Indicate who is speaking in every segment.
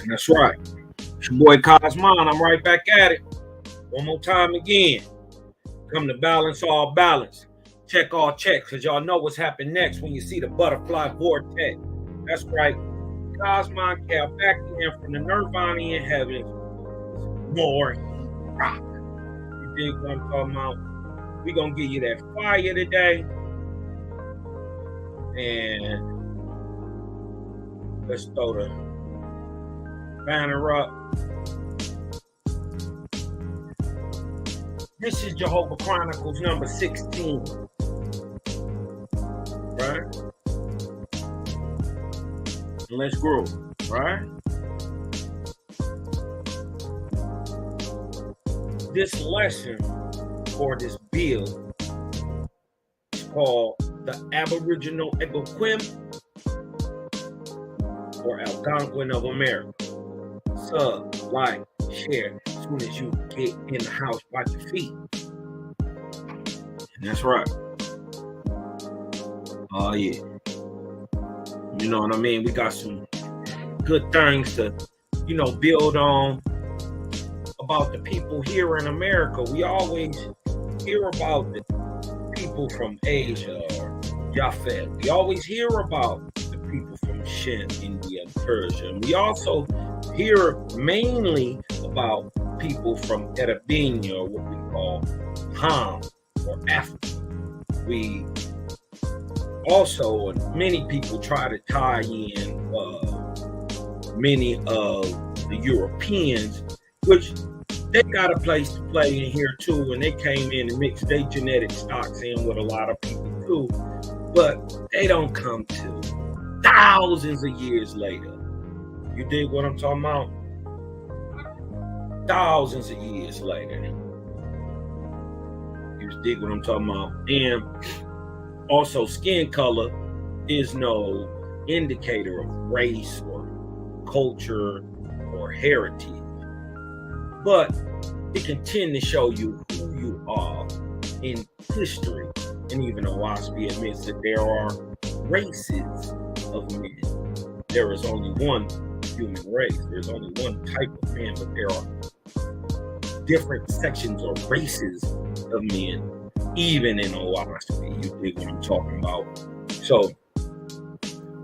Speaker 1: That's right. It's your boy Cosmon. I'm right back at it. One more time again. Come to balance all balance. Check all checks, because y'all know what's happening next when you see the butterfly vortex. That's right. Cosmon Cal back in from the Nirvana heavens. More rock. You dig what I'm talking about? We're going to give you that fire today. And let's throw the banner up. This is Jehovah Chronicles number 16. Right? And let's grow. Right? This lesson or this bill is called the Aboriginal Egoquim or Algonquin of America. Sub, like, share as soon as you get in the house, watch your feet. And that's right. Oh yeah. You know what I mean? We got some good things to, build on about the people here in America. We always hear about the people from Asia or Japhet. We always hear about the people from Shin, India, and Persia. And we also hear mainly about people from Erebenia, or what we call Ham or Africa. We also, many people try to tie in many of the Europeans, which they got a place to play in here too, when they came in and mixed their genetic stocks in with a lot of people too, but they don't come to thousands of years later. You dig what I'm talking about? Thousands of years later. You dig what I'm talking about? And also, skin color is no indicator of race or culture or heritage, but it can tend to show you who you are in history. And even though WASP admits that there are races of men, there is only one human race. There's only one type of man, but there are different sections or races of men, even in WASP. You dig what I'm talking about? So,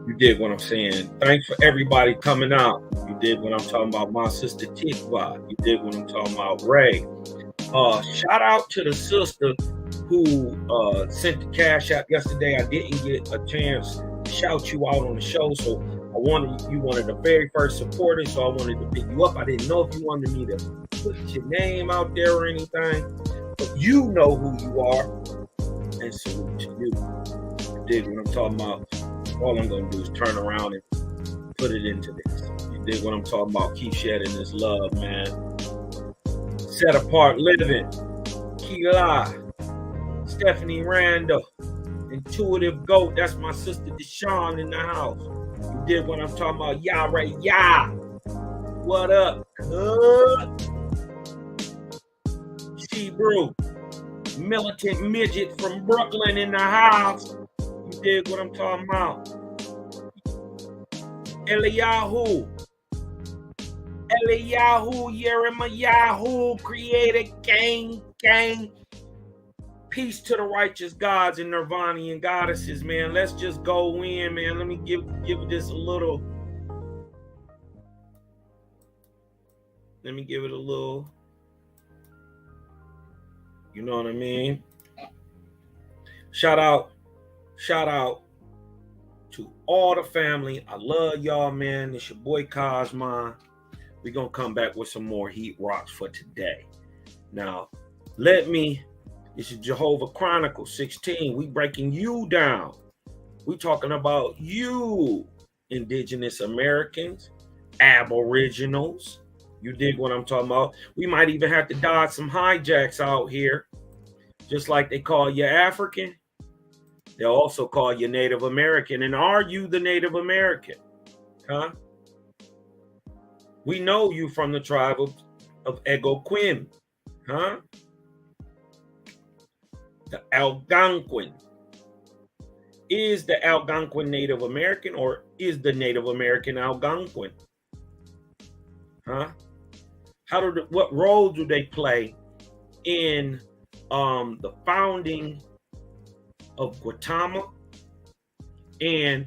Speaker 1: you dig what I'm saying? Thanks for everybody coming out. You dig what I'm talking about? My sister Tikva. You dig what I'm talking about? Ray. Shout out to the sister who sent the cash out yesterday. I didn't get a chance to shout you out on the show, so you wanted the very first supporter, so I wanted to pick you up. I didn't know if you wanted me to put your name out there or anything, but you know who you are, and salute to you. You dig what I'm talking about? All I'm going to do is turn around and put it into this. You dig what I'm talking about? Keep shedding this love, man. Set apart living. Kila. Stephanie Randall. Intuitive Goat. That's my sister Deshawn in the house. You dig what I'm talking about? Yah, right? Yah. What up? She Brew. Militant midget from Brooklyn in the house. You dig what I'm talking about? Eliyahu, Yahoo, creator, gang. Peace to the righteous gods and Nirvanian goddesses, man. Let's just go in, man. Let me give this a little. Let me give it a little. You know what I mean? Shout out to all the family. I love y'all, man. It's your boy Cosmon. We're going to come back with some more heat rocks for today. Now, this is Jehovah Chronicles 16. We breaking you down. We talking about you, Indigenous Americans, Aboriginals. You dig what I'm talking about? We might even have to dodge some hijacks out here. Just like they call you African, they'll also call you Native American. And are you the Native American? Huh? We know you from the tribe of Egoquim. Huh? The Algonquin. Is the Algonquin Native American, or is the Native American Algonquin? Huh? What role do they play in the founding of Gautama and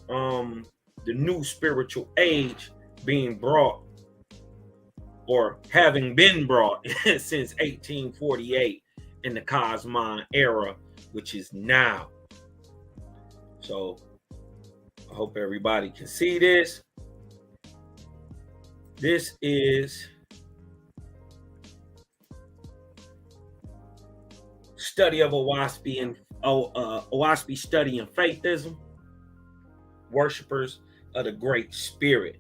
Speaker 1: the new spiritual age being brought, or having been brought since 1848 in the Cosmon era, which is now. So I hope everybody can see this. This is study of Owaspy and Owaspy study and faithism, worshipers of the Great Spirit,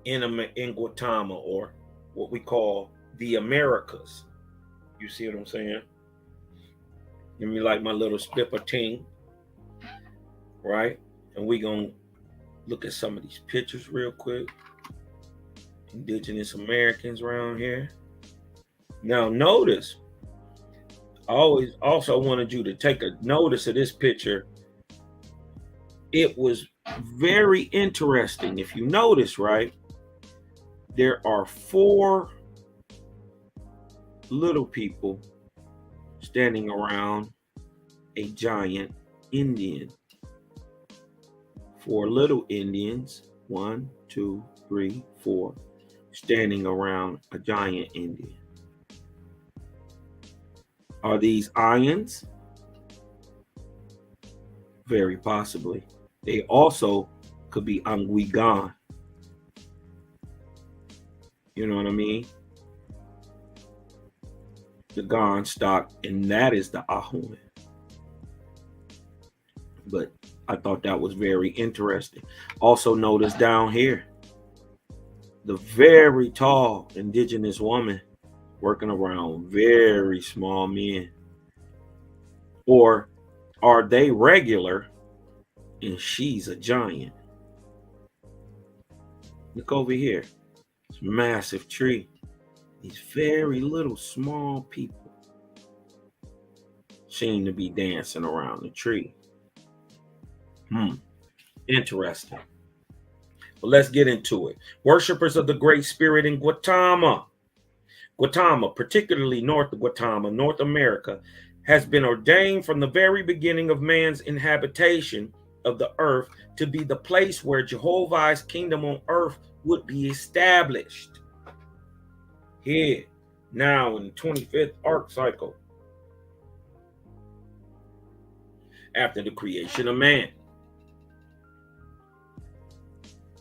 Speaker 1: in Gautama, or what we call the Americas. You see what I'm saying? Give me like my little spipper ting, right? And we gonna look at some of these pictures real quick. Indigenous Americans around here. Now notice, I always also wanted you to take a notice of this picture. It was very interesting. If you notice, right, there are 4 little people standing around a giant Indian. 4 little Indians, 1, 2, 3, 4, standing around a giant Indian. Are these Ions? Very possibly. They also could be Anguigan. You know what I mean? The Gon stock, and that is the Ahun. But I thought that was very interesting. Also notice down here, the very tall indigenous woman working around very small men. Or are they regular and she's a giant? Look over here. It's a massive tree. These very little small people seem to be dancing around the tree. Interesting. Well, let's get into it. Worshippers of the Great Spirit in Gautama. Gautama, particularly north of Gautama, North America, has been ordained from the very beginning of man's inhabitation of the earth to be the place where Jehovah's kingdom on earth would be established. Here, now in the 25th arc cycle, after the creation of man.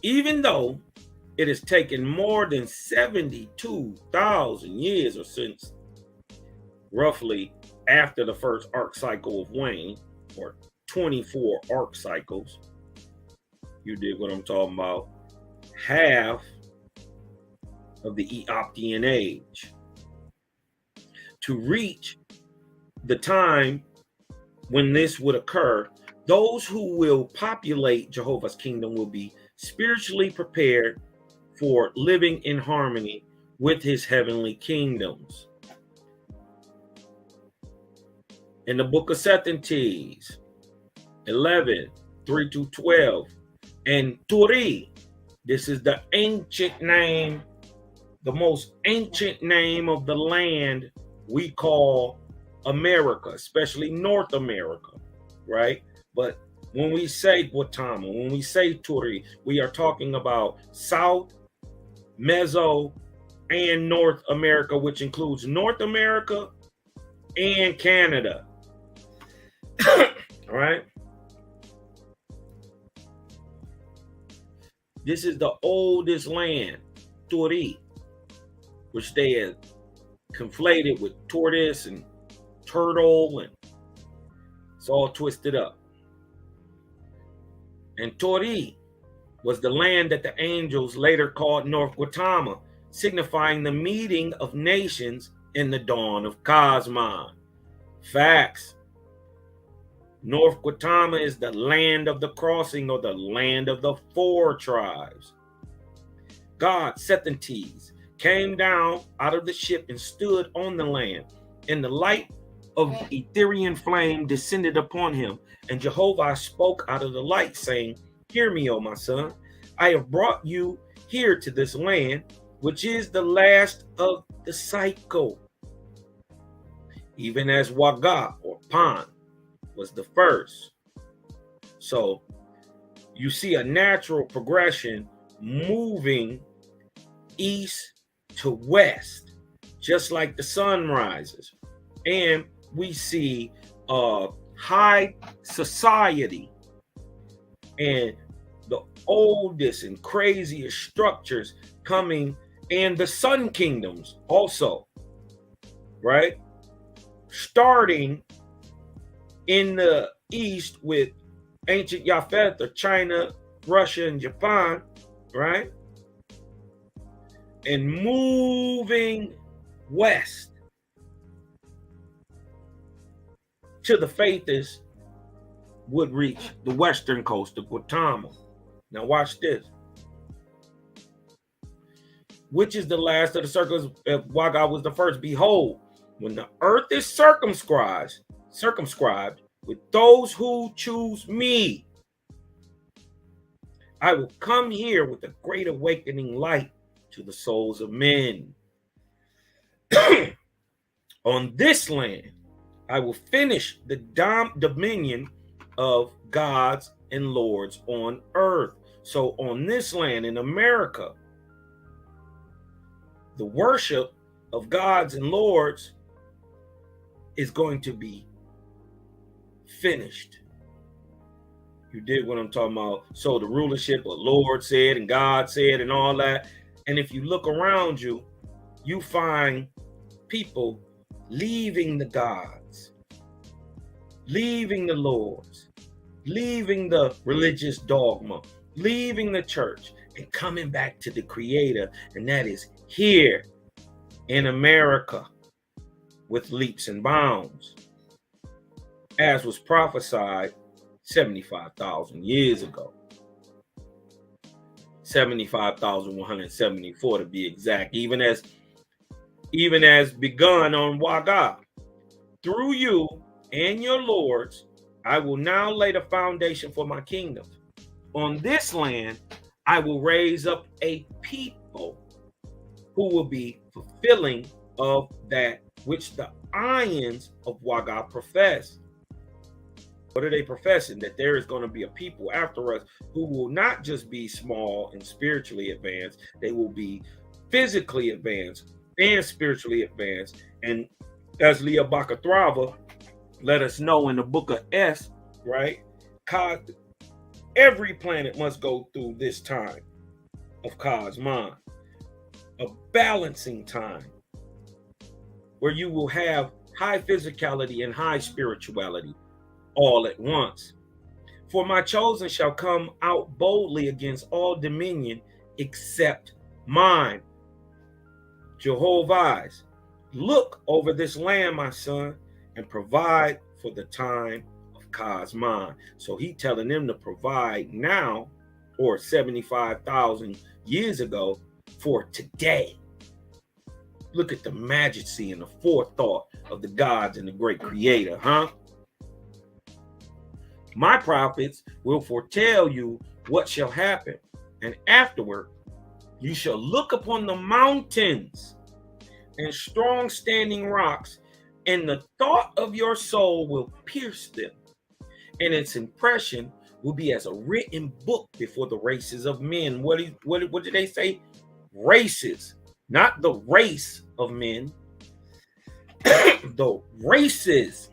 Speaker 1: Even though it has taken more than 72,000 years, or since roughly after the first arc cycle of Wayne, or 24 arc cycles, you dig what I'm talking about, half of the Eoptian age, to reach the time when this would occur, those who will populate Jehovah's kingdom will be spiritually prepared for living in harmony with his heavenly kingdoms. In the book of Sethenties, 11, 3-12, and Turi, this is the ancient name, the most ancient name of the land we call America, especially North America, right? But when we say Gautama, when we say Turi, we are talking about South, Meso, and North America, which includes North America and Canada. All right. This is the oldest land, Turi, which they had conflated with tortoise and turtle, and it's all twisted up. And Turi was the land that the angels later called North Gautama, signifying the meeting of nations in the dawn of Cosmon. Facts. North Gautama is the land of the crossing, or the land of the 4 tribes. God, Sethenties, came down out of the ship and stood on the land, and the light of Ethereal flame descended upon him. And Jehovah spoke out of the light, saying, "Hear me, O my son. I have brought you here to this land, which is the last of the cycle, even as Waga or Pan was the first. So you see a natural progression moving east to west, just like the sun rises. And we see high society and the oldest and craziest structures coming, and the sun kingdoms also, right? Starting in the east with ancient Yafet or China, Russia, and Japan, right? And moving west to the faithist would reach the western coast of Guatemala. Now watch this. Which is the last of the circles? If Waga was the first, behold, when the earth is circumscribed with those who choose me, I will come here with a great awakening light to the souls of men. On this land, I will finish the dominion of gods and lords on earth. So on this land in America, the worship of gods and lords is going to be finished. You dig what I'm talking about? So the rulership of Lord said and God said and all that. And if you look around you, you find people leaving the gods, leaving the lords, leaving the religious dogma, leaving the church, and coming back to the Creator. And that is here in America with leaps and bounds, as was prophesied 75,000 years ago. 75,174 to be exact, even as begun on Waga. Through you and your lords, I will now lay the foundation for my kingdom. On this land, I will raise up a people who will be fulfilling of that which the Ions of Waga profess. What are they professing? That there is going to be a people after us who will not just be small and spiritually advanced, they will be physically advanced and spiritually advanced. And as Leah Bakatrava let us know in the book of S, right? Every planet must go through this time of Cosmon, a balancing time where you will have high physicality and high spirituality all at once. For my chosen shall come out boldly against all dominion except mine, Jehovah's. Look over this land, my son, and provide for the time of Cosmon. So he telling them to provide now, or 75,000 years ago, for today. Look at the majesty and the forethought of the gods and the great Creator, huh? My prophets will foretell you what shall happen, and afterward you shall look upon the mountains and strong standing rocks, and the thought of your soul will pierce them, and its impression will be as a written book before the races of men. What did they say? Races, not the race of men, the races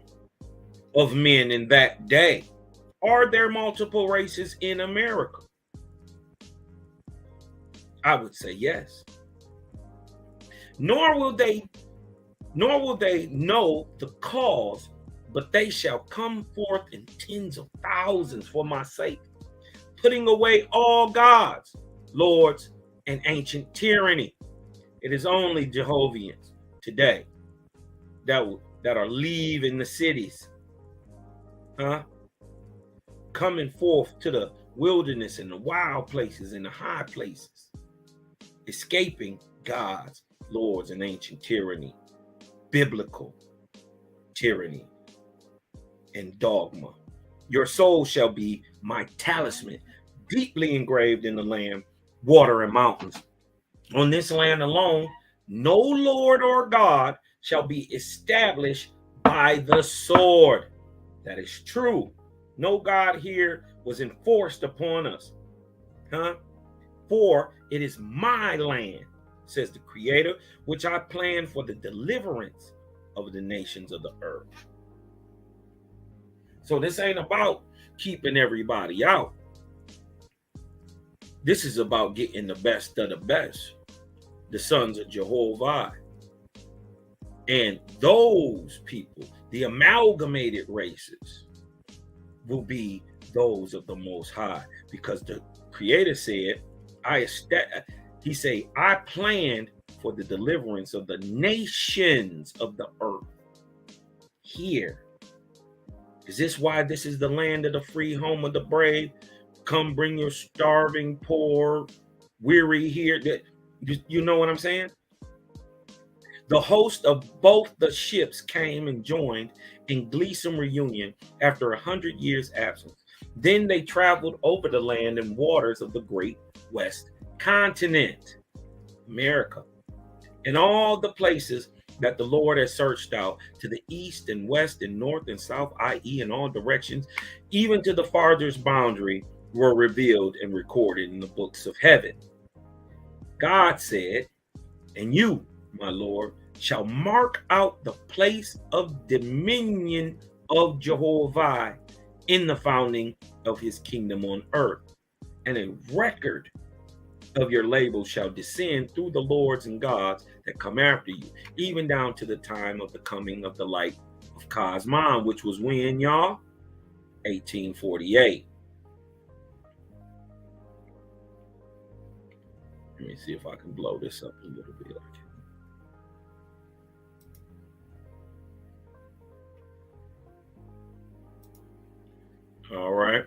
Speaker 1: of men in that day. Are there multiple races in America? I would say yes. Nor will they know the cause, but they shall come forth in tens of thousands for my sake, putting away all gods, lords, and ancient tyranny. It is only Jehovians today that are leaving the cities, coming forth to the wilderness and the wild places and the high places, escaping gods, lords, and ancient tyranny, biblical tyranny, and dogma. Your soul shall be my talisman, deeply engraved in the land, water and mountains. On this land alone, no Lord or God shall be established by the sword. That is true. No God here was enforced upon us. For it is my land, says the Creator, which I planned for the deliverance of the nations of the earth. So this ain't about keeping everybody out. This is about getting the best of the best, the sons of Jehovah. And those people, the amalgamated races, will be those of the Most High, because the Creator said, he say, I planned for the deliverance of the nations of the earth. Here. Is this why this is the land of the free, home of the brave? Come bring your starving, poor, weary here. You know what I'm saying? The host of both the ships came and joined in gleesome reunion after 100 years' absence. Then they traveled over the land and waters of the great West continent, America, and all the places that the Lord has searched out, to the east and west and north and south, i.e. in all directions, even to the farthest boundary, were revealed and recorded in the books of heaven. God said, and you, my Lord, shall mark out the place of dominion of Jehovah in the founding of his kingdom on earth, and a record of your labels shall descend through the lords and gods that come after you, even down to the time of the coming of the light of Cosmon, which was when, y'all? 1848. Let me see if I can blow this up a little bit. All right.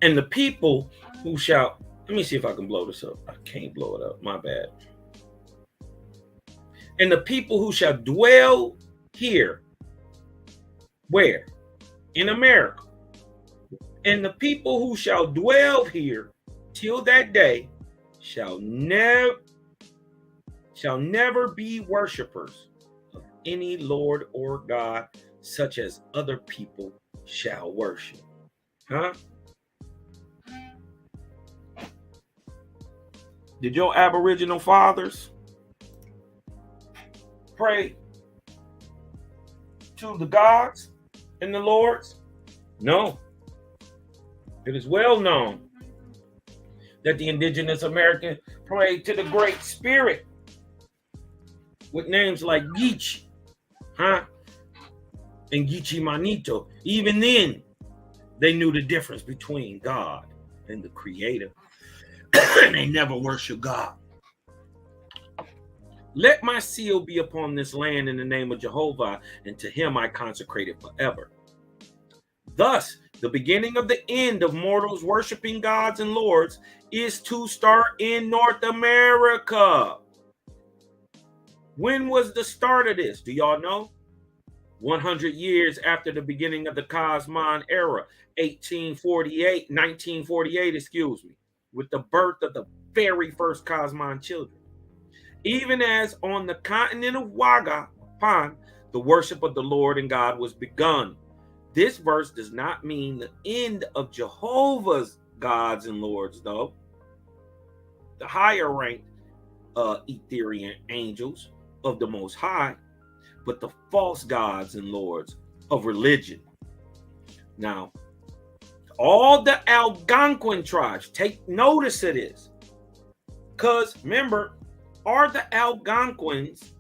Speaker 1: And the people who shall, let me see if I can blow this up. I can't blow it up. My bad. And the people who shall dwell here, where? In America. And the people who shall dwell here till that day shall never be worshipers of any Lord or God, such as other people shall worship. Did your Aboriginal fathers pray to the gods and the lords? No. It is well known that the indigenous American prayed to the Great Spirit with names like Geechee, and Geechee Manito. Even then, they knew the difference between God and the Creator. And they never worship God. Let my seal be upon this land in the name of Jehovah, and to him I consecrate it forever. Thus, the beginning of the end of mortals worshiping gods and lords is to start in North America. When was the start of this? Do y'all know? 100 years after the beginning of the Cosmon era, 1948, excuse me, with the birth of the very first Cosmon children. Even as on the continent of Wagapan, the worship of the Lord and God was begun. This verse does not mean the end of Jehovah's gods and lords, though. The higher ranked Etherian angels of the Most High, but the false gods and lords of religion. Now, all the Algonquin tribes, take notice of this. Because remember, are the Algonquins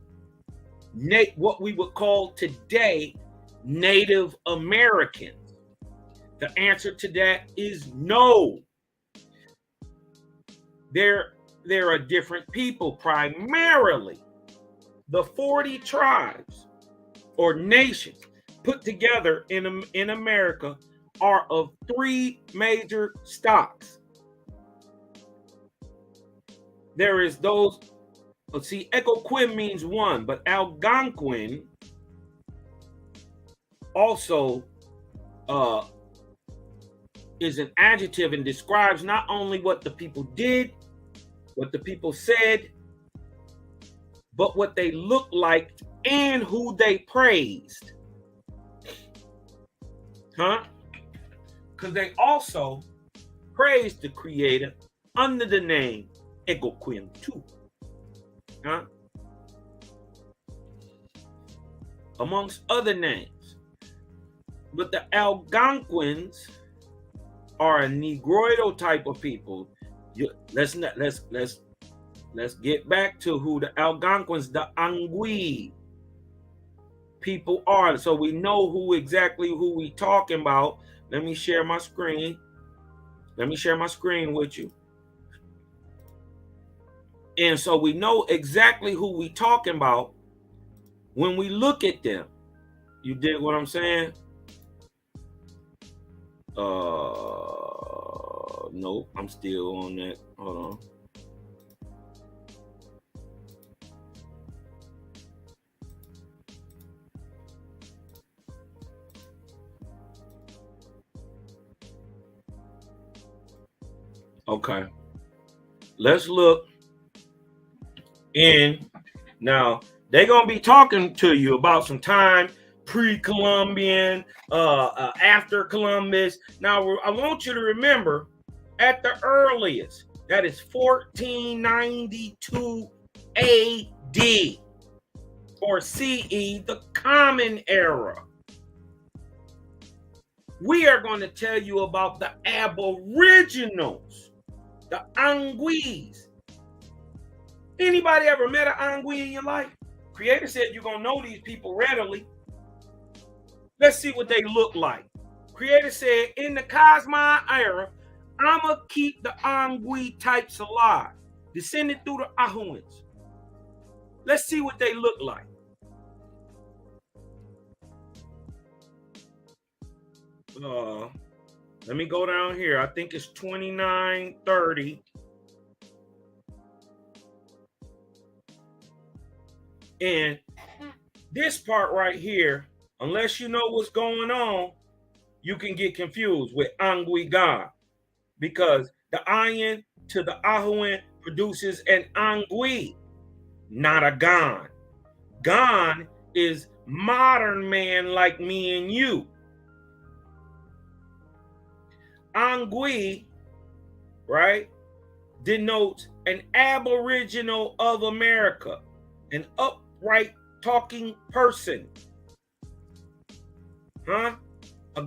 Speaker 1: what we would call today Native Americans? The answer to that is no. They're a different people. Primarily, the 40 tribes or nations put together in America are of three major stocks. There is those, see, Egoquim means one, but Algonquin also is an adjective and describes not only what the people did, what the people said, but what they looked like and who they praised. Because they also praised the Creator under the name Egoquim too. Amongst other names. But the Algonquins are a Negroidal type of people. Let's get back to who the Algonquins, the Angui people are, so we know who we talking about. Let me share my screen. Let me share my screen with you. And so we know exactly who we talking about when we look at them. You dig what I'm saying? Nope, I'm still on that. Hold on. Okay. Let's look in. Now, they're going to be talking to you about some time pre-Columbian, after Columbus. Now, I want you to remember, at the earliest, that is 1492 AD or CE, the Common Era. We are going to tell you about the Aboriginals, the Anguis. Anybody ever met an Angui in your life? Creator said you're going to know these people readily. Let's see what they look like. Creator said, in the Cosmine era, I'm going to keep the Angui types alive, descended through the Ahuans. Let's see what they look like. Let me go down here. I think it's 2930. And this part right here, unless you know what's going on, you can get confused with Angui God, because the Ayin to the Ahuan produces an Angui, not a Gan. Gan is modern man like me and you. Angui, right, denotes an Aboriginal of America, an upright talking person. A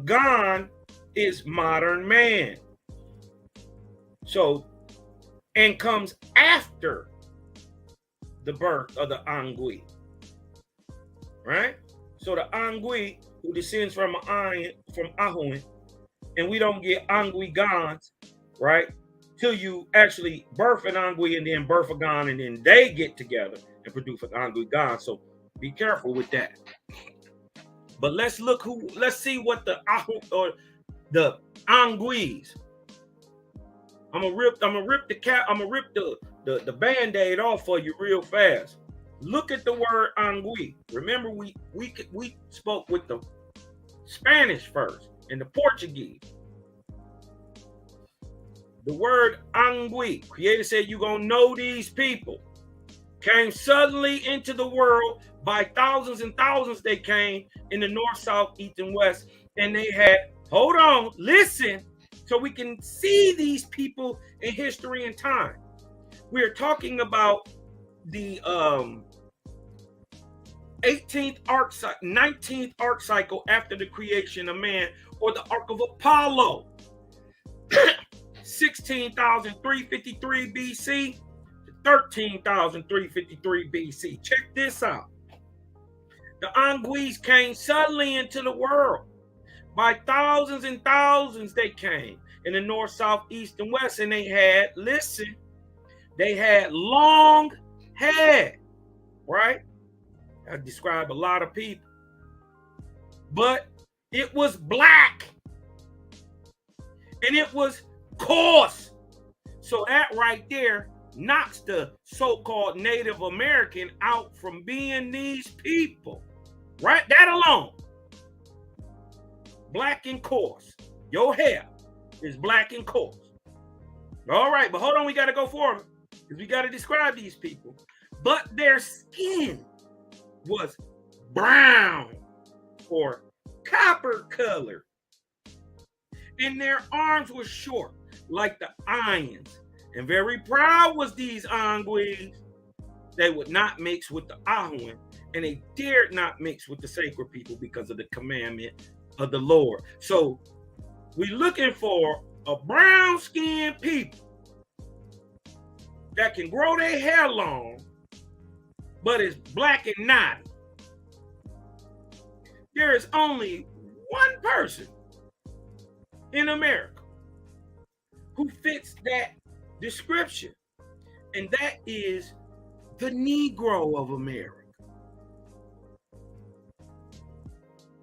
Speaker 1: Gan is modern man. So, and comes after the birth of the Angui. Right? So the Angui, who descends from Ahuan, and we don't get Angui Gans, right, till you actually birth an Angui and then birth a Gan, and then they get together and produce an Angui Gan. So be careful with that. But let's see what the Ahu or the Anguis. I'm gonna rip the Band-Aid off for you real fast. Look at the word Angui. Remember, we spoke with the Spanish first and the Portuguese. The word Angui, Creator said you're gonna know these people. Came suddenly into the world by thousands and thousands. They came in the north, south, east, and west, and they had, hold on, listen, so we can see these people in history and time. We are talking about the 19th arc cycle after the creation of man, or the Ark of Apollo. 16,353 BC to 13,353 BC. Check this out. The Anguis came suddenly into the world. By thousands and thousands they came in the north, south, east, and west, and they had, listen, they had long hair, right? I describe a lot of people, but it was black and it was coarse. So that right there knocks the so-called Native American out from being these people, right? That alone. black and coarse. Your hair is black and coarse. All right, but hold on, we got to go forward because we got to describe these people. But their skin was brown or copper colored, and their arms were short like the irons. And very proud was these Anguis. They would not mix with the Ahuan, and they dared not mix with the sacred people because of the commandment of the Lord. So we're looking for a brown-skinned people that can grow their hair long, but it's black and knotty. There is only one person in America who fits that description, and that is the Negro of America.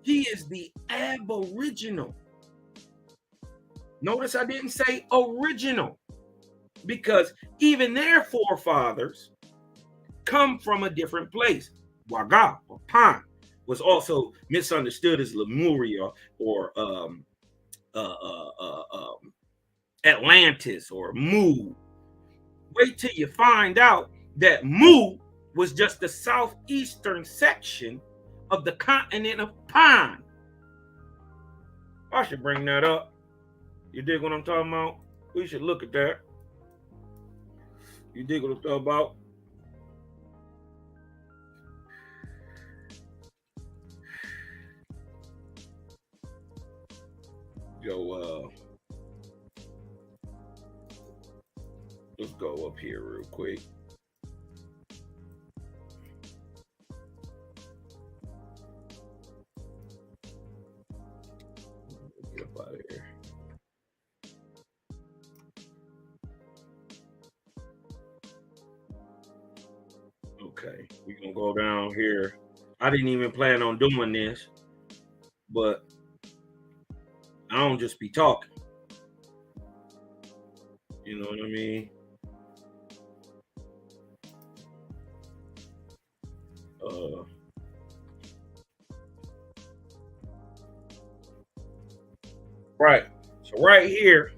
Speaker 1: He is the Aboriginal. Notice I didn't say original, because even their forefathers come from a different place. Waga or Pan was also misunderstood as Lemuria or Atlantis or Mu. Wait till you find out that Mu was just the southeastern section of the continent of Pan. I should bring that up. You dig what I'm talking about? We should look at that. You dig what I'm talking about? Yo, let's go up here real quick. Get up out of here. Okay, we're gonna go down here. I didn't even plan on doing this, but I don't just be talking. You know what I mean? Right. So right here,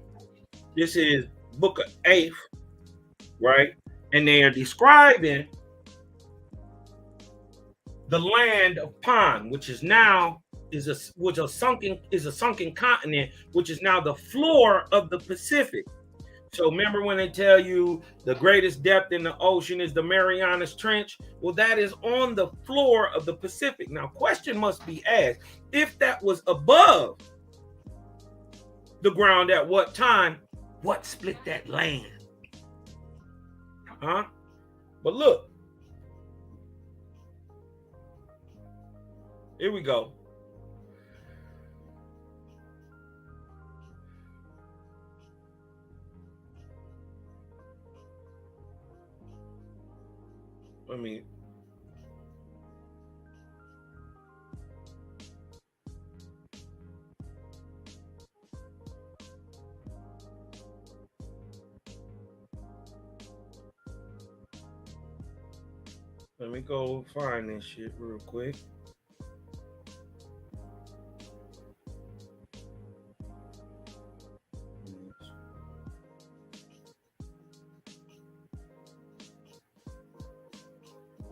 Speaker 1: this is Book of Eighth, right? And they are describing the land of Pan, which is now is a sunken continent, which is now the floor of the Pacific. So remember when they tell you the greatest depth in the ocean is the Marianas Trench? Well, that is on the floor of the Pacific. Now, question must be asked, if that was above the ground at what time, what split that land? Huh? But look, here we go. Let me go find this shit real quick.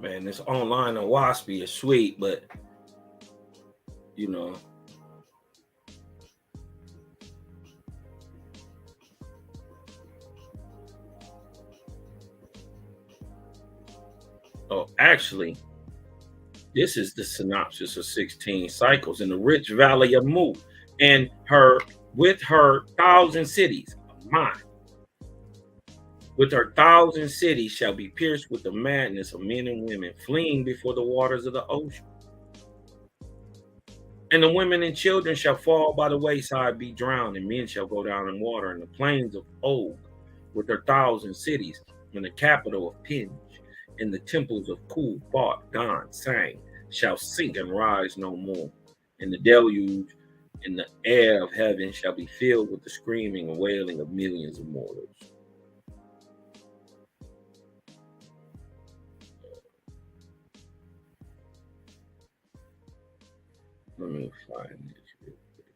Speaker 1: Man, this online on Waspy is sweet, but you know. Oh, actually, this is the synopsis of 16 cycles in the rich valley of Mu, and her 1,000 cities of mine. With her 1,000 cities shall be pierced with the madness of men and women fleeing before the waters of the ocean. And the women and children shall fall by the wayside, be drowned, and men shall go down in water. And the plains of Og, with her 1,000 cities, and the capital of Pinj, and the temples of Ku, Bot, Gan, Sang, shall sink and rise no more. And the deluge in the air of heaven shall be filled with the screaming and wailing of millions of mortals. Let me find this real quick.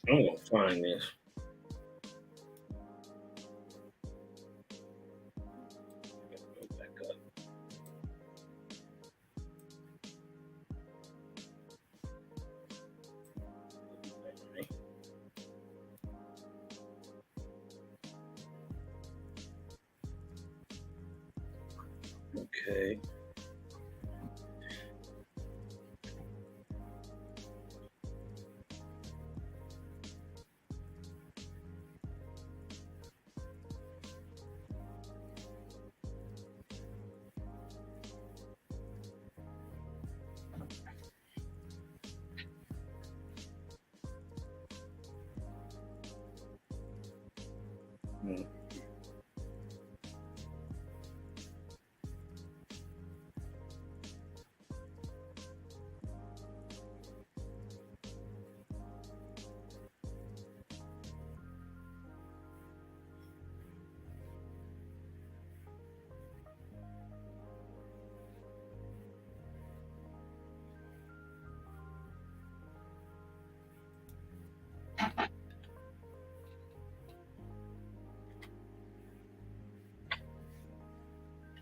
Speaker 1: I'm gonna find this. Go back up. Okay.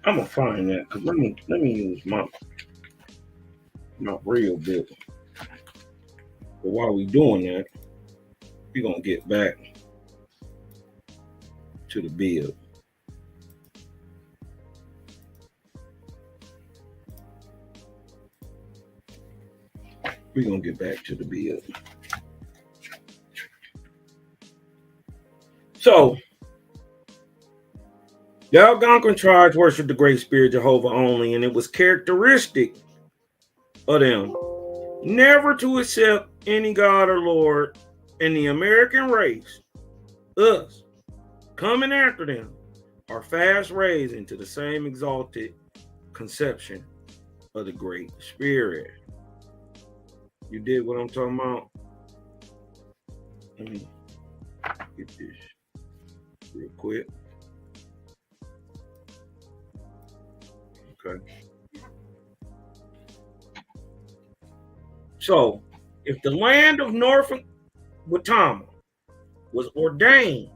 Speaker 1: I'm gonna find that because let me use my real book. But while we doing that, we're gonna get back to the bill. We're gonna get back to the bill. So the Algonquin tribes worshiped the Great Spirit Jehovah only, and it was characteristic of them never to accept any God or Lord. And the American race, us, coming after them, are fast raised into the same exalted conception of the Great Spirit. You did what I'm talking about? Let me get this real quick. Okay. So, if the land of North Watama was ordained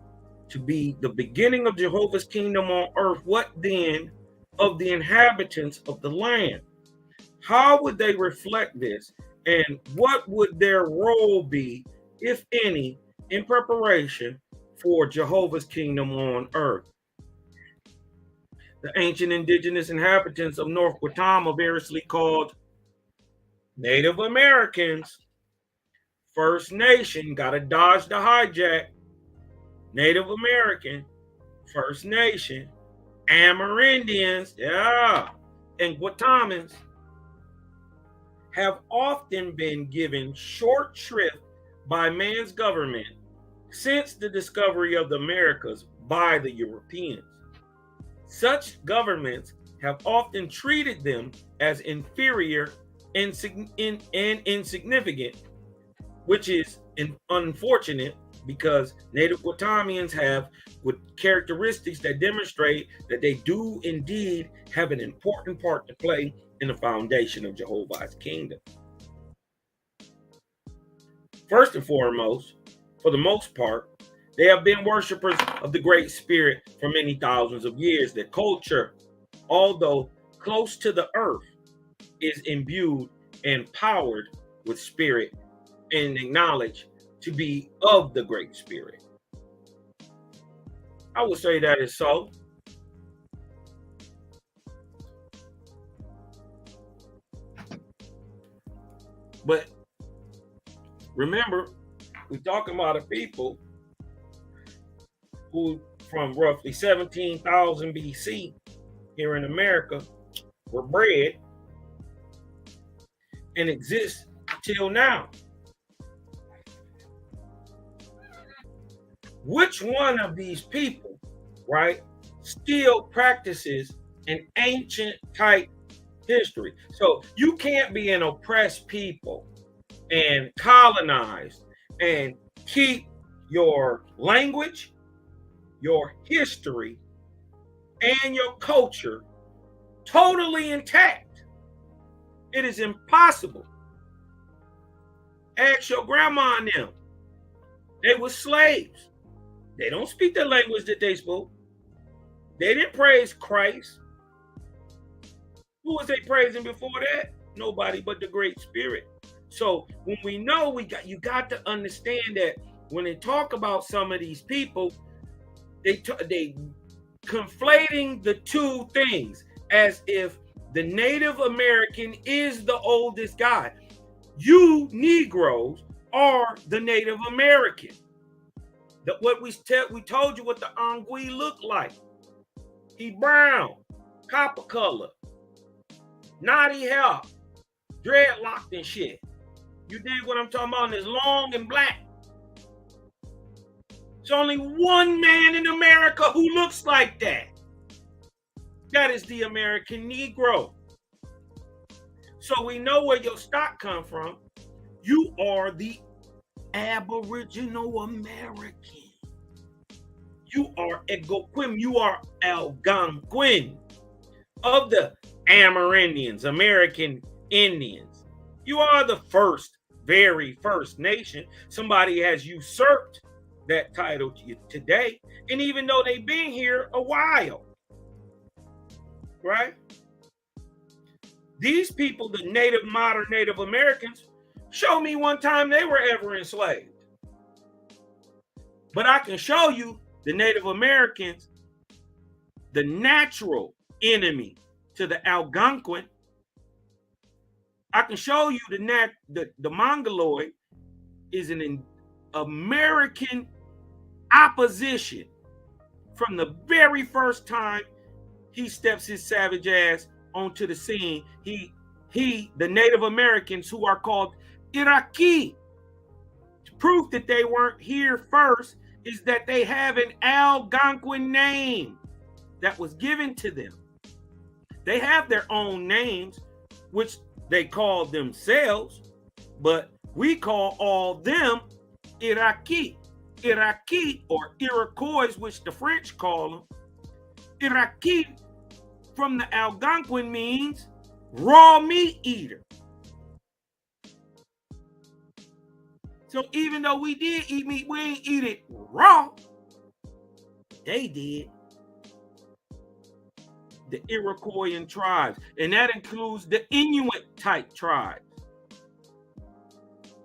Speaker 1: to be the beginning of Jehovah's kingdom on earth, what then of the inhabitants of the land? How would they reflect this? And what would their role be, if any, in preparation for Jehovah's kingdom on earth? The ancient indigenous inhabitants of North Watama, variously called Native Americans, First Nation, gotta dodge the hijack, Native American, First Nation, Amerindians, yeah, and Guatemans have often been given short shrift by man's government since the discovery of the Americas by the Europeans. Such governments have often treated them as inferior and insignificant, which is unfortunate because Native Guatemians have characteristics that demonstrate that they do indeed have an important part to play in the foundation of Jehovah's kingdom. First and foremost, for the most part, they have been worshipers of the Great Spirit for many thousands of years. Their culture, although close to the earth, is imbued and powered with spirit and acknowledged to be of the Great Spirit. I would say that is so. But remember, we're talking about a people who, from roughly 17,000 BC here in America, were bred and exist till now. Which one of these people, right, still practices an ancient type history? So you can't be an oppressed people and colonized and keep your language, your history, and your culture totally intact. It is impossible. Ask your grandma and them. They were slaves. They don't speak the language that they spoke. They didn't praise Christ. Who was they praising before that? Nobody but the Great Spirit. So when we know you got to understand that when they talk about some of these people, they conflating the two things as if the Native American is the oldest guy. You Negroes are the Native American. What we told you what the Angui looked like. He brown, copper color, knotty hair, dreadlocked and shit. You dig what I'm talking about? And it's long and black. There's only one man in America who looks like that. That is the American Negro. So we know where your stock come from. You are the Aboriginal American. You are Egoquim. You are Algonquin of the Amerindians, American Indians. You are the very first nation. Somebody has usurped that title today. And even though they've been here a while, right? These people, the modern Native Americans, show me one time they were ever enslaved. But I can show you the Native Americans, the natural enemy to the Algonquin. I can show you the Mongoloid is an American opposition from the very first time he steps his savage ass onto the scene. The Native Americans, who are called Iraqi, proof that they weren't here first is that they have an Algonquin name that was given to them. They have their own names, which they call themselves, but we call all them Iraqi. Iraqi, or Iroquois, which the French call them. Iraqi from the Algonquin means raw meat eater. So even though we did eat meat, we ain't eat it raw. They did. The Iroquoian tribes, and that includes the Inuit type tribes.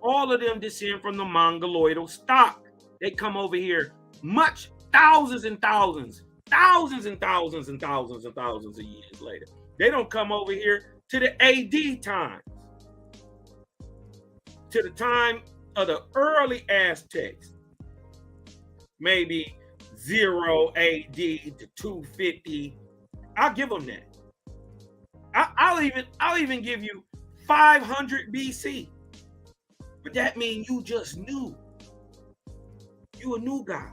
Speaker 1: All of them descend from the Mongoloidal stock. They come over here thousands and thousands of years later. They don't come over here to the AD times, to the time of the early Aztecs, maybe 0 AD to 250. I'll give them that. I'll even give you 500 BC. But that means you just knew. You a new guy.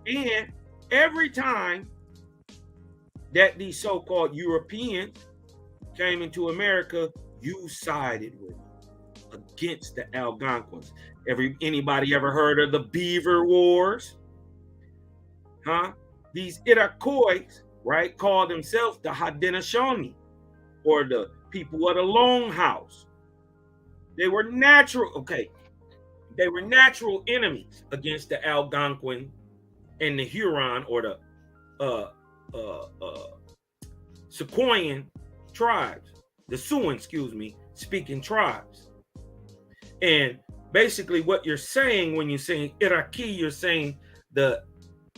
Speaker 1: And every time that these so-called Europeans came into America, you sided with them against the Algonquins. Anybody ever heard of the Beaver Wars? Huh? These Iroquois, right, call themselves the Haudenosaunee, or the people of the Longhouse. They were natural enemies against the Algonquin and the Huron, or the Sequoian tribes, the Siouan, speaking tribes. And basically what you're saying when you're saying Iraqi, you're saying the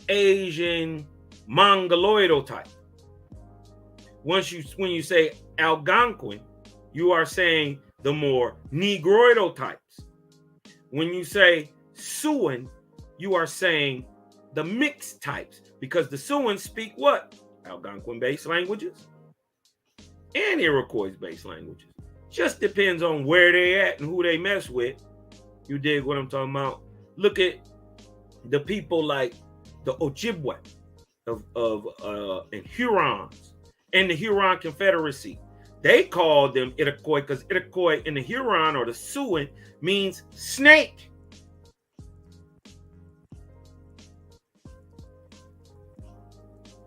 Speaker 1: Asian Mongoloidal type. When you say Algonquin, you are saying the more Negroidal types. When you say Siouan, you are saying the mixed types, because the Siouans speak what? Algonquin-based languages and Iroquois-based languages. Just depends on where they at and who they mess with. You dig what I'm talking about? Look at the people like the Ojibwe and Hurons and the Huron Confederacy. They called them Iroquois because Iroquois in the Huron or the Siouan means snake.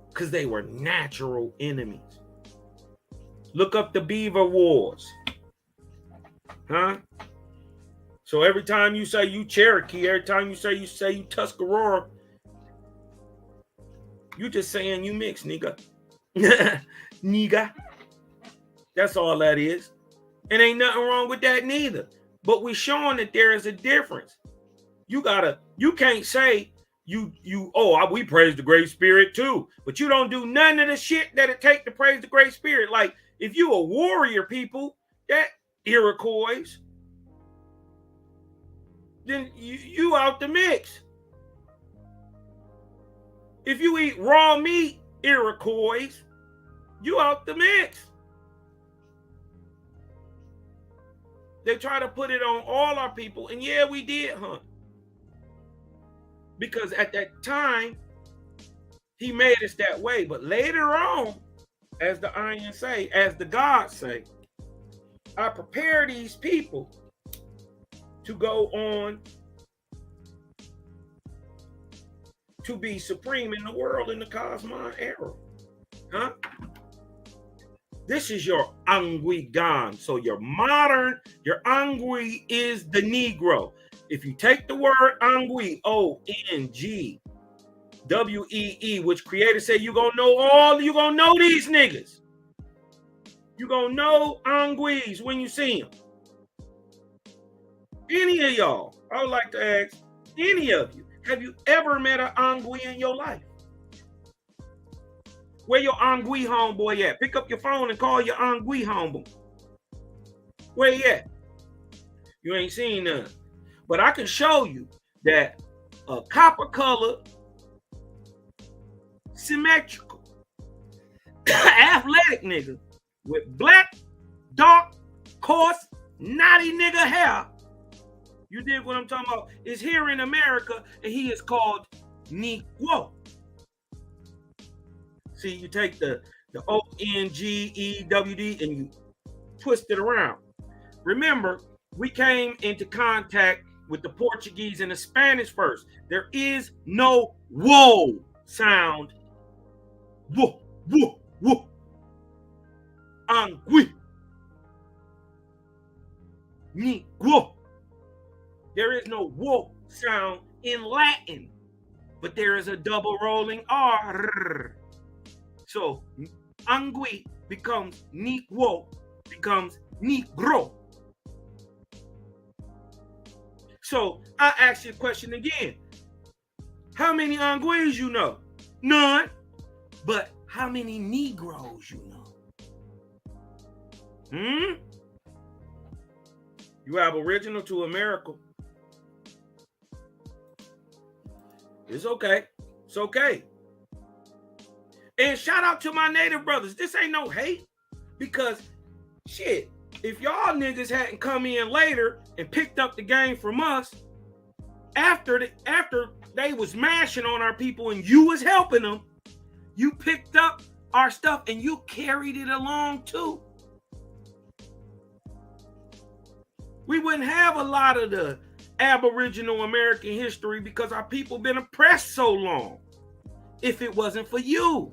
Speaker 1: Because they were natural enemies. Look up the Beaver Wars. Huh? So every time you say you Cherokee, every time you say you Tuscarora, you just saying you mixed, nigga. Nigga. That's all that is. And ain't nothing wrong with that neither. But we're showing that there is a difference. You can't say we praise the Great Spirit too, but you don't do none of the shit that it take to praise the Great Spirit. Like if you a warrior people, that Iroquois, then you out the mix. If you eat raw meat, Iroquois, you out the mix. They try to put it on all our people, and yeah, we did hunt. Because at that time, he made us that way. But later on, as the Iron say, as the gods say, I prepare these people to go on to be supreme in the world in the Cosmon era. Huh? This is your Angui Gan. So your Angui is the Negro. If you take the word Angui, O-N-G-W-E-E, which Creator said you're going to know these niggas. You're going to know Anguis when you see them. Any of y'all, I would like to ask any of you, have you ever met an Angui in your life? Where your Angui homeboy at? Pick up your phone and call your Angui homeboy. Where he at? You ain't seen none. But I can show you that a copper color, symmetrical, athletic nigga with black, dark, coarse, knotty nigga hair, you dig what I'm talking about, is here in America, and he is called Negro. See, you take the O-N-G-E-W-D and you twist it around. Remember, we came into contact with the Portuguese and the Spanish first. There is no whoa sound. Whoa, whoa, whoa. Angui. Negro. There is no whoa sound in Latin, but there is a double rolling R. So, Angui becomes Negro, becomes Negro. So, I ask you a question again. How many Anguis you know? None. But how many Negroes you know? You Aboriginal to America. It's okay. It's okay. And shout out to my Native brothers. This ain't no hate. Because, shit, if y'all niggas hadn't come in later and picked up the game from us, after they was mashing on our people and you was helping them, you picked up our stuff and you carried it along too. We wouldn't have a lot of the Aboriginal American history because our people been oppressed so long if it wasn't for you.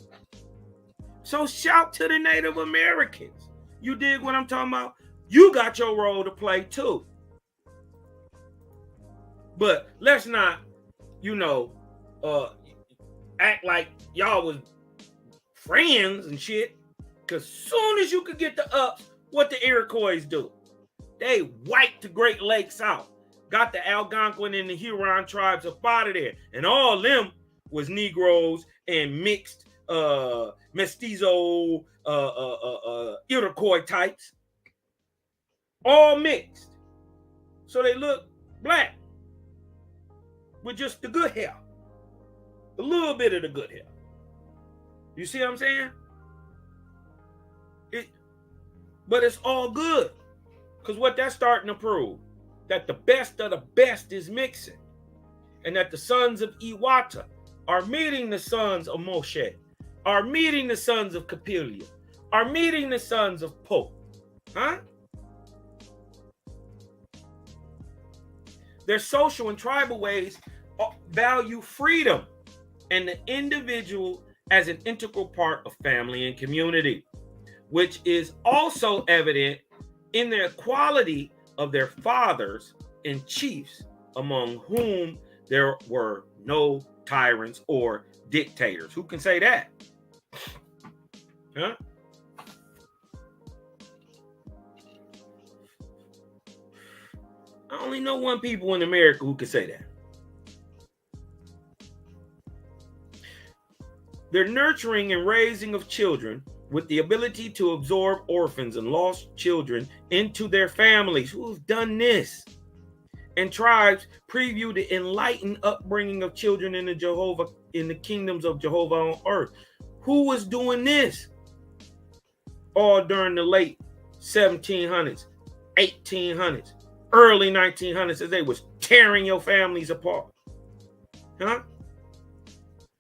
Speaker 1: So shout to the Native Americans. You dig what I'm talking about? You got your role to play too. But let's not, act like y'all was friends and shit. Because soon as you could get the ups, what the Iroquois do? They wiped the Great Lakes out. Got the Algonquin and the Huron tribes up out of there. And all of them was Negroes and mixed mestizo Iroquois types. All mixed. So they look black. With just the good hair. A little bit of the good hair. You see what I'm saying? But it's all good. Because what that's starting to prove, that the best of the best is mixing. And that the sons of Iwata are meeting the sons of Moshe, are meeting the sons of Capilia, are meeting the sons of Pope. Huh? Their social and tribal ways value freedom and the individual as an integral part of family and community, which is also evident in their quality of their fathers and chiefs, among whom there were no tyrants or dictators. Who can say that? Huh? I only know one people in America who can say that. Their nurturing and raising of children with the ability to absorb orphans and lost children into their families. Who's done this? And tribes preview the enlightened upbringing of children in the kingdoms of Jehovah on earth. Who was doing this? All during the late 1700s, 1800s, early 1900s, as they was tearing your families apart. Huh?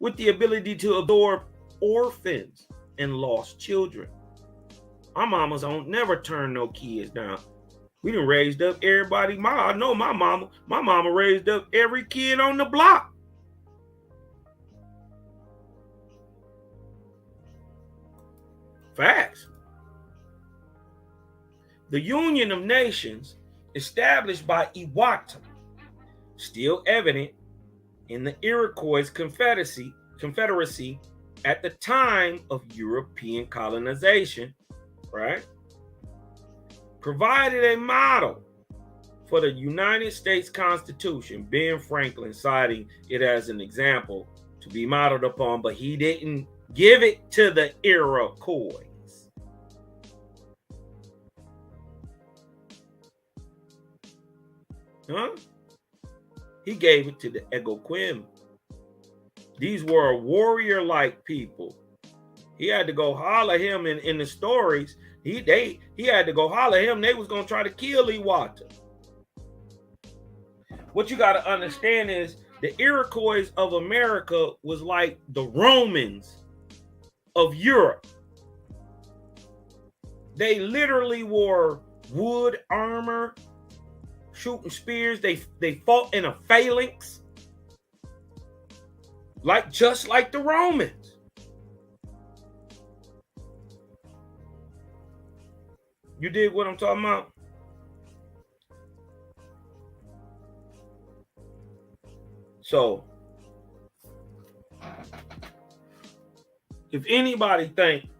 Speaker 1: With the ability to absorb orphans and lost children. Our mamas don't never turn no kids down. We done raised up everybody. I know my mama raised up every kid on the block. Facts. The Union of Nations, established by Ewotum, still evident in the Iroquois Confederacy at the time of European colonization, right, provided a model for the United States Constitution, Ben Franklin citing it as an example to be modeled upon, but he didn't give it to the Iroquois. Huh? He gave it to the Egoquim. These were warrior-like people. He had to go holler him in the stories. He had to go holler him. They was gonna try to kill Ewotum. What you got to understand is the Iroquois of America was like the Romans of Europe. They literally wore wood armor, shooting spears. They fought in a phalanx, just like the Romans. You dig what I'm talking about? So, if anybody think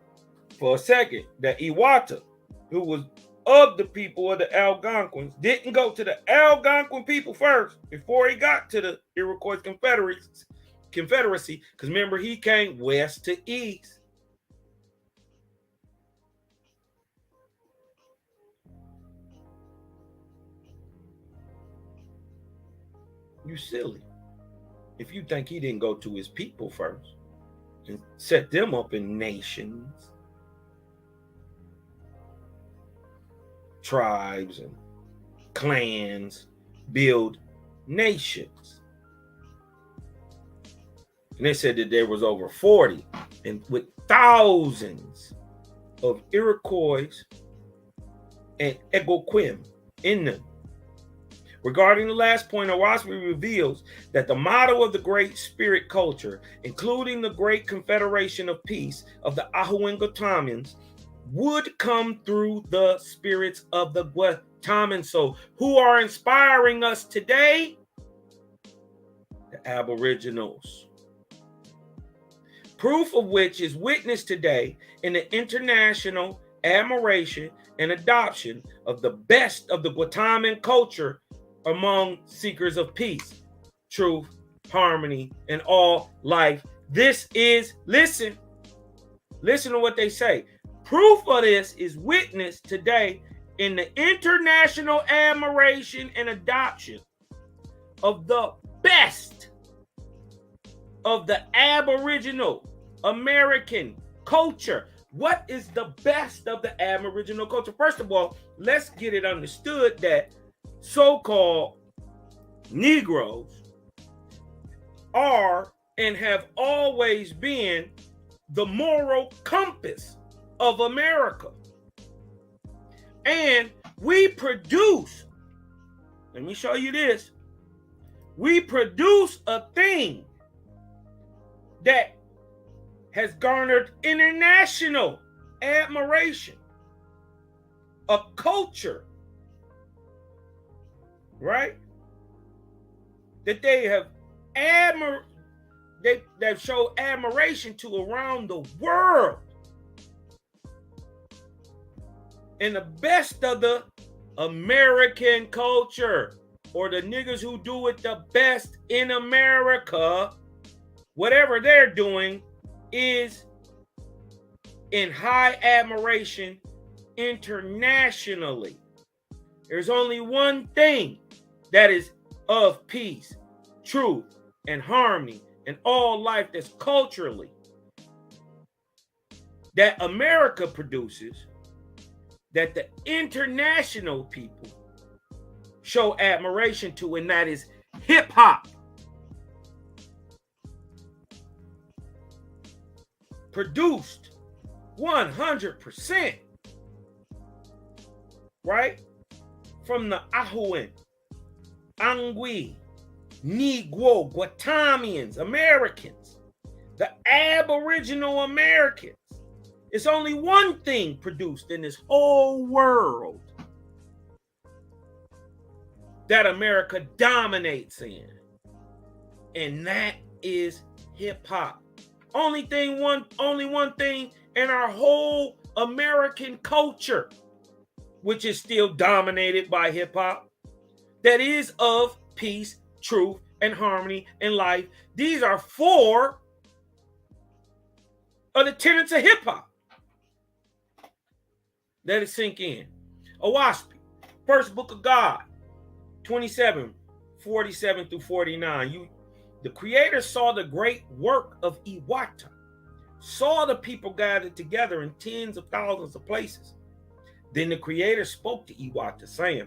Speaker 1: for a second that Ewotum, who was of the people of the Algonquins, didn't go to the Algonquin people first before he got to the Iroquois Confederacy, because remember, he came west to east. You silly. If you think he didn't go to his people first and set them up in nations, tribes and clans, build nations. And they said that there was over 40 and with thousands of Iroquois and Egoquim in them. Regarding the last point, Owaspi reveals that the motto of the Great Spirit culture, including the Great Confederation of Peace of the Ahuengotamians, would come through the spirits of the Guatemans. So who are inspiring us today? The Aboriginals. Proof of which is witnessed today in the international admiration and adoption of the best of the Guatemalan culture among seekers of peace, truth, harmony, and all life. This is, listen to what they say. Proof of this is witnessed today in the international admiration and adoption of the best of the Aboriginal American culture. What is the best of the Aboriginal culture? First of all, let's get it understood that so-called Negroes are and have always been the moral compass of America. And we produce, let me show you this, we produce a thing that has garnered international admiration, a culture right? That they have that show admiration to around the world. And the best of the American culture, or the niggas who do it the best in America, whatever they're doing is in high admiration internationally. There's only one thing that is of peace, truth, and harmony in all life that's culturally that America produces, that the international people show admiration to, and that is hip hop. Produced 100%, right? From the Ahuan, Angui, Negro, Guatamians, Americans, the Aboriginal Americans. It's only one thing produced in this whole world that America dominates in, and that is hip hop. Only one thing in our whole American culture, which is still dominated by hip hop, that is of peace, truth, and harmony in life. These are 4 of the tenets of hip hop. Let it sink in. Owaspi, First Book of God, 27, 47 through 49. The Creator saw the great work of Iwata, saw the people gathered together in tens of thousands of places. Then the Creator spoke to Iwata, saying,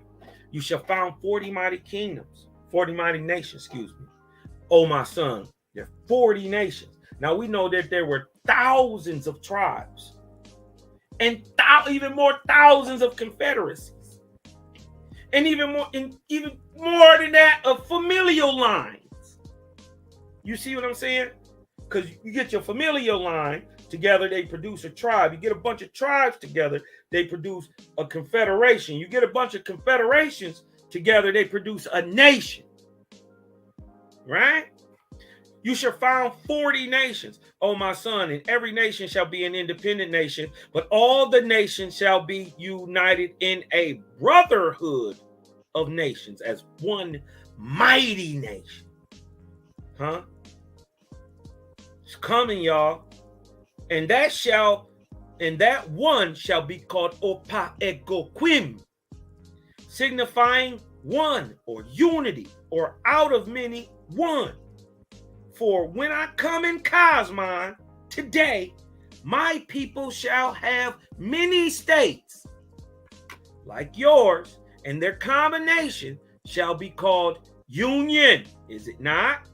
Speaker 1: "You shall found 40 mighty kingdoms, 40 mighty nations, O my son." There are 40 nations. Now we know that there were thousands of tribes and even more thousands of confederacies, and even more than that of familial lines. You see what I'm saying? Because you get your familial line together, they produce a tribe. You get a bunch of tribes together, they produce a confederation. You get a bunch of confederations together, they produce a nation. Right? You shall found 40 nations, O my son, and every nation shall be an independent nation, but all the nations shall be united in a brotherhood of nations as one mighty nation. Huh? It's coming, y'all. And that one shall be called Opa Egoquim, signifying one or unity, or out of many, one. For when I come in Cosmon today, my people shall have many states like yours, and their combination shall be called union. Is it not?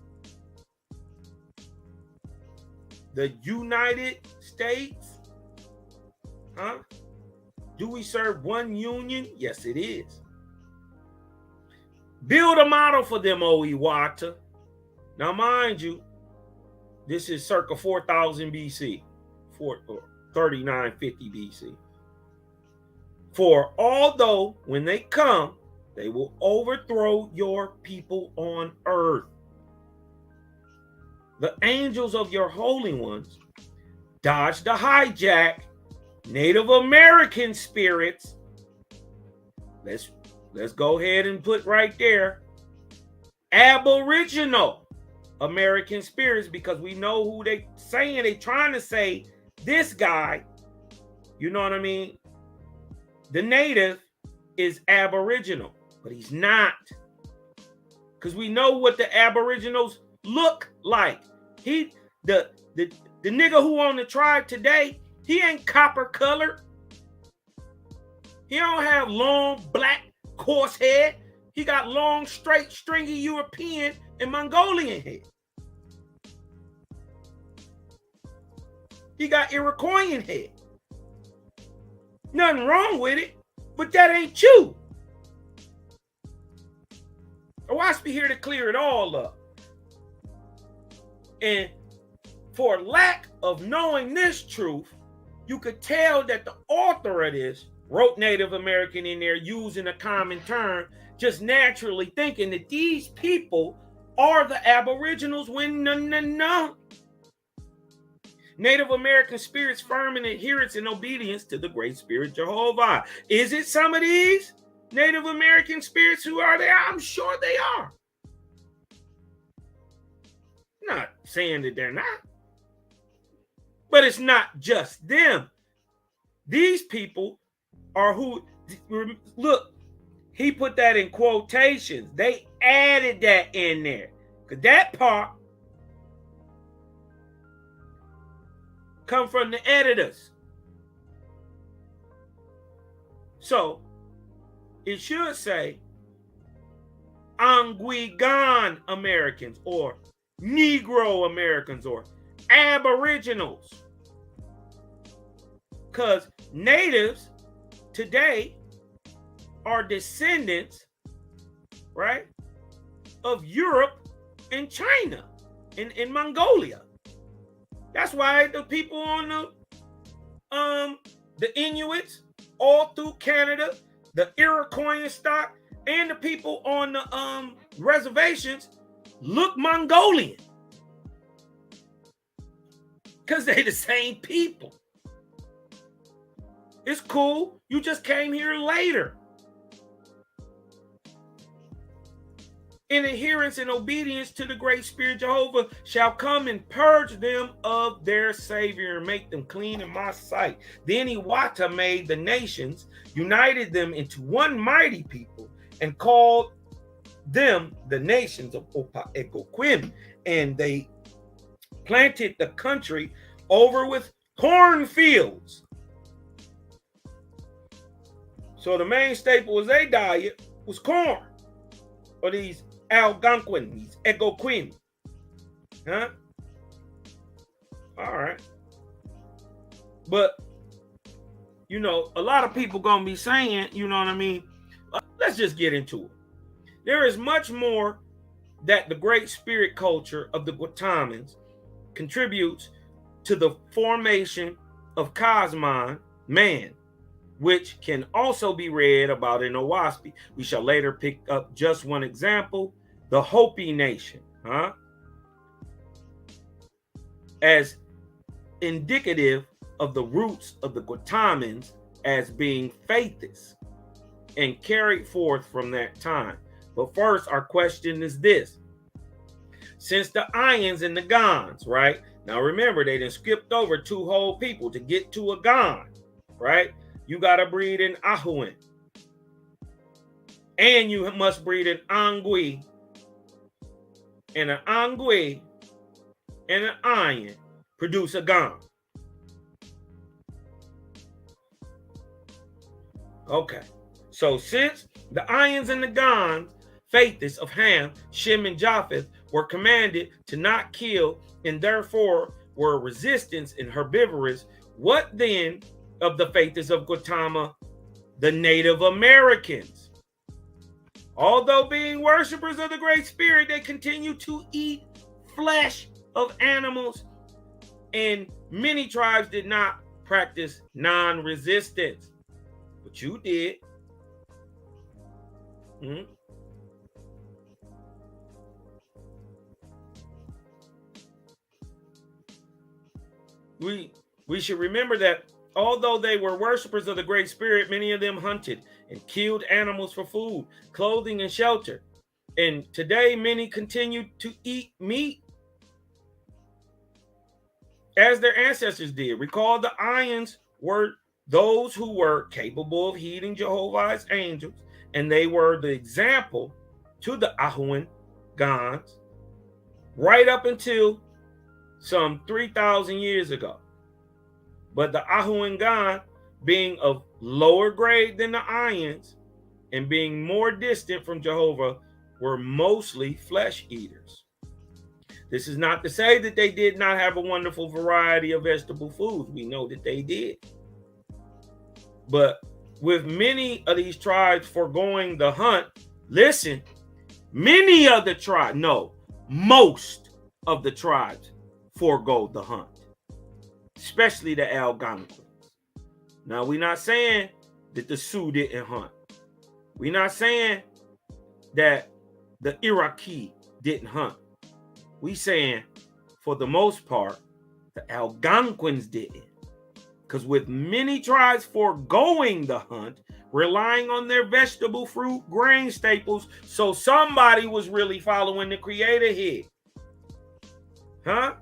Speaker 1: The United States? Huh? Do we serve one union? Yes, it is. Build a model for them, O Iwata. Now, mind you, this is circa 4000 BC, 3950 BC. For although when they come, they will overthrow your people on earth, the angels of your holy ones dodge the hijack. Native American spirits. Let's go ahead and put right there. Aboriginal American spirits, because we know who they saying. They trying to say this guy, you know what I mean? The native is Aboriginal, but he's not. Because we know what the Aboriginals look like. The nigga who on the tribe today, he ain't copper colored. He don't have long, black, coarse hair. He got long, straight, stringy European and Mongolian hair. He got Iroquoian hair. Nothing wrong with it, but that ain't you. Watch me here to clear it all up. And for lack of knowing this truth, you could tell that the author of this wrote Native American in there using a common term, just naturally thinking that these people are the Aboriginals, when no. Native American spirits firm in adherence and obedience to the Great Spirit Jehovah. Is it some of these Native American spirits who are there? I'm sure they are. I'm not saying that they're not. But it's not just them. These people are who, look, he put that in quotations. They added that in there. Because that part come from the editors. So it should say Algonquin Americans or Negro Americans or Aboriginals. Because natives today are descendants, right, of Europe and China and Mongolia. That's why the people on the Inuits all through Canada, the Iroquois stock, and the people on the reservations look Mongolian. Because they the same people. It's cool. You just came here later. In adherence and obedience to the Great Spirit Jehovah shall come and purge them of their Savior and make them clean in my sight. Then Iwata made the nations, united them into one mighty people, and called them the nations of Egoquim. And they planted the country over with cornfields. So the main staple of their diet was corn, or these Algonquin, these Egoquim. Huh? All right. But, you know, a lot of people going to be saying, you know what I mean? Let's just get into it. There is much more that the Great Spirit culture of the Guatemalans contributes to the formation of Cosmon, man, which can also be read about in Owaspy. We shall later pick up just one example, the Hopi Nation, as indicative of the roots of the Guatemalans as being faithists and carried forth from that time. But first, our question is this. Since the Ions and the Gons, right? Now remember, they done skipped over two whole people to get to a Gon, right? You got to breed an Ahuin. And you must breed an Angui. And an Angui and an Ion produce a Gon. Okay. So since the Ions and the Gons, faithists of Ham, Shem, and Japheth, were commanded to not kill and therefore were resistant and herbivorous, what then of the faithists of Gautama, the Native Americans? Although being worshipers of the Great Spirit, they continue to eat flesh of animals, and many tribes did not practice non-resistance. But you did. We should remember that although they were worshipers of the Great Spirit, many of them hunted and killed animals for food, clothing, and shelter. And today, many continue to eat meat as their ancestors did. Recall the Ions were those who were capable of heeding Jehovah's angels, and they were the example to the Ahuin Gons right up until some 3,000 years ago. But the Ahuin Gon, being of lower grade than the Ions and being more distant from Jehovah, were mostly flesh eaters. This is not to say that they did not have a wonderful variety of vegetable foods. We know that they did. But with many of these tribes foregoing the hunt, listen, many of the tribes, no, most of the tribes forego the hunt, especially the Algonquins. Now, we're not saying that the Sioux didn't hunt. We're not saying that the Iraqi didn't hunt. We saying, for the most part, the Algonquins didn't. Because with many tribes foregoing the hunt, relying on their vegetable, fruit, grain staples, so somebody was really following the Creator here. Huh?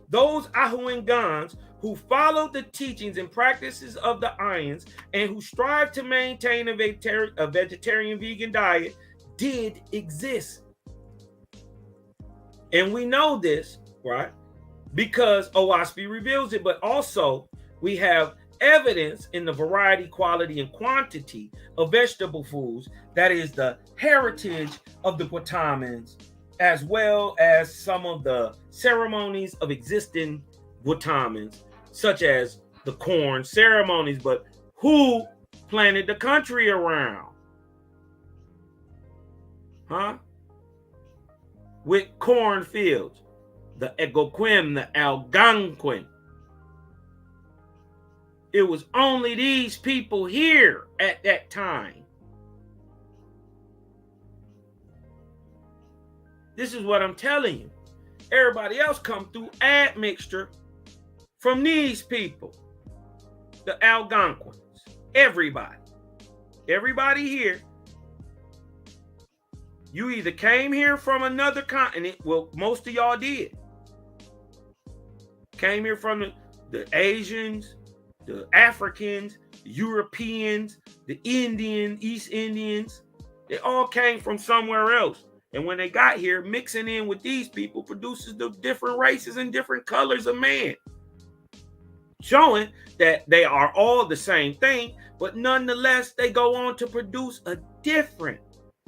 Speaker 1: Those Ahuengans who followed the teachings and practices of the Ions and who strive to maintain a vegetarian vegan diet did exist. And we know this, right? Because OWASP reveals it, but also we have evidence in the variety, quality, and quantity of vegetable foods that is the heritage of the Guatemalans, as well as some of the ceremonies of existing Guatemalans, such as the corn ceremonies. But who planted the country around? Huh? With cornfields. The Egoquim, the Algonquin. It was only these people here at that time. This is what I'm telling you. Everybody else come through admixture from these people. The Algonquins. Everybody. Everybody here. You either came here from another continent. Well, most of y'all did. Came here from the Asians, the Africans, the Europeans, the Indians, East Indians. They all came from somewhere else. And when they got here, mixing in with these people produces the different races and different colors of man. Showing that they are all the same thing, but nonetheless, they go on to produce a different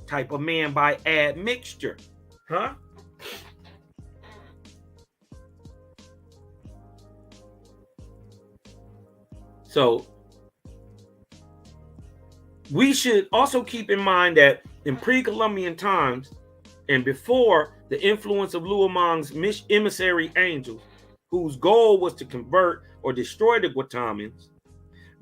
Speaker 1: type of man by admixture. Huh? So we should also keep in mind that in pre-Columbian times and before the influence of Luamang's emissary angels, whose goal was to convert or destroy the Guatemalans,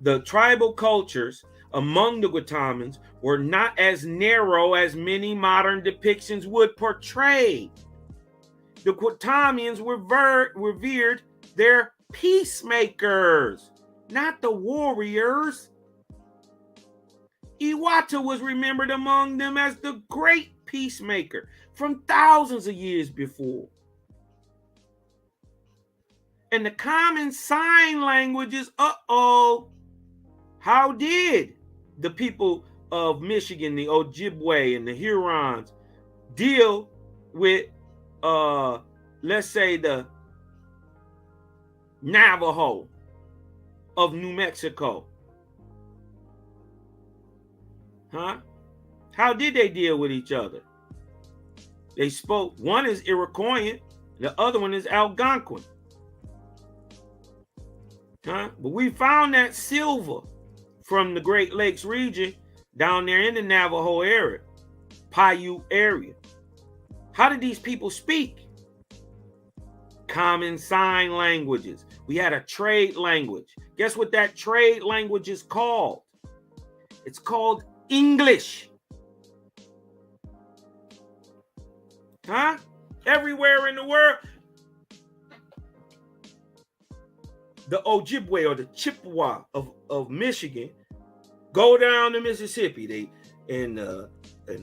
Speaker 1: the tribal cultures among the Guatemalans were not as narrow as many modern depictions would portray. The Guatemalans revered their peacemakers, not the warriors. Iwata was remembered among them as the great peacemaker from thousands of years before. And the common sign languages, how did the people of Michigan, the Ojibwe and the Hurons, deal with, let's say, the Navajo of New Mexico? Huh? How did they deal with each other? They spoke, one is Iroquoian, the other one is Algonquin. Huh? But we found that silver from the Great Lakes region down there in the Navajo area, Paiute area. How did these people speak? Common sign languages. We had a trade language. Guess what that trade language is called? It's called English. Huh? Everywhere in the world, the Ojibwe or the Chippewa of Michigan go down the Mississippi. And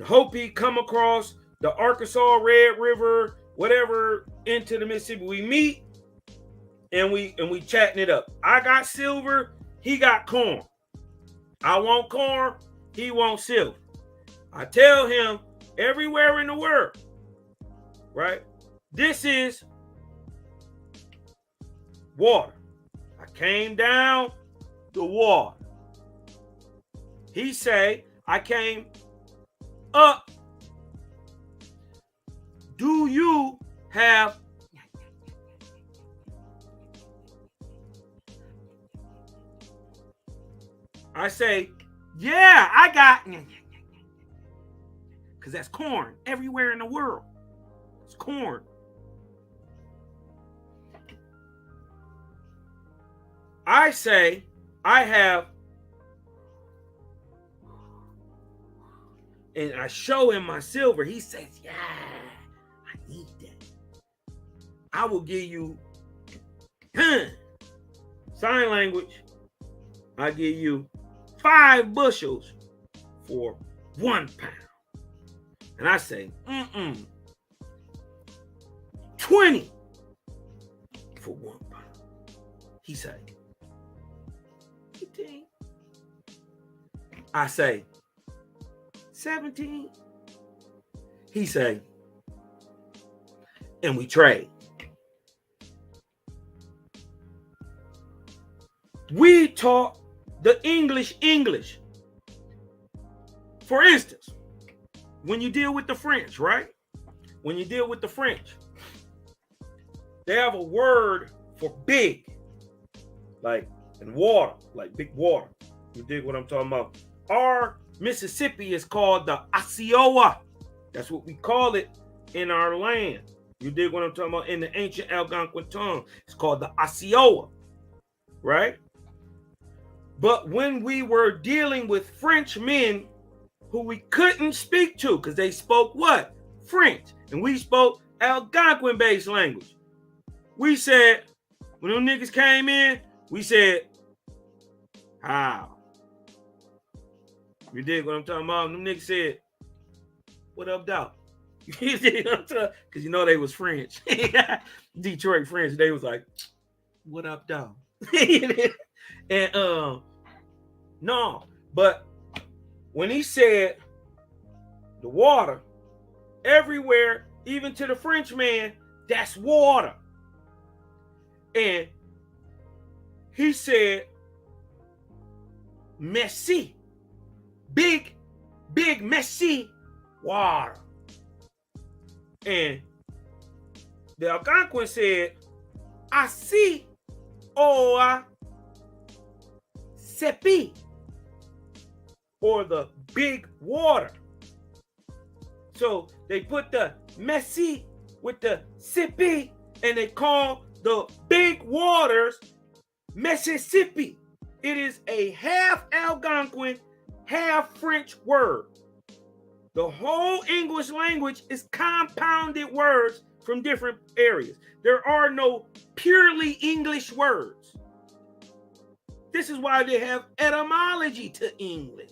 Speaker 1: Hopi come across the Arkansas, Red River, whatever, into the Mississippi. We meet and we chatting it up. I got silver, he got corn. I want corn, he wants silver. I tell him everywhere in the world, right? This is water. I came down the water. He say, I came up. Do you have I say, yeah, I got, because that's corn everywhere in the world. It's corn. I say, I have and I show him my silver, he says, yeah, I need that. I will give you sign language. I give you 5 bushels for 1 pound. And I say, 20 for 1 pound. He say, 18. I say, 17. He say, and we trade. We taught the English. For instance, when you deal with the French, right? When you deal with the French, they have a word for big, like in water, like big water. You dig what I'm talking about? Our Mississippi is called the Osceola. That's what we call it in our land. You dig what I'm talking about? In the ancient Algonquin tongue, it's called the Osceola, right? But when we were dealing with French men who we couldn't speak to because they spoke what? French. And we spoke Algonquin-based language. We said, when them niggas came in, we said, how? You dig what I'm talking about? Them niggas said, what up, dog? You dig what I'm talking about? Because you know they was French. Detroit French. They was like, what up, dog? And no, but when he said the water, everywhere, even to the French man, that's water. And he said, merci, big merci, water. And the Algonquin said, así or sepi, or the big water. So they put the Messi with the Sippy, and they call the big waters Mississippi. It is a half Algonquin, half French word. The whole English language is compounded words from different areas. There are no purely English words. This is why they have etymology to English.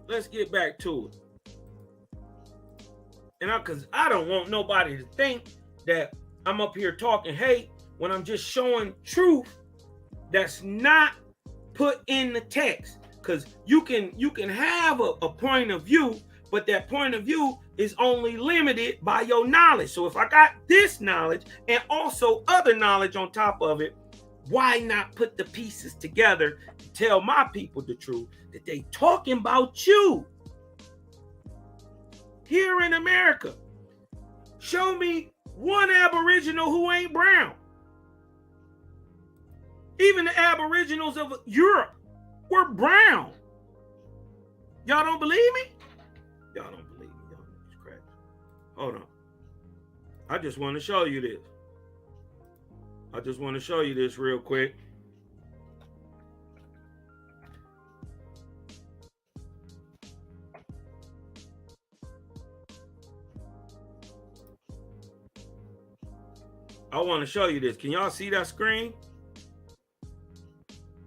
Speaker 1: Let's get back to it. And because I don't want nobody to think that I'm up here talking hate when I'm just showing truth that's not put in the text. Because you can have a point of view, but that point of view is only limited by your knowledge. So if I got this knowledge and also other knowledge on top of it, why not put the pieces together and tell my people the truth that they talking about you here in America? Show me one Aboriginal who ain't brown. Even the Aboriginals of Europe were brown. Y'all don't believe me? Y'all don't believe me. Y'all just crazy. Hold on. I just want to show you this. I just want to show you this real quick. I want to show you this. Can y'all see that screen?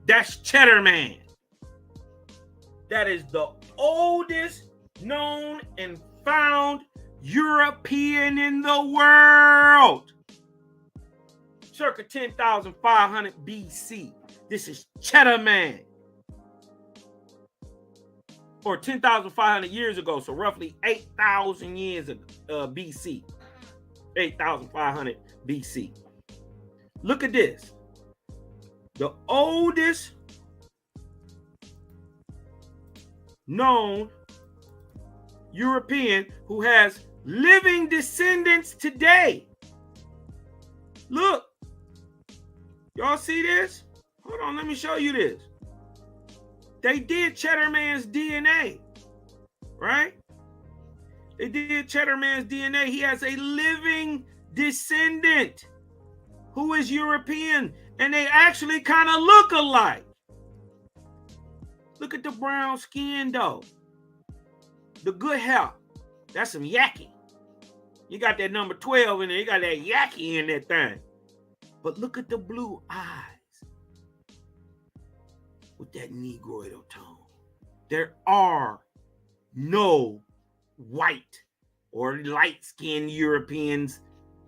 Speaker 1: That's Cheddar Man. That is the oldest known and found European in the world. Circa 10,500 BC. This is Cheddar Man. Or 10,500 years ago, so roughly 8,000 years ago, BC. 8,500 BC. Look at this. The oldest known European who has living descendants today. Look. Y'all see this? Hold on, let me show you this. They did Cheddar Man's DNA, right? They did Cheddar Man's DNA. He has a living descendant who is European, and they actually kind of look alike. Look at the brown skin, though. The good hair. That's some yaki. You got that number 12 in there. You got that yaki in that thing. But look at the blue eyes with that negroidal tone. There are no white or light-skinned Europeans.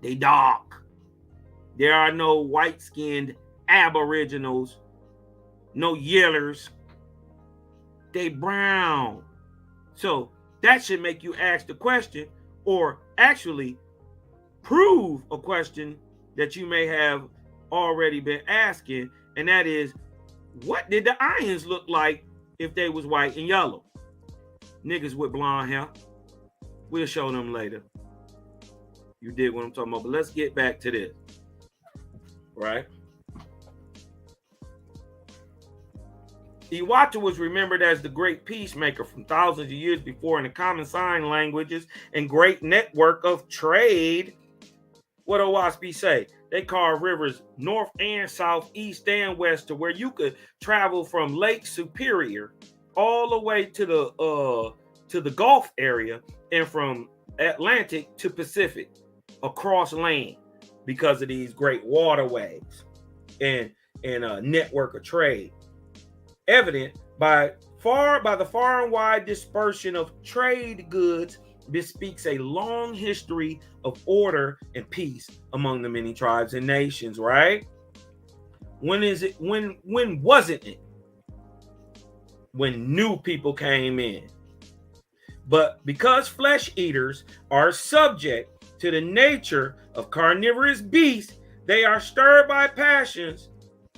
Speaker 1: They dark. There are no white-skinned Aboriginals. No yellers. They brown. So that should make you ask the question, or actually prove a question that you may have already been asking, and that is, what did the Ions look like if they was white and yellow? Niggas with blonde hair. We'll show them later. You dig what I'm talking about? But let's get back to this. Right? Iwata was remembered as the great peacemaker from thousands of years before in the common sign languages and great network of trade. What Owaspi say? They carved rivers north and south, east and west, to where you could travel from Lake Superior all the way to the Gulf area, and from Atlantic to Pacific across land, because of these great waterways and a network of trade. Evident by the far and wide dispersion of trade goods, bespeaks a long history of order and peace among the many tribes and nations, right? When wasn't it? When new people came in. But because flesh eaters are subject to the nature of carnivorous beasts, they are stirred by passions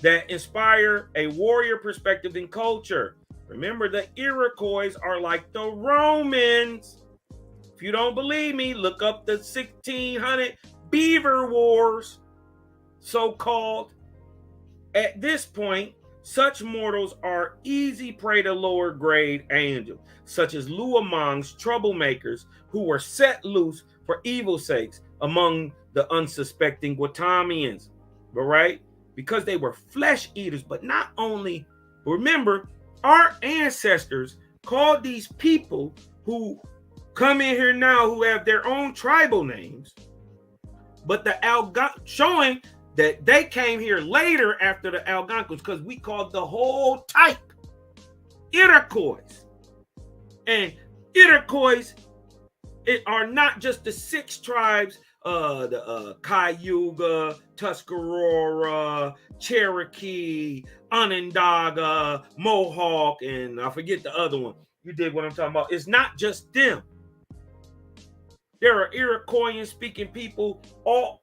Speaker 1: that inspire a warrior perspective in culture. Remember, the Iroquois are like the Romans. If you don't believe me, look up the 1600 Beaver Wars, so-called. At this point, such mortals are easy prey to lower grade angels, such as Luamang's troublemakers, who were set loose for evil sakes among the unsuspecting Guatamians. But right? Because they were flesh eaters, but not only, remember, our ancestors called these people who come in here now, who have their own tribal names, but the showing that they came here later after the Algonquins, because we called the whole type Iroquois. And Iroquois are not just the 6 tribes, the Cayuga, Tuscarora, Cherokee, Onondaga, Mohawk, and I forget the other one. You dig what I'm talking about? It's not just them. There are Iroquoian speaking people, all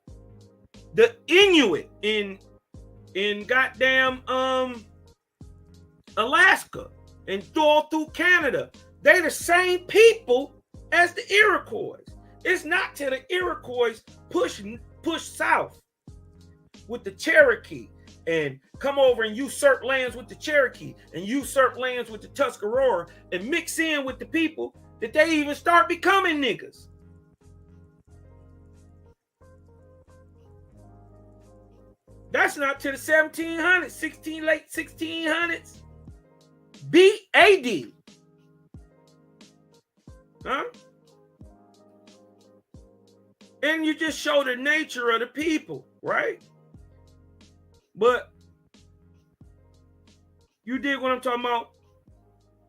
Speaker 1: the Inuit in goddamn Alaska and all through Canada. They're the same people as the Iroquois. It's not till the Iroquois push south with the Cherokee and come over and usurp lands with the Cherokee and usurp lands with the Tuscarora and mix in with the people that they even start becoming niggas. That's not till the 1700s, late 1600s. B.A.D. Huh? And you just show the nature of the people, right? But you dig what I'm talking about?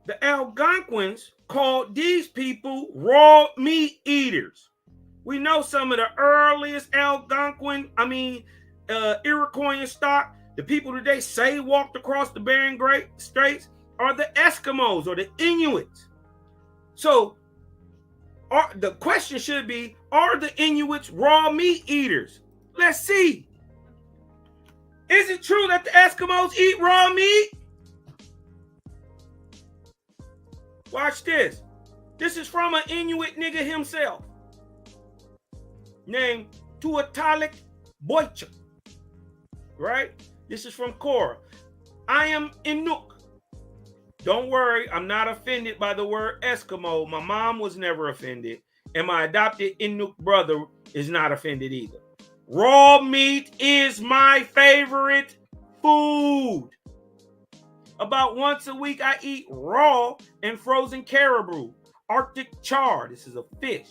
Speaker 1: The Algonquins called these people raw meat eaters. We know some of the earliest Algonquin, Iroquoian stock, the people that they say walked across the Bering Straits, are the Eskimos or the Inuits. So the question should be, are the Inuits raw meat eaters? Let's see. Is it true that the Eskimos eat raw meat? Watch this. This is from an Inuit nigga himself, named Tuatalik Boychuk. Right? This is from Cora. I am Inuk. Don't worry, I'm not offended by the word Eskimo. My mom was never offended, and my adopted Inuk brother is not offended either. Raw meat is my favorite food. About once a week, I eat raw and frozen caribou, Arctic char, this is a fish,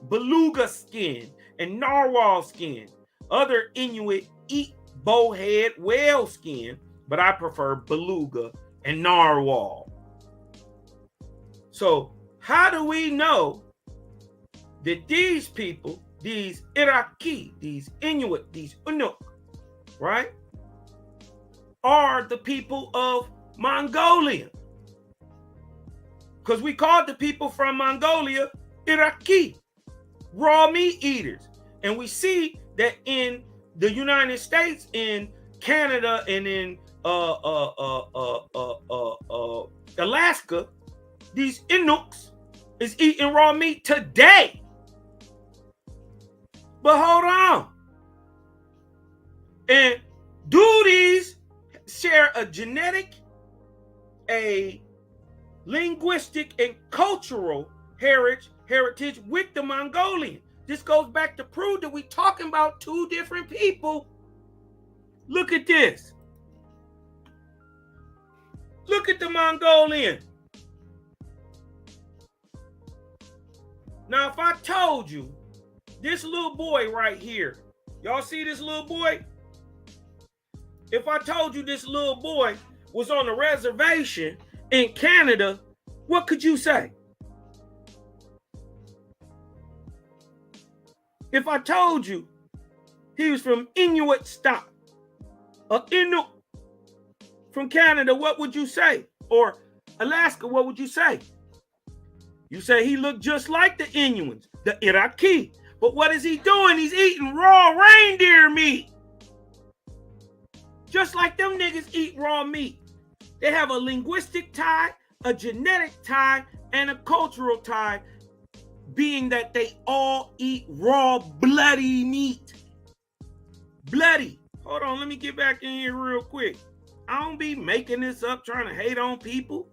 Speaker 1: beluga skin, and narwhal skin. Other Inuit eat bowhead whale skin, but I prefer beluga and narwhal. So how do we know that these people, these Iraqi, these Inuit, these Inuk, right, are the people of Mongolia? Because we called the people from Mongolia Iraqi, raw meat eaters. And we see that in the United States, in Canada, and in Alaska, these Inuks is eating raw meat today. But hold on. And do these share a genetic, a linguistic, and cultural heritage with the Mongolian? This goes back to prove that we're talking about two different people. Look at this. Look at the Mongolian. Now, if I told you this little boy right here, y'all see this little boy? If I told you this little boy was on a reservation in Canada, what could you say? If I told you he was from Inuit stock, or Inuk from Canada, what would you say? Or Alaska, what would you say? You say he looked just like the Inuits, the Iraqi. But what is he doing? He's eating raw reindeer meat. Just like them niggas eat raw meat. They have a linguistic tie, a genetic tie, and a cultural tie, being that they all eat raw, bloody meat. Bloody. Hold on, let me get back in here real quick. I don't be making this up trying to hate on people.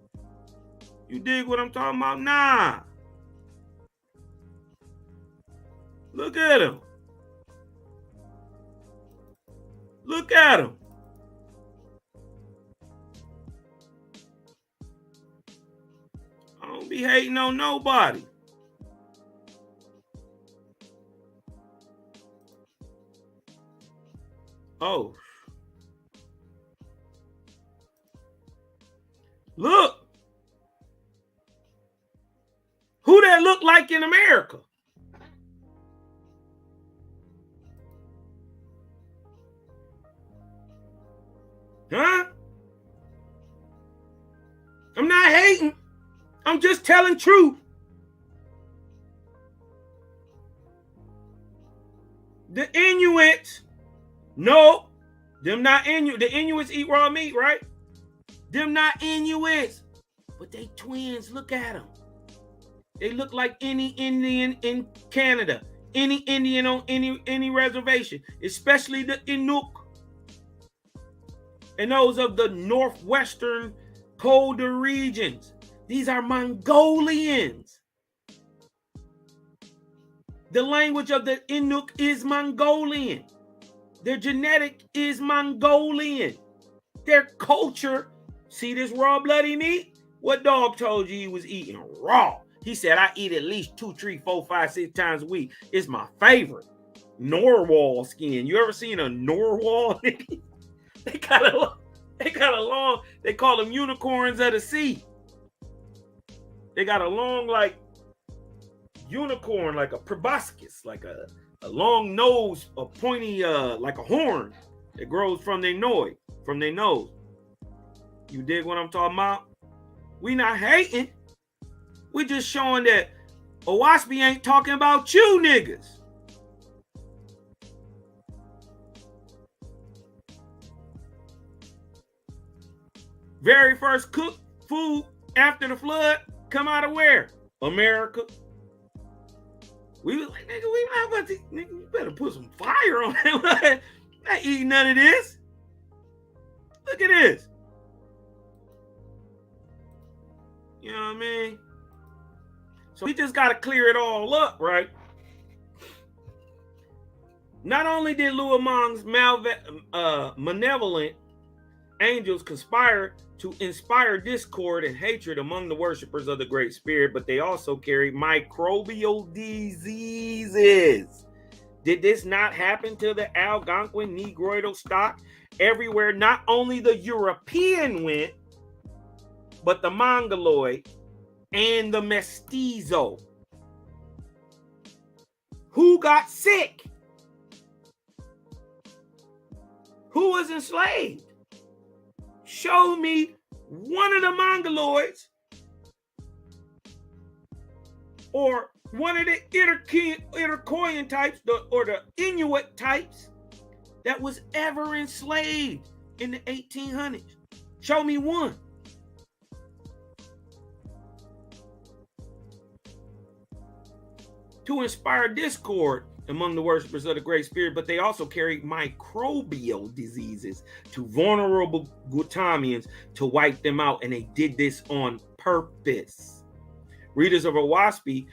Speaker 1: You dig what I'm talking about? Nah. Look at him. Look at him. I don't be hating on nobody. Oh. Look. Who that look like in America? Huh? I'm not hating. I'm just telling truth. The Inuits, no, them not Inuit. The Inuits eat raw meat, right? Them not Inuits, but they twins. Look at them. They look like any Indian in Canada, any Indian on any reservation, especially the Inuk and those of the northwestern colder regions. These are Mongolians. The language of the Inuk is Mongolian. Their genetic is Mongolian. Their culture, see this raw bloody meat? What dog told you he was eating raw? He said, I eat at least 2, 3, 4, 5, 6 times a week. It's my favorite. Narwhal skin. You ever seen a narwhal? They got a long, they call them unicorns of the sea. They got a long, like, unicorn, like a proboscis, like a long nose, a pointy, like a horn that grows from their nose. You dig what I'm talking about? We not hating. We just showing that Owaspy ain't talking about you niggas. Very first cooked food after the flood come out of where? America. We was like, nigga, we not about to, nigga, you better put some fire on that. Not eating none of this. Look at this. You know what I mean? So we just got to clear it all up, right? Not only did Luamong's malevolent angels conspire to inspire discord and hatred among the worshippers of the Great Spirit, but they also carried microbial diseases. Did this not happen to the Algonquin Negroidal stock? Everywhere, not only the European went, but the Mongoloid and the Mestizo. Who got sick? Who was enslaved? Show me one of the Mongoloids or one of the Iroquoian types or the Inuit types that was ever enslaved in the 1800s. Show me one. To inspire discord among the worshippers of the Great Spirit, but they also carried microbial diseases to vulnerable Guatamians to wipe them out, and they did this on purpose. Readers of Owaspy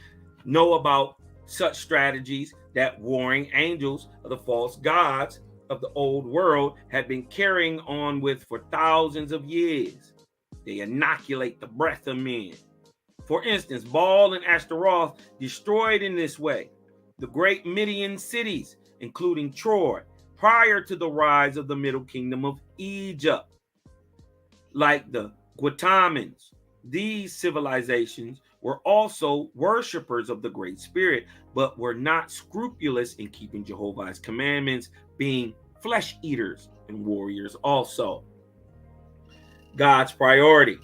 Speaker 1: know about such strategies that warring angels of the false gods of the old world had been carrying on with for thousands of years. They inoculate the breath of men. For instance, Baal and Ashtaroth destroyed in this way the great Median cities, including Troy, prior to the rise of the Middle Kingdom of Egypt. Like the Guatamans, these civilizations were also worshippers of the Great Spirit, but were not scrupulous in keeping Jehovah's commandments, being flesh eaters and warriors also. God's priority.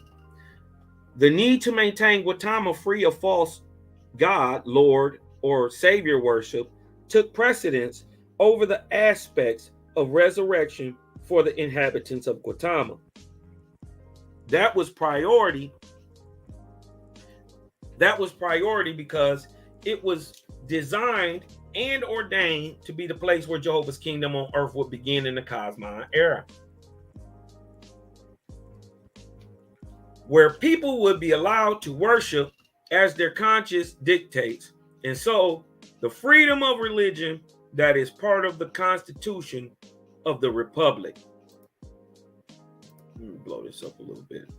Speaker 1: The need to maintain Gautama free of false God, Lord, or Savior worship took precedence over the aspects of resurrection for the inhabitants of Gautama. That was priority. That was priority because it was designed and ordained to be the place where Jehovah's kingdom on earth would begin in the Cosmine era, where people would be allowed to worship as their conscience dictates. And so the freedom of religion that is part of the Constitution of the Republic. Let me blow this up a little bit.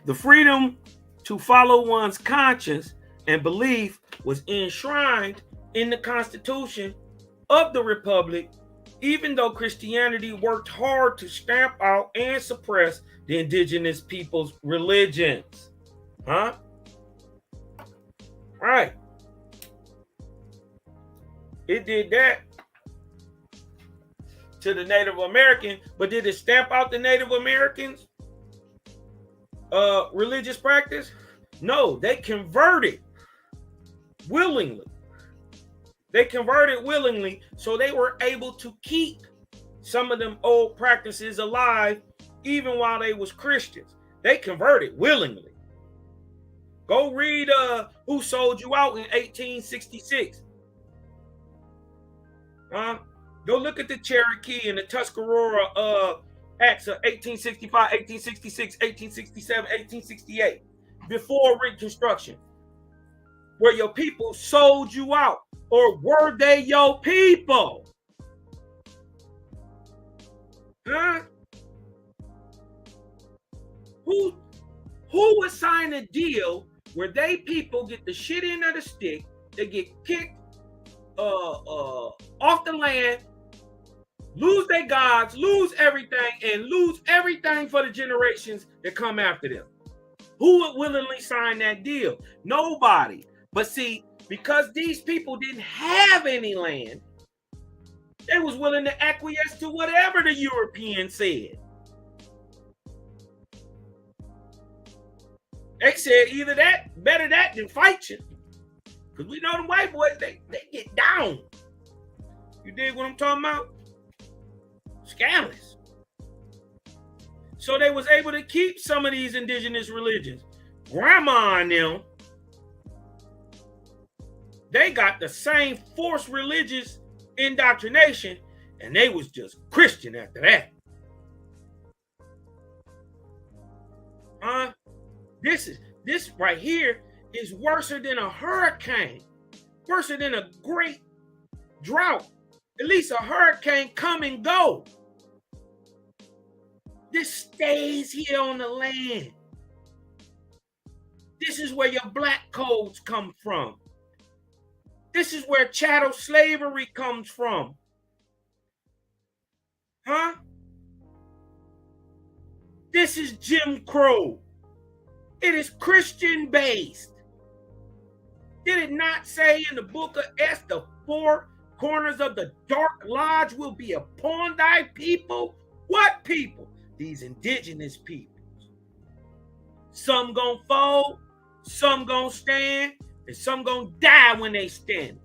Speaker 1: The freedom to follow one's conscience and belief was enshrined in the Constitution of the Republic, even though Christianity worked hard to stamp out and suppress the indigenous people's religions. Right. It did that to the Native American, but did it stamp out the Native Americans' religious practice? No, they converted willingly. They converted willingly, so they were able to keep some of them old practices alive even while they was Christians. They converted willingly. Go read Who Sold You Out in 1866. Go look at the Cherokee and the Tuscarora acts of 1865, 1866, 1867, 1868, before Reconstruction, where your people sold you out. Or were they your people? Who would sign a deal where they people get the shit end of the stick, they get kicked off the land, lose their gods, lose everything, and lose everything for the generations that come after them? Who would willingly sign that deal? Nobody. But see, because these people didn't have any land, they was willing to acquiesce to whatever the Europeans said. They said either that, better that than fight you. Because we know the white boys, they get down. You dig what I'm talking about? Scandalous. So they was able to keep some of these indigenous religions. Grandma and them, they got the same forced religious indoctrination, and they was just Christian after that. This right here is worse than a hurricane, worse than a great drought. At least a hurricane come and go. This stays here on the land. This is where your black codes come from. This is where chattel slavery comes from. Huh? This is Jim Crow. It is Christian based. Did it not say in the book of Esther, the four corners of the dark lodge will be upon thy people? What people? These indigenous peoples. Some gonna fold, some gonna stand, and some gonna die when they stand.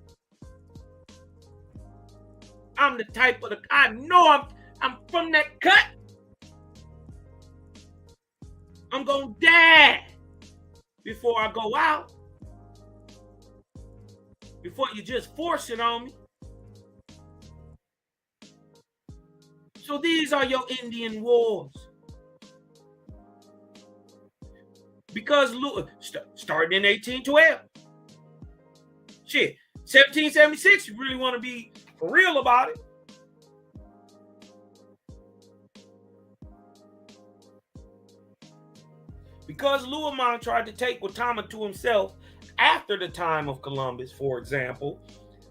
Speaker 1: I'm the type of I know I'm from that cut. I'm gonna die before I go out. Before you just force it on me. So these are your Indian wars. Because starting in 1812. Shit, 1776, you really want to be for real about it. Because Luamon tried to take Gautama to himself after the time of Columbus, for example,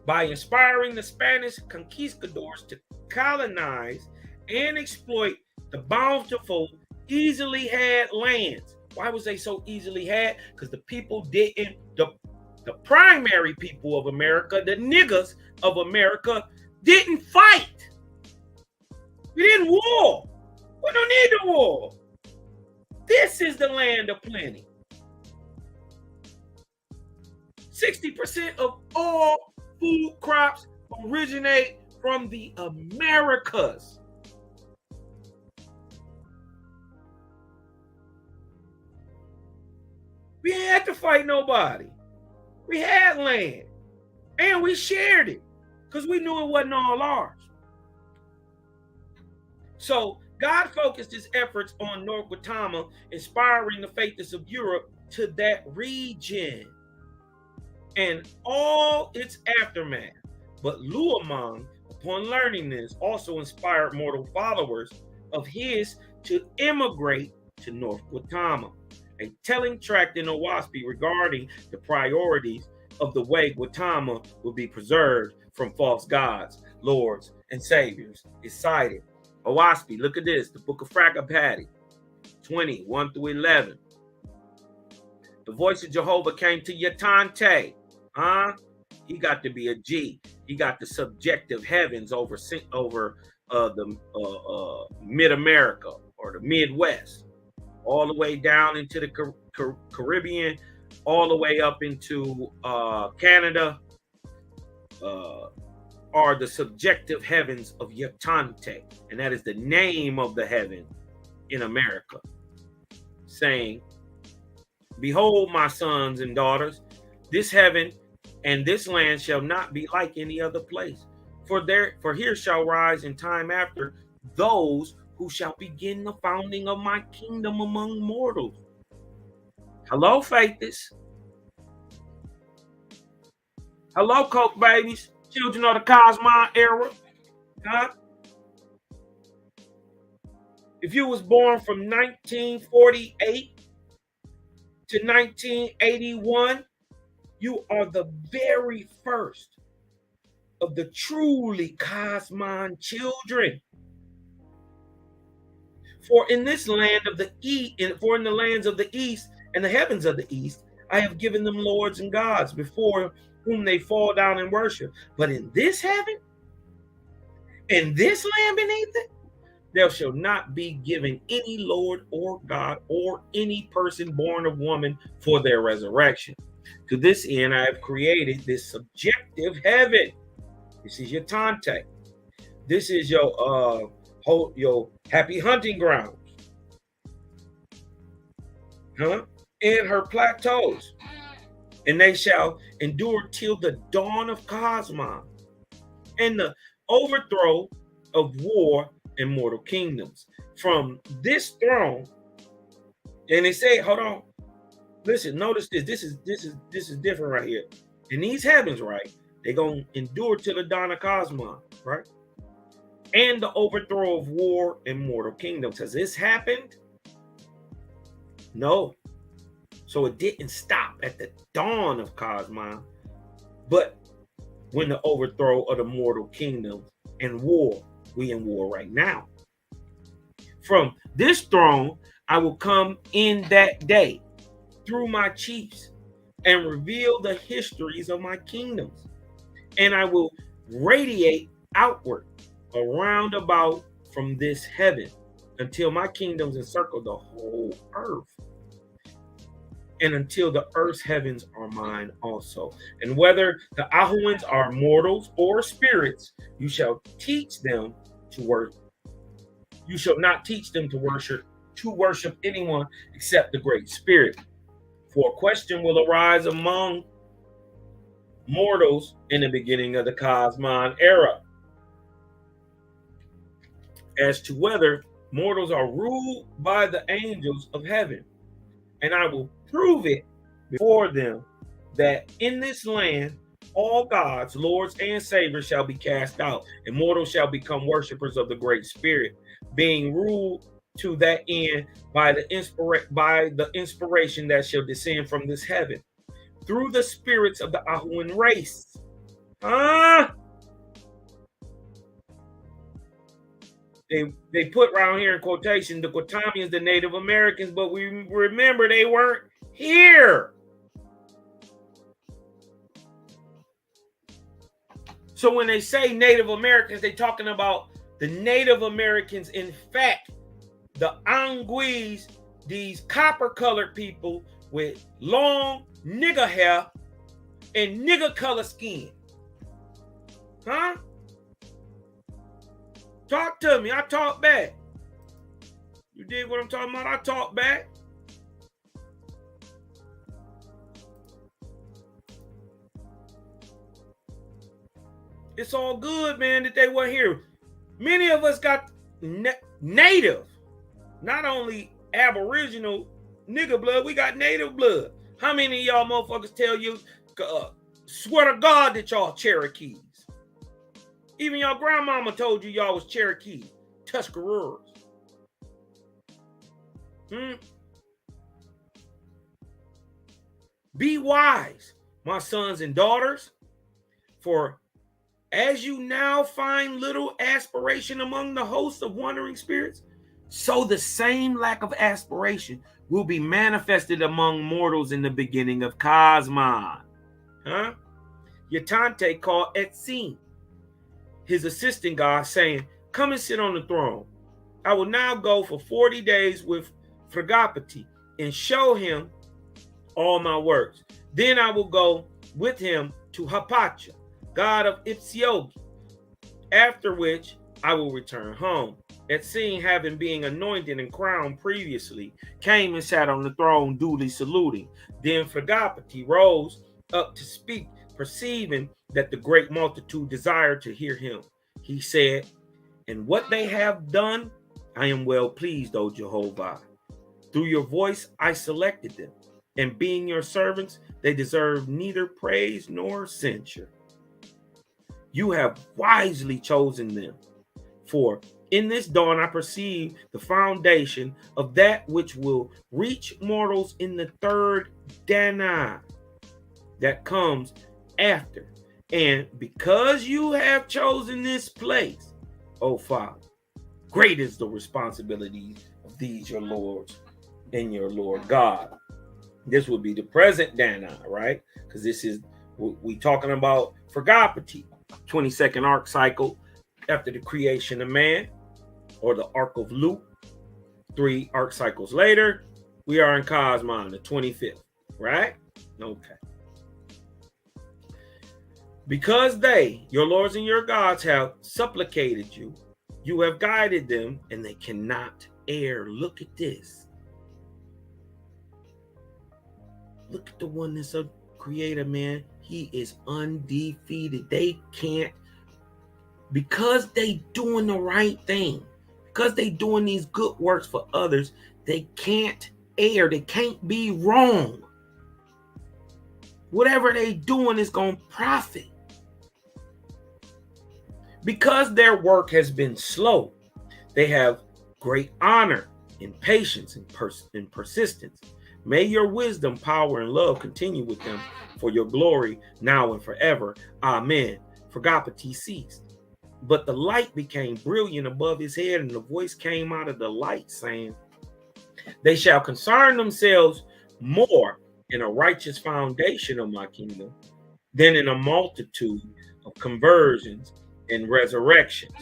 Speaker 1: by inspiring the Spanish conquistadors to colonize and exploit the bountiful, easily had lands. Why was they so easily had? Because the people didn't, the primary people of America, the niggas of America, didn't fight. We didn't war. We don't need the war. This is the land of plenty. 60% of all food crops originate from the Americas. We ain't had to fight nobody. We had land. And we shared it. Because we knew it wasn't all ours. So God focused his efforts on North Gautama, inspiring the faiths of Europe to that region and all its aftermath. But Luamon, upon learning this, also inspired mortal followers of his to immigrate to North Gautama, a telling tract in Owaspy regarding the priorities of the way Gautama will be preserved from false gods, lords, and saviors is cited. Owaspy, look at this, the book of Fragapati, 20, 1 through 11. The voice of Jehovah came to Yatante. He got to be a G. He got the subjective heavens over the mid-America or the Midwest, all the way down into the Caribbean, all the way up into Canada, are the subjective heavens of Yatante. And that is the name of the heaven in America, saying, behold, my sons and daughters, this heaven and this land shall not be like any other place. For here shall rise in time after those who shall begin the founding of my kingdom among mortals. Hello, faithists. Hello, Coke babies, children of the Cosmon era. Huh? If you was born from 1948 to 1981, you are the very first of the truly Cosmon children. For in this land of the east, for in the lands of the east and the heavens of the east, I have given them lords and gods before whom they fall down and worship. But in this heaven, in this land beneath it, there shall not be given any lord or god or any person born of woman for their resurrection. To this end, I have created this subjective heaven. This is your Tante. This is your happy hunting grounds. And her plateaus. And they shall endure till the dawn of Cosmon and the overthrow of war and mortal kingdoms. From this throne, and they say, hold on, Listen, notice this. This is different right here. In these heavens, right? They're gonna endure till the dawn of Cosmos, right? And the overthrow of war and mortal kingdoms. Has this happened? No. So it didn't stop at the dawn of Cosmos, but when the overthrow of the mortal kingdoms and war, we in war right now. From this throne, I will come in that day through my chiefs and reveal the histories of my kingdoms. And I will radiate outward around about from this heaven until my kingdoms encircle the whole earth. And until the earth's heavens are mine also. And whether the Ahuans are mortals or spirits, you shall teach them to worship. You shall not teach them to worship anyone except the Great Spirit. For a question will arise among mortals in the beginning of the Cosmon era as to whether mortals are ruled by the angels of heaven. And I will prove it before them that in this land all gods, lords, and saviors shall be cast out, and mortals shall become worshippers of the Great Spirit, being ruled to that end by the inspiration that shall descend from this heaven through the spirits of the Ahuan race. They put around here in quotation the Quatamians, the Native Americans, but we remember they weren't here. So when they say Native Americans, they're talking about the Native Americans. In fact, the Anguis, these copper-colored people with long nigger hair and nigger-colored skin. Huh? Talk to me. I talk back. You dig what I'm talking about? I talk back. It's all good, man, that they weren't here. Many of us got native, not only Aboriginal nigger blood, we got native blood. How many of y'all motherfuckers tell you, swear to God that y'all Cherokees? Even your grandmama told you y'all was Cherokee, Tuscaroras. Be wise, my sons and daughters, for as you now find little aspiration among the hosts of wandering spirits, so the same lack of aspiration will be manifested among mortals in the beginning of Cosmon. Yatante called Etsin, his assistant god, saying, come and sit on the throne. I will now go for 40 days with Fragapati and show him all my works. Then I will go with him to Hapacha, god of Ipsiogi, after which I will return home. Etsin, having been anointed and crowned previously, came and sat on the throne, duly saluting. Then Fragapati rose up to speak, perceiving that the great multitude desired to hear him. He said, and what they have done, I am well pleased, O Jehovah. Through your voice I selected them, and being your servants, they deserve neither praise nor censure. You have wisely chosen them, for in this dawn I perceive the foundation of that which will reach mortals in the third Dana that comes after. And because you have chosen this place, O Father, great is the responsibility of these your lords and your Lord God. This would be the present Dana, right? Because this is we talking about Fragapati, 22nd arc cycle after the creation of man, or the arc of Lut. 3 arc cycles later, we are in Cosmon, the 25th, right? Okay. Because they, your lords and your gods, have supplicated you, you have guided them, and they cannot err. Look at this. Look at the one that's a creator, man. He is undefeated. They can't, because they doing the right thing, because they doing these good works for others, they can't err. They can't be wrong. whatever they doing is going to profit. Because their work has been slow, they have great honor and patience and persistence. May your wisdom, power, and love continue with them for your glory now and forever. Amen. Forgapati ceased. But the light became brilliant above his head, and the voice came out of the light saying, they shall concern themselves more in a righteous foundation of my kingdom than in a multitude of conversions and resurrections.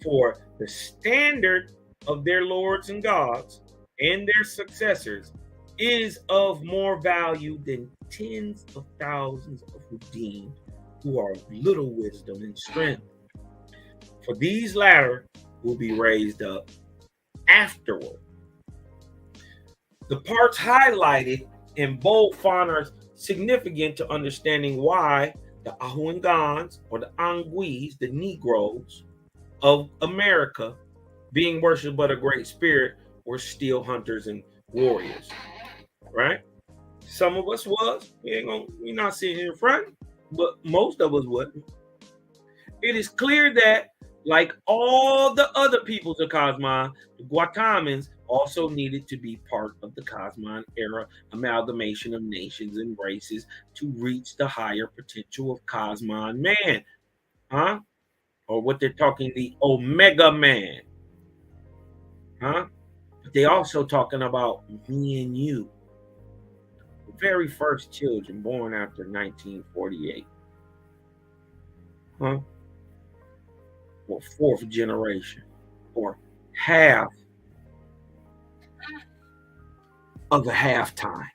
Speaker 1: For the standard of their lords and gods and their successors is of more value than tens of thousands of redeemed who are of little wisdom and strength. For these latter will be raised up afterward. The parts highlighted in bold font are significant to understanding why the Ahuangans or the Anguis, the Negroes of America, being worshipped by the Great Spirit, were still hunters and warriors. Right? Some of us was. We're not sitting in front, but most of us wasn't. It is clear that, like all the other peoples of Cosmon, the Guatemalans also needed to be part of the Cosmon era amalgamation of nations and races to reach the higher potential of Cosmon man. Or what they're talking, the Omega man. But they also talking about me and you. The very first children born after 1948. Or fourth generation. Or half of a halftime.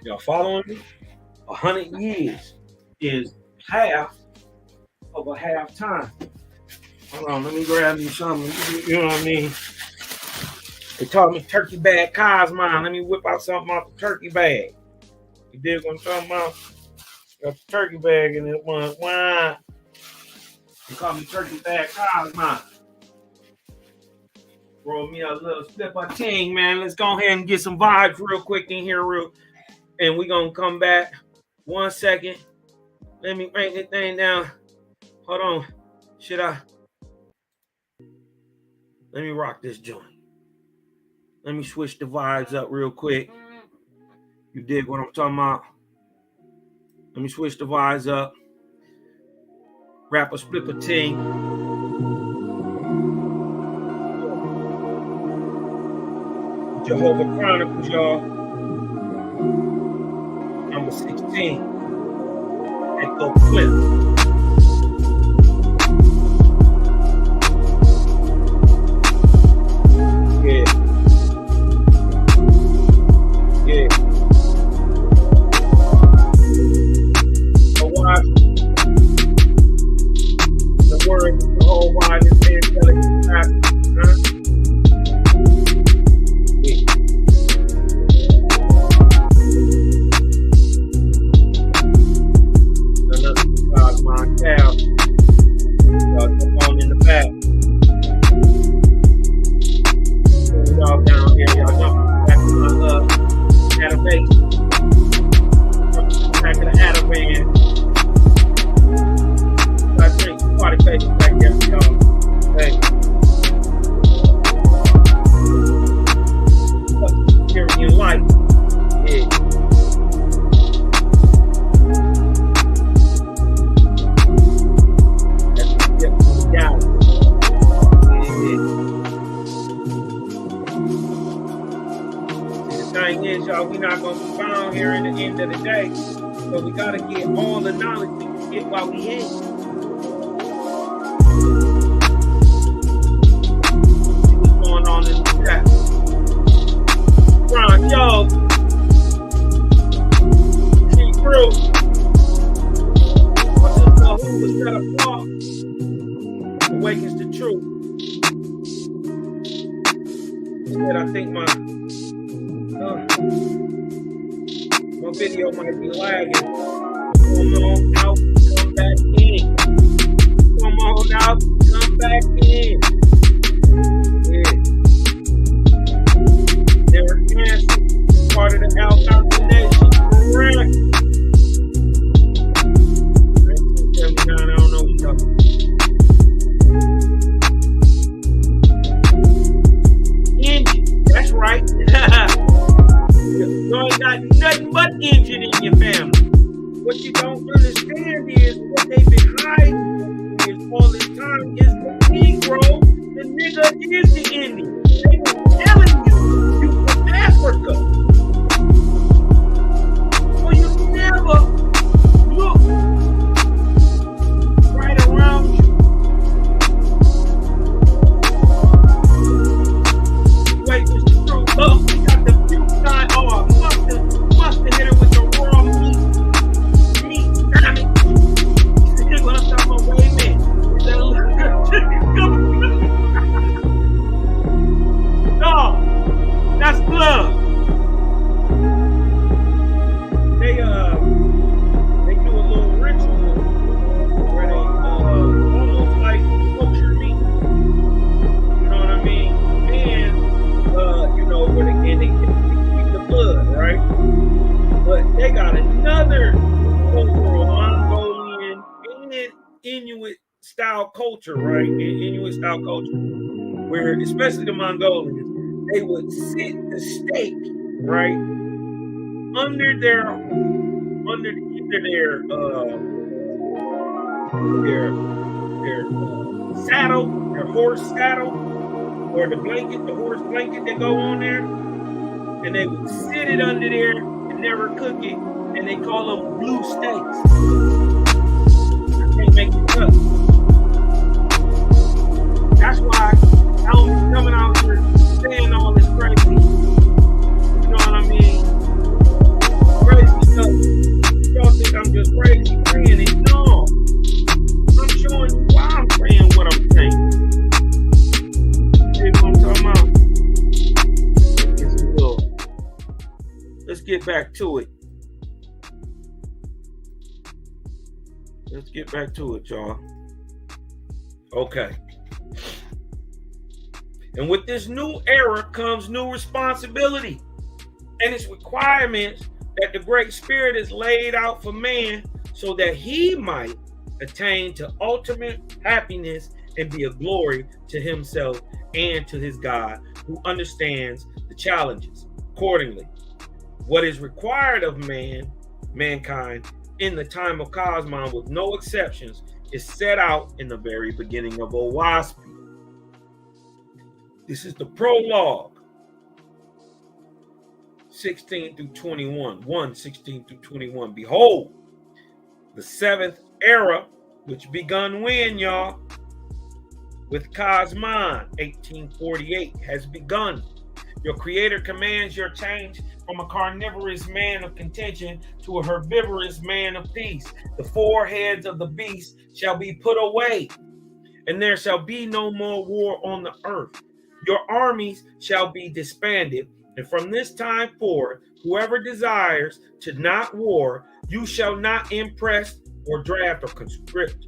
Speaker 1: Y'all following me? 100 years is half of a halftime. Hold on, let me grab you something. You know what I mean? They taught me turkey bag Cosmon. Let me whip out something out the turkey bag. You dig what I'm talking about? Got the turkey bag in it one. Why? They call me turkey bag Cosmon. Roll me a little slip of ting, man. Let's go ahead and get some vibes real quick in here, and we're gonna come back. 1 second. Let me break this thing down. Hold on. Let me rock this joint. Let me switch the vibes up real quick. You dig what I'm talking about? Let me switch the vibes up. Wrap a split of ting. Jehovah Chronicles, y'all. Number 16. Egoquim. The word is the whole wide and angelic. Y'all jump on in the back. Y'all down here, y'all jump back to my animation. Back to the Adavan. I drink party faces back there for y'all. Hey. Syrian life. Yeah. Thing is, y'all, we're not going to be found here in the end of the day. So we got to get all the knowledge we can get while we in. What's going on in the chat? Ron, yo. See through. What's this called? Who was set apart? Awakens the truth. Instead, I think my video might be lagging. Come on out, come back in. Come on out, come back in. Yeah. They were canceled. part of the Algonquin Nation. Correct. 1979, I don't know what you're talking about. Engine. That's right. You ain't got nothing but engine in your family. What you don't understand is what they've been hiding is all this time is the Negro. The nigga is the Indian. They were telling you from Africa. So you never look right around you. Wait, Mr. True. Oh, we got the few side. Oh, I must have hit it with the raw meat. Damn it. You see what I'm talking about? Wait a minute. No, that's blood. They do a little ritual where they almost like butcher meat. You know what I mean? And where they keep the blood, right? But they got another cultural Mongolian and Inuit style culture, right? Inuit style culture, where especially the Mongolians, they would sit the stake, right, under either their saddle, their horse saddle, or the horse blanket that go on there, and they would sit it under there and never cook it, and they call them blue steaks. I can't make it up. That's why I don't be coming out here saying all this crazy. You know what I mean? Crazy stuff. Y'all think I'm just crazy saying it. No. I'm showing you why I'm saying what I'm saying. See what I'm talking about? Let's get back to it. Let's get back to it, y'all. Okay. And with this new era comes new responsibility and its requirements that the Great Spirit is laid out for man so that he might attain to ultimate happiness and be a glory to himself and to his God, who understands the challenges accordingly. What is required of mankind in the time of Cosmon, with no exceptions, is set out in the very beginning of Owaspy. This is the prologue, 16 through 21. 16 through 21. Behold, the seventh era, which begun when, y'all? With Cosmon, 1848, has begun. Your creator commands your change from a carnivorous man of contention to a herbivorous man of peace. The four heads of the beast shall be put away, and there shall be no more war on the earth. Your armies shall be disbanded, and from this time forth, whoever desires to not war, you shall not impress or draft or conscript,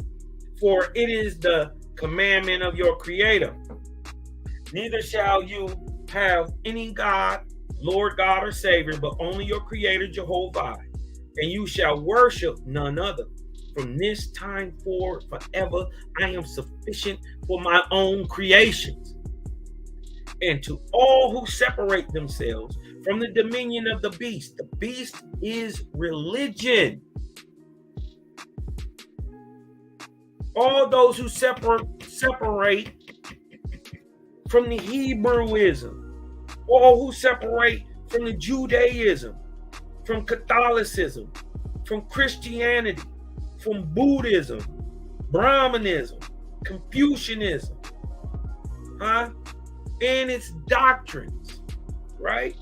Speaker 1: for it is the commandment of your creator. Neither shall you have any God, Lord God or Savior, but only your creator Jehovih, and you shall worship none other. From this time forward forever, I am sufficient for my own creations. And to all who separate themselves from the dominion of the beast is religion. All those who separate from the Hebrewism, all who separate from the Judaism, from Catholicism, from Christianity, from Buddhism, Brahmanism, Confucianism, and its doctrines, right?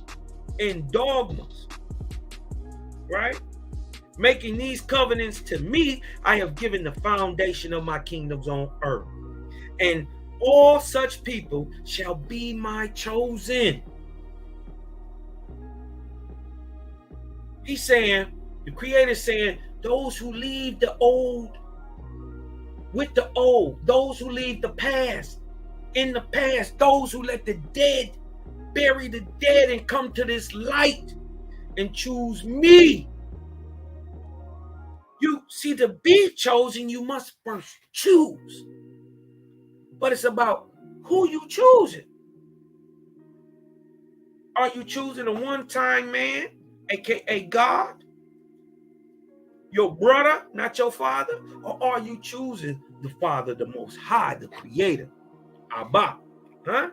Speaker 1: And dogmas, right? Making these covenants to me, I have given the foundation of my kingdoms on earth. And all such people shall be my chosen. He's saying, the Creator saying, those who leave the old with the old, those who leave the past in the past, those who let the dead bury the dead and come to this light and choose me. You see, to be chosen, you must first choose. But it's about who you choosing. Are you choosing a one-time man, aka God? Your brother, not your father? Or are you choosing the Father, the Most High, the Creator, Abba? Huh?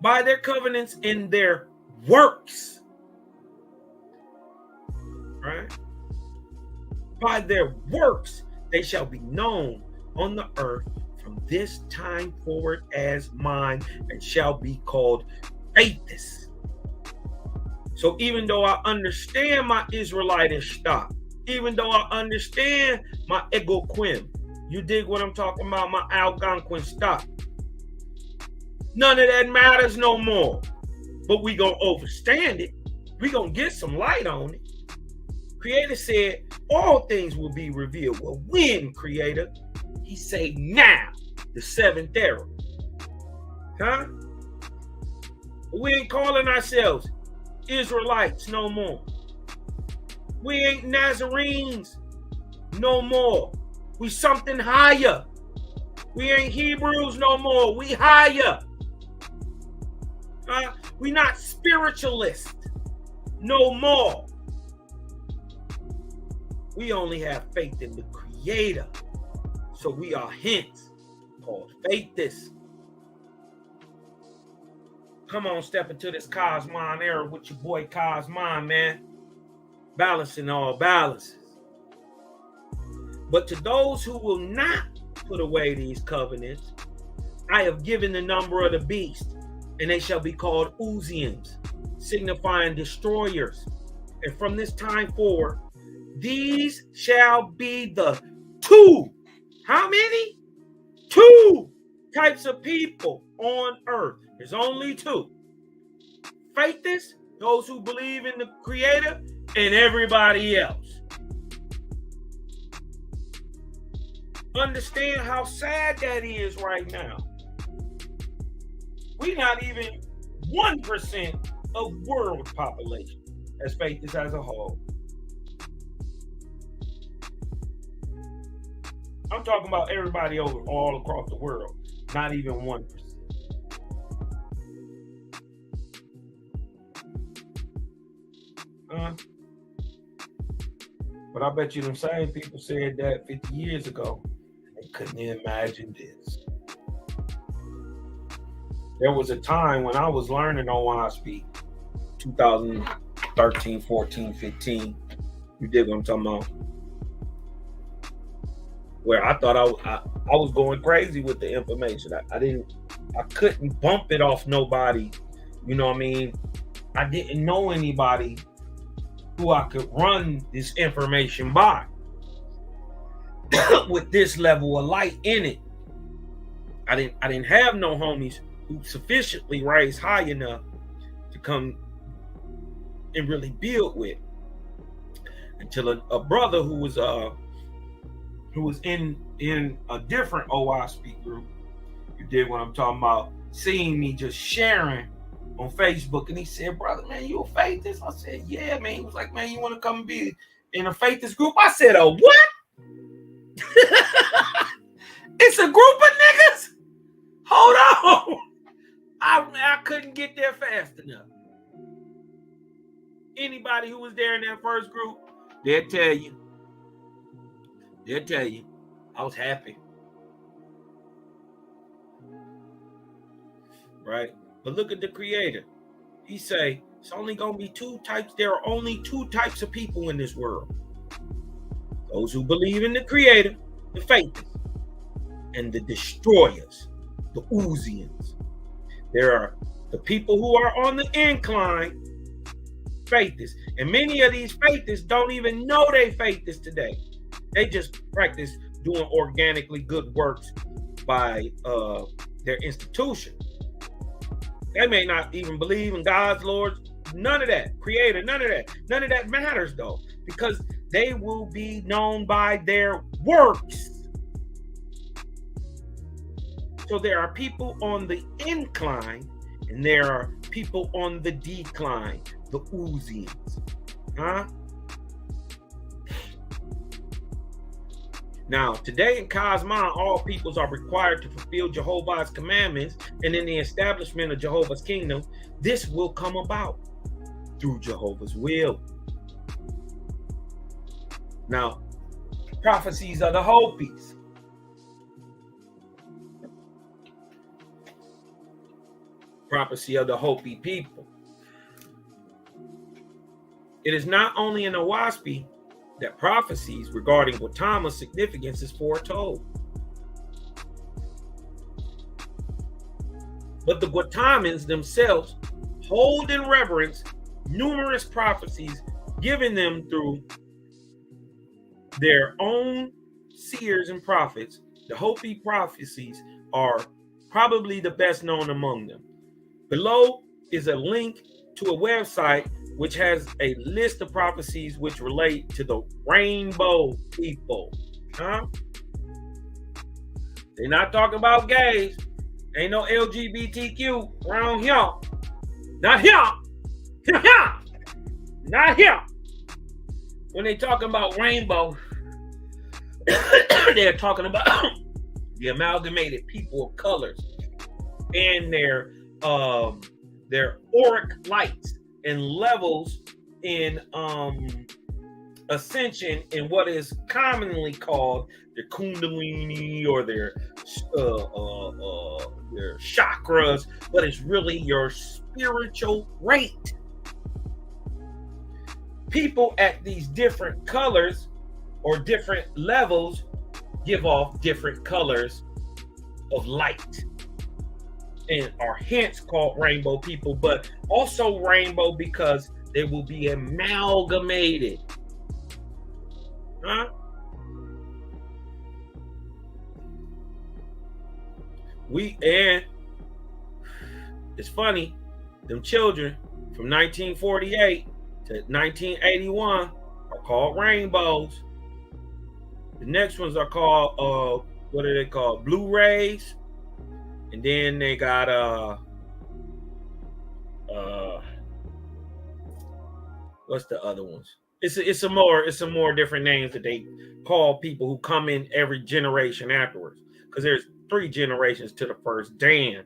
Speaker 1: By their covenants in their works. Right? By their works, they shall be known on the earth from this time forward as mine, and shall be called faithless. So even though I understand my Israelitish stock, even though I understand my Egoquim, you dig what I'm talking about, my Algonquin stock, none of that matters no more. But we gonna overstand it. We gonna get some light on it. Creator said all things will be revealed. Well, when, Creator? He say now, the seventh era. Huh? We ain't calling ourselves Israelites no more. We ain't Nazarenes no more. We something higher. We ain't Hebrews no more. We higher. We not spiritualists no more. We only have faith in the Creator. So we are hence called faithless. Come on, step into this Cosmon era with your boy Cosmon, man. Balancing all balances. But to those who will not put away these covenants, I have given the number of the beast, and they shall be called Uzians, signifying destroyers. And from this time forward, these shall be the two. How many? Two types of people on earth. There's only two. Faithless, those who believe in the Creator, and everybody else. Understand how sad that is right now. We're not even 1% of world population as faithless as a whole. I'm talking about everybody over all across the world, not even 1%. But I bet you them same people said that 50 years ago. They couldn't imagine this. There was a time when I was learning on Why I Speak, 2013, 14, 15. You dig what I'm talking about? Where I thought I was going crazy with the information. I couldn't bump it off nobody. You know what I mean? I didn't know anybody who I could run this information by with this level of light in it. I didn't have no homies who sufficiently raised high enough to come and really build with, until a brother who was in a different OI Speak group, you did what I'm talking about, seeing me just sharing on Facebook, and he said, "Brother, man, you a faithless?" I said, "Yeah, man." He was like, "Man, you want to come and be in a faithless group?" I said, "A what?" It's a group of niggas? Hold on. I couldn't get there fast enough. Anybody who was there in that first group, they'll tell you, I was happy. Right? But look at the Creator. He say, it's only going to be two types. There are only two types of people in this world. Those who believe in the Creator, the faithless, and the destroyers, the Uzians. There are the people who are on the incline, faithless. And many of these faithless don't even know they faithless today. They just practice doing organically good works by their institution. They may not even believe in God's Lord, none of that, Creator, none of that. None of that matters though, because they will be known by their works. So there are people on the incline, and there are people on the decline, the Uzians. Huh? Now, today in Cosmon, all peoples are required to fulfill Jehovah's commandments, and in the establishment of Jehovah's kingdom, this will come about through Jehovah's will. Now, prophecies of the Hopis. Prophecy of the Hopi people. It is not only in the Waspi that prophecies regarding Gautama's significance is foretold, but the Gautamans themselves hold in reverence numerous prophecies given them through their own seers and prophets. The Hopi prophecies are probably the best known among them. Below is a link to a website which has a list of prophecies which relate to the rainbow people. Huh? They're not talking about gays. Ain't no LGBTQ around here. Not here. Not here. When they talking about rainbow, they're talking about the amalgamated people of colors and their auric lights and levels in ascension in what is commonly called their kundalini or their chakras, but it's really your spiritual rate. People at these different colors or different levels give off different colors of light and are hence called rainbow people, but also rainbow because they will be amalgamated. Huh? And it's funny, them children from 1948 to 1981 are called rainbows. The next ones are called what are they called? Blu-rays. And then they got what's the other ones? It's some more different names that they call people who come in every generation afterwards. Because there's 3 generations to the first Dan.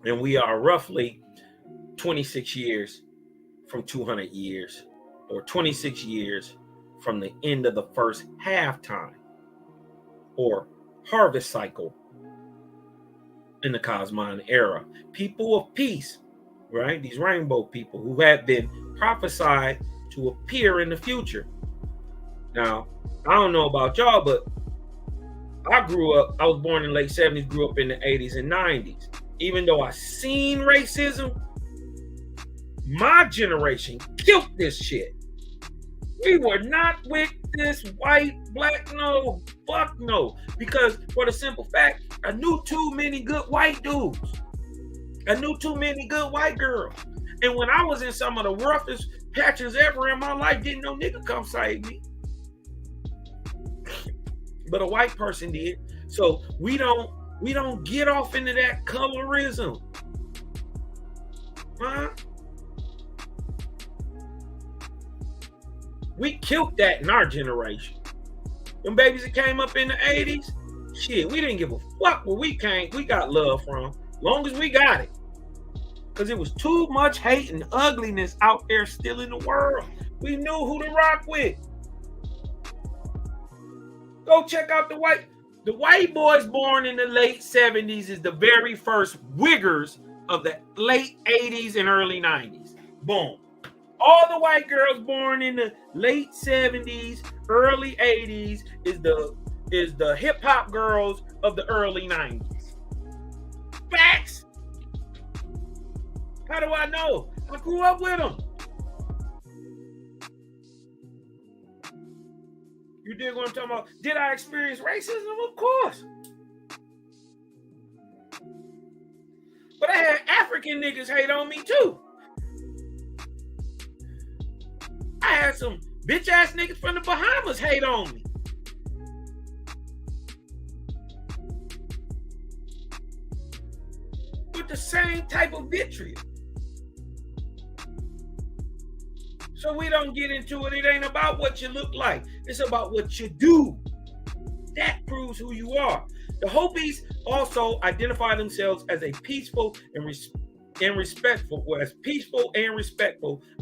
Speaker 1: And we are roughly 26 years from 200 years, or 26 years from the end of the first halftime or harvest cycle in the Cosmon era. People of peace, right? These rainbow people who have been prophesied to appear in the future. Now, I don't know about y'all, but I was born in the late 70s, grew up in the 80s and 90s. Even though I seen racism, my generation killed this shit. We were not with this white, black, no, fuck no. Because for the simple fact, I knew too many good white dudes. I knew too many good white girls. And when I was in some of the roughest patches ever in my life, didn't no nigga come save me. But a white person did. So we don't get off into that colorism. Huh? We killed that in our generation. Them babies that came up in the 80s, shit, we didn't give a fuck where we got love from. Long as we got it. Because it was too much hate and ugliness out there still in the world. We knew who to rock with. Go check out the white boys born in the late 70s is the very first wiggers of the late 80s and early 90s. Boom. All the white girls born in the late 70s, early 80s is the hip hop girls of the early 90s. Facts. How do I know? I grew up with them. You dig what I'm talking about? Did I experience racism? Of course. But I had African niggas hate on me too. I had some bitch ass niggas from the Bahamas hate on me. With the same type of vitriol. So we don't get into it. It ain't about what you look like. It's about what you do. That proves who you are. The Hopis also identify themselves as a peaceful and respectful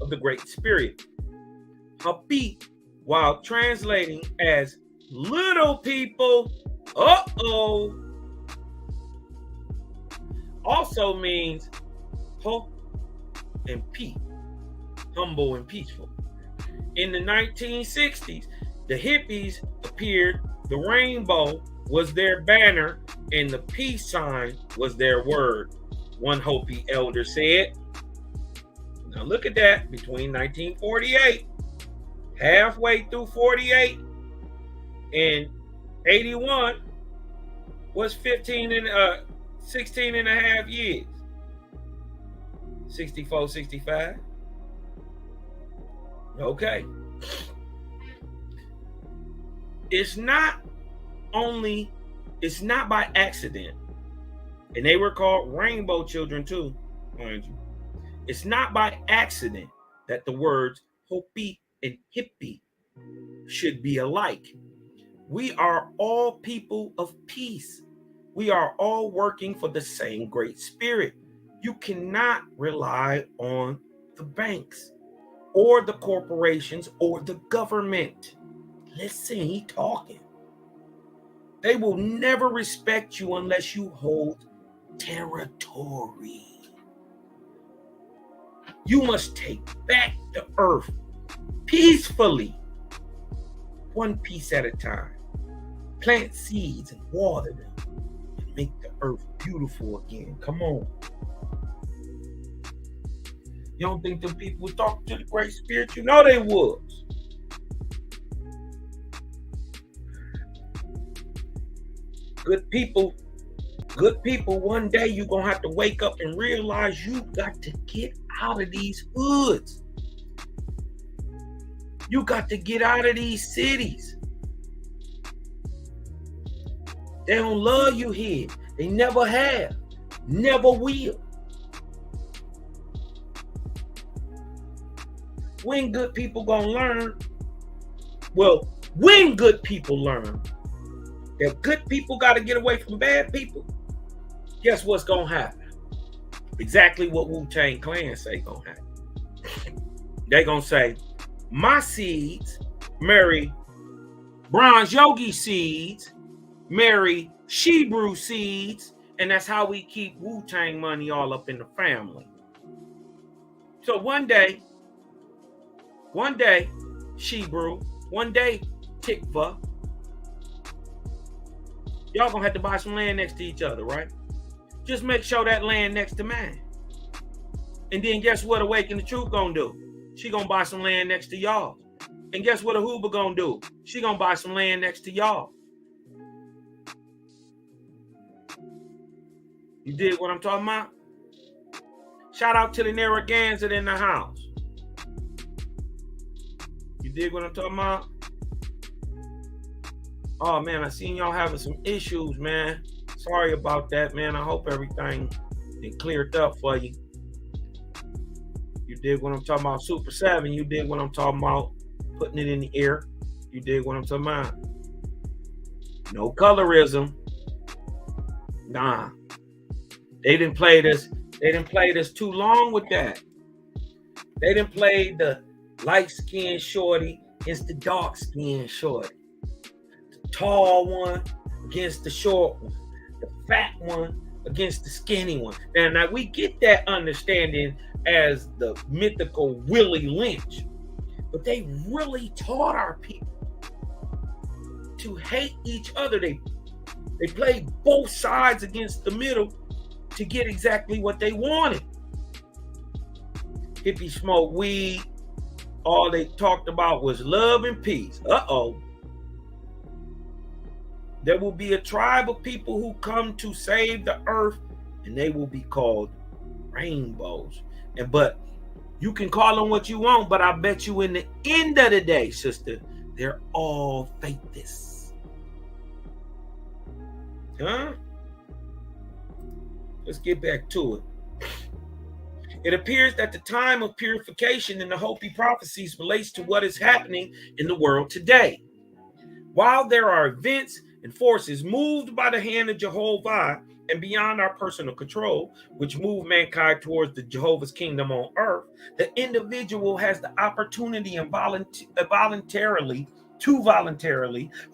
Speaker 1: of the Great Spirit. Hopi, while translating as little people, also means ho and pi, humble and peaceful. In the 1960s, the hippies appeared. The rainbow was their banner and the peace sign was their word, one Hopi elder said. Now look at that. Between 1948, halfway through 48, and 81 was 16 and a half years. 64, 65. Okay. It's not by accident. And they were called rainbow children too, mind you. It's not by accident that the words Hopi and hippie should be alike. We are all people of peace. We are all working for the same Great Spirit. You cannot rely on the banks or the corporations or the government. Listen, he talking. They will never respect you unless you hold territory. You must take back the earth peacefully, one piece at a time. Plant seeds and water them and make the earth beautiful again. Come on. You don't think them people would talk to the Great Spirit? You know they was. Good people, one day you're going to have to wake up and realize you got to get out of these hoods. You got to get out of these cities. They don't love you here. They never have, never will. When good people gonna learn? Well, when good people learn that good people got to get away from bad people, guess what's gonna happen? Exactly what Wu-Tang Clan say gonna happen. They gonna say, my seeds marry Bronze Yogi seeds, marry Shebrew seeds, and that's how we keep Wu-Tang money all up in the family. So one day, Shebrew, one day, Tikva, y'all gonna have to buy some land next to each other, right? Just make sure that land next to mine. And then guess what Awaken the Truth gonna do? She gonna buy some land next to y'all. And guess what a Hoover gonna do? She gonna buy some land next to y'all. You dig what I'm talking about? Shout out to the Narragansett in the house. You dig what I'm talking about? Oh man, I seen y'all having some issues, man. Sorry about that, man. I hope everything is cleared up for you. You dig what I'm talking about? Super 7, you dig what I'm talking about? Putting it in the air. You dig what I'm talking about? No colorism. Nah. They didn't play this. They didn't play this too long with that. They didn't play the light-skinned shorty against the dark-skinned shorty. The tall one against the short one. The fat one against the skinny one. Now we get that understanding as the mythical Willie Lynch. But they really taught our people to hate each other. They played both sides against the middle to get exactly what they wanted. Hippies smoked weed. All they talked about was love and peace. There will be a tribe of people who come to save the earth, and they will be called rainbows. But you can call them what you want, but I bet you in the end of the day, sister, they're all faithists. Huh? Let's get back to it. It appears that the time of purification in the Hopi prophecies relates to what is happening in the world today. While there are events and forces moved by the hand of Jehovah and beyond our personal control, which move mankind towards the Jehovah's kingdom on earth, the individual has the opportunity and voluntarily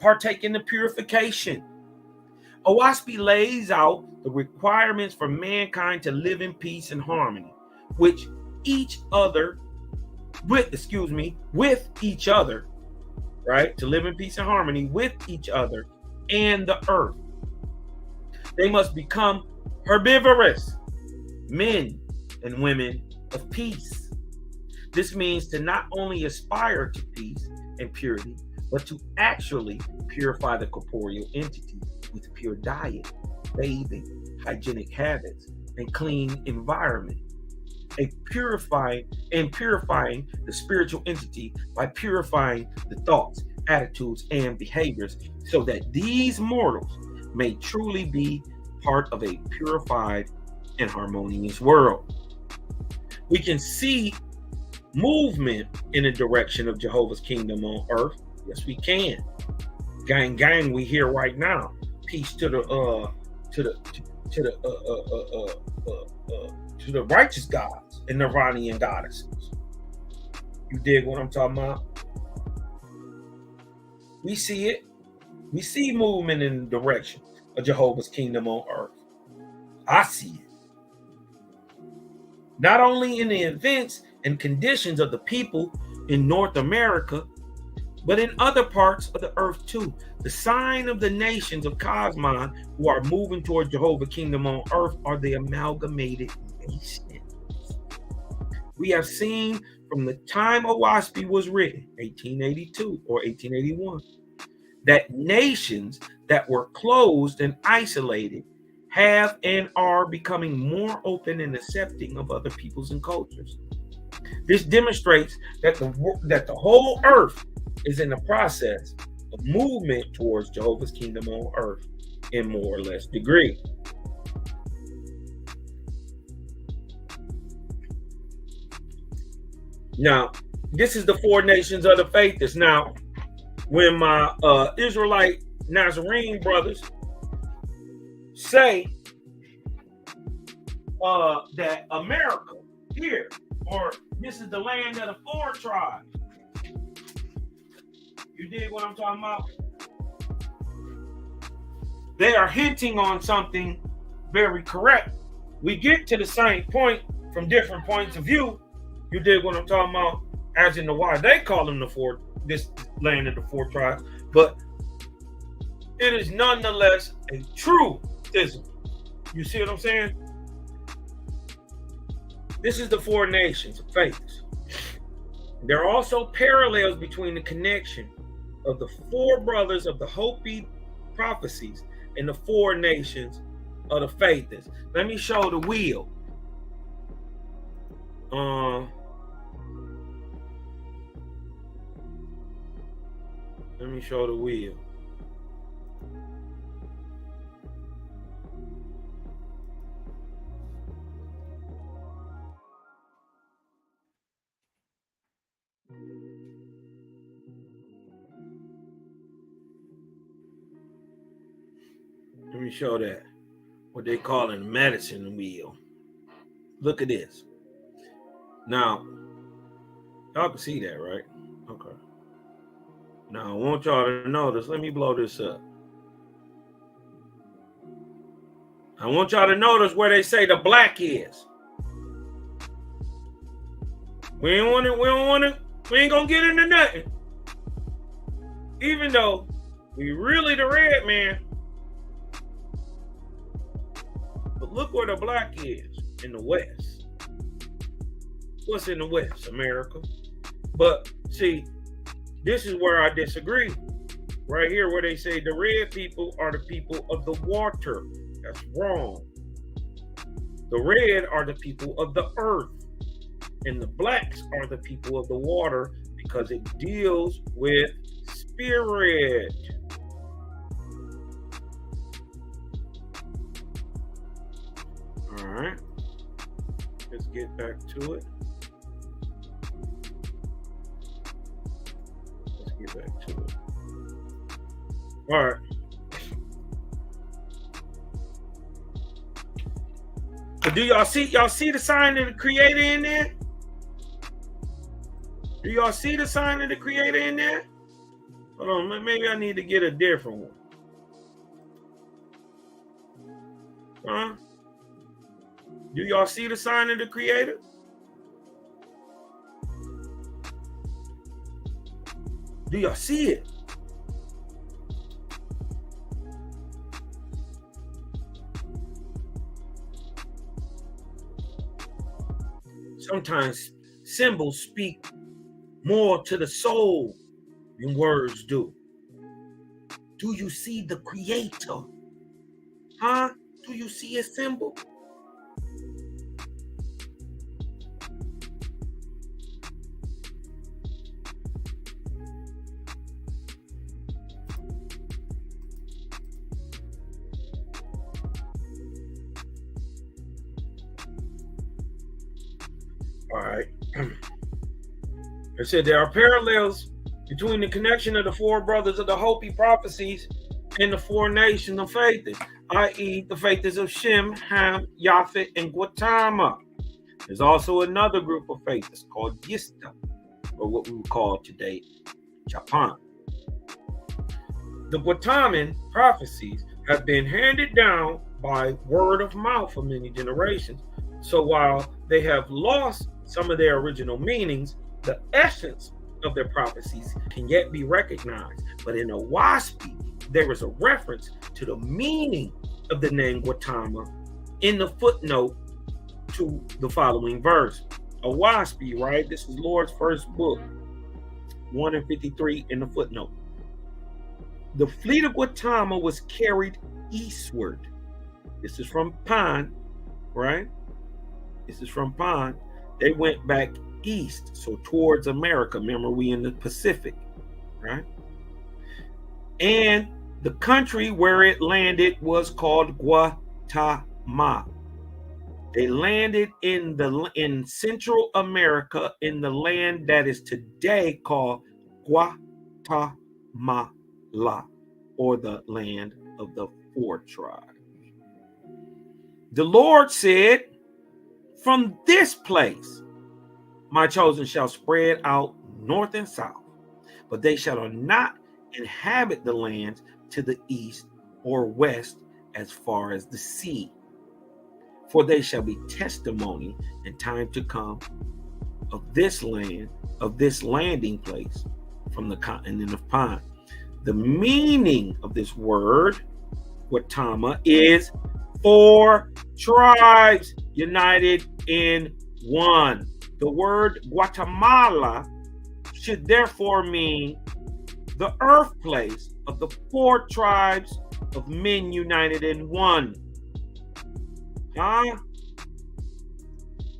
Speaker 1: partake in the purification. Owaspy lays out the requirements for mankind to live in peace and harmony with each other, right? To live in peace and harmony with each other and the earth. They must become herbivorous, men and women of peace. This means to not only aspire to peace and purity, but to actually purify the corporeal entity with pure diet, bathing, hygienic habits, and clean environment. Purifying the spiritual entity by purifying the thoughts, attitudes, and behaviors so that these mortals may truly be part of a purified and harmonious world. We can see movement in the direction of Jehovah's kingdom on earth. Yes, we can. Gang, we hear right now. Peace to the righteous gods and Nirvanian goddesses. You dig what I'm talking about? We see it. We see movement in the direction of Jehovah's kingdom on earth. I see it. Not only in the events and conditions of the people in North America, but in other parts of the earth too. The sign of the nations of Cosmon who are moving toward Jehovah's kingdom on earth are the amalgamated nations. We have seen from the time Owaspy was written, 1882 or 1881, that nations that were closed and isolated have and are becoming more open and accepting of other peoples and cultures. This demonstrates that the whole earth is in the process of movement towards Jehovah's kingdom on earth in more or less degree. Now, this is the four nations of the faiths. Now, when my Israelite Nazarene brothers say that America here, or this is the land of the four tribes, you dig what I'm talking about? They are hinting on something very correct. We get to the same point from different points of view. You dig what I'm talking about? As in the why they call them this land of the four tribes, but it is nonetheless a true ism. You see what I'm saying? This is the four nations of faiths. There are also parallels between the connection of the four brothers of the Hopi prophecies and the four nations of the faiths. Let me show the wheel. Let me show the wheel. Let me show that. What they call a medicine wheel. Look at this. Now, y'all can see that, right? Okay. Now, I want y'all to notice. Let me blow this up. I want y'all to notice where they say the black is. We ain't want it. We don't want it. We ain't gonna get into nothing. Even though we really the red man. But look where the black is in the West. What's in the West? America. But see, this is where I disagree. Right here where they say the red people are the people of the water. That's wrong. The red are the people of the earth. And the blacks are the people of the water because it deals with spirit. All right. Let's get back to it. Let's get back to it. All right. But do y'all see the sign of the Creator in there? Do y'all see the sign of the Creator in there? Hold on, maybe I need to get a different one. Huh? Do y'all see the sign of the Creator? Do y'all see it? Sometimes symbols speak more to the soul than words do. Do you see the Creator? Huh? Do you see a symbol? All right. It said there are parallels between the connection of the four brothers of the Hopi prophecies and the four nations of faith, i.e., the faiths of Shem, Ham, Japhet, and Gautama. There's also another group of faiths called Yista, or what we would call today Japan. The Gautaman prophecies have been handed down by word of mouth for many generations. So while they have lost some of their original meanings, the essence of their prophecies can yet be recognized. But in Awaspi, there is a reference to the meaning of the name Gautama in the footnote to the following verse. Awaspi, right? This is Lord's first book, 153 in the footnote. The fleet of Gautama was carried eastward. This is from Pan, right? This is from Pan. They went back east, so towards America. Remember, we in the Pacific, right? And the country where it landed was called Guatemala. They landed in Central America in the land that is today called Guatemala, or the land of the four tribes. The Lord said, "From this place my chosen shall spread out north and south, but they shall not inhabit the lands to the east or west as far as the sea. For they shall be testimony in time to come of this land, of this landing place from the continent of Pan." The meaning of this word, Gautama, is four tribes united in one. The word Guatemala should therefore mean the earth place of the four tribes of men united in one. Huh?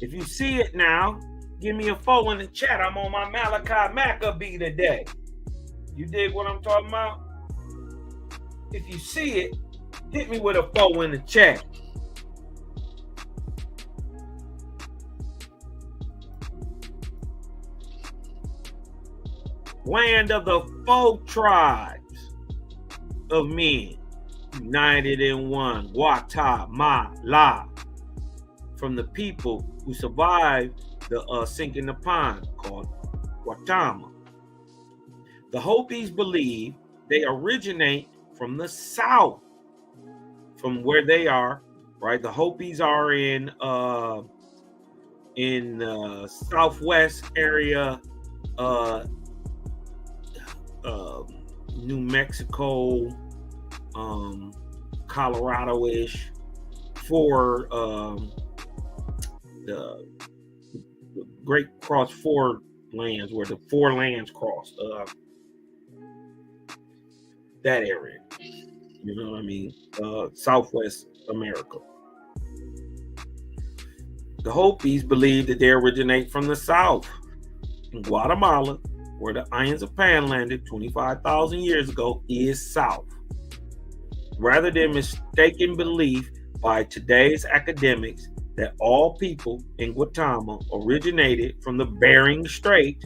Speaker 1: If you see it now, give me a 4 in the chat. I'm on my Malachi Maccabee today. You dig what I'm talking about? If you see it, hit me with a 4 in the chat. Land of the four tribes of men united in one. Guatemala. From the people who survived the sinking of Pan, called Gautama. The Hopis believe they originate from the south, from where they are, right? The Hopis are in southwest area, New Mexico, Colorado-ish, for the Great Cross Four lands, where the four lands crossed, that area, you know what I mean? Southwest America. The Hopis believe that they originate from the south. In Guatemala, where the Islands of Pan landed 25,000 years ago, is south. Rather than mistaken belief by today's academics, that all people in Guatemala originated from the Bering Strait.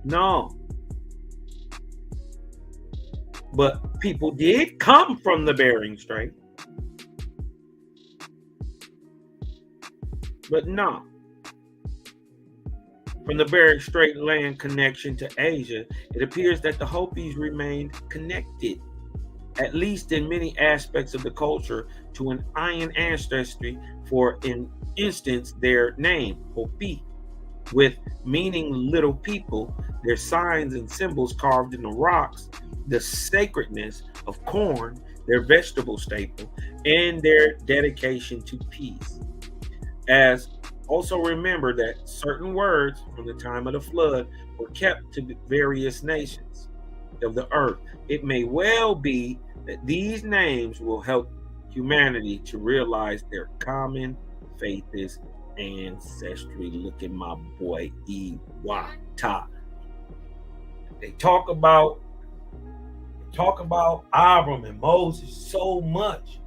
Speaker 1: No. But people did come from the Bering Strait. But no. From the Bering Strait land connection to Asia, it appears that the Hopis remained connected, at least in many aspects of the culture, to an iron ancestry. For instance, their name, Hopi, with meaning little people, their signs and symbols carved in the rocks, the sacredness of corn, their vegetable staple, and their dedication to peace. As also remember that certain words from the time of the flood were kept to various nations of the earth. It may well be that these names will help humanity to realize their common faith is ancestry. Look at my boy Iwata. They talk about Abram and Moses so much.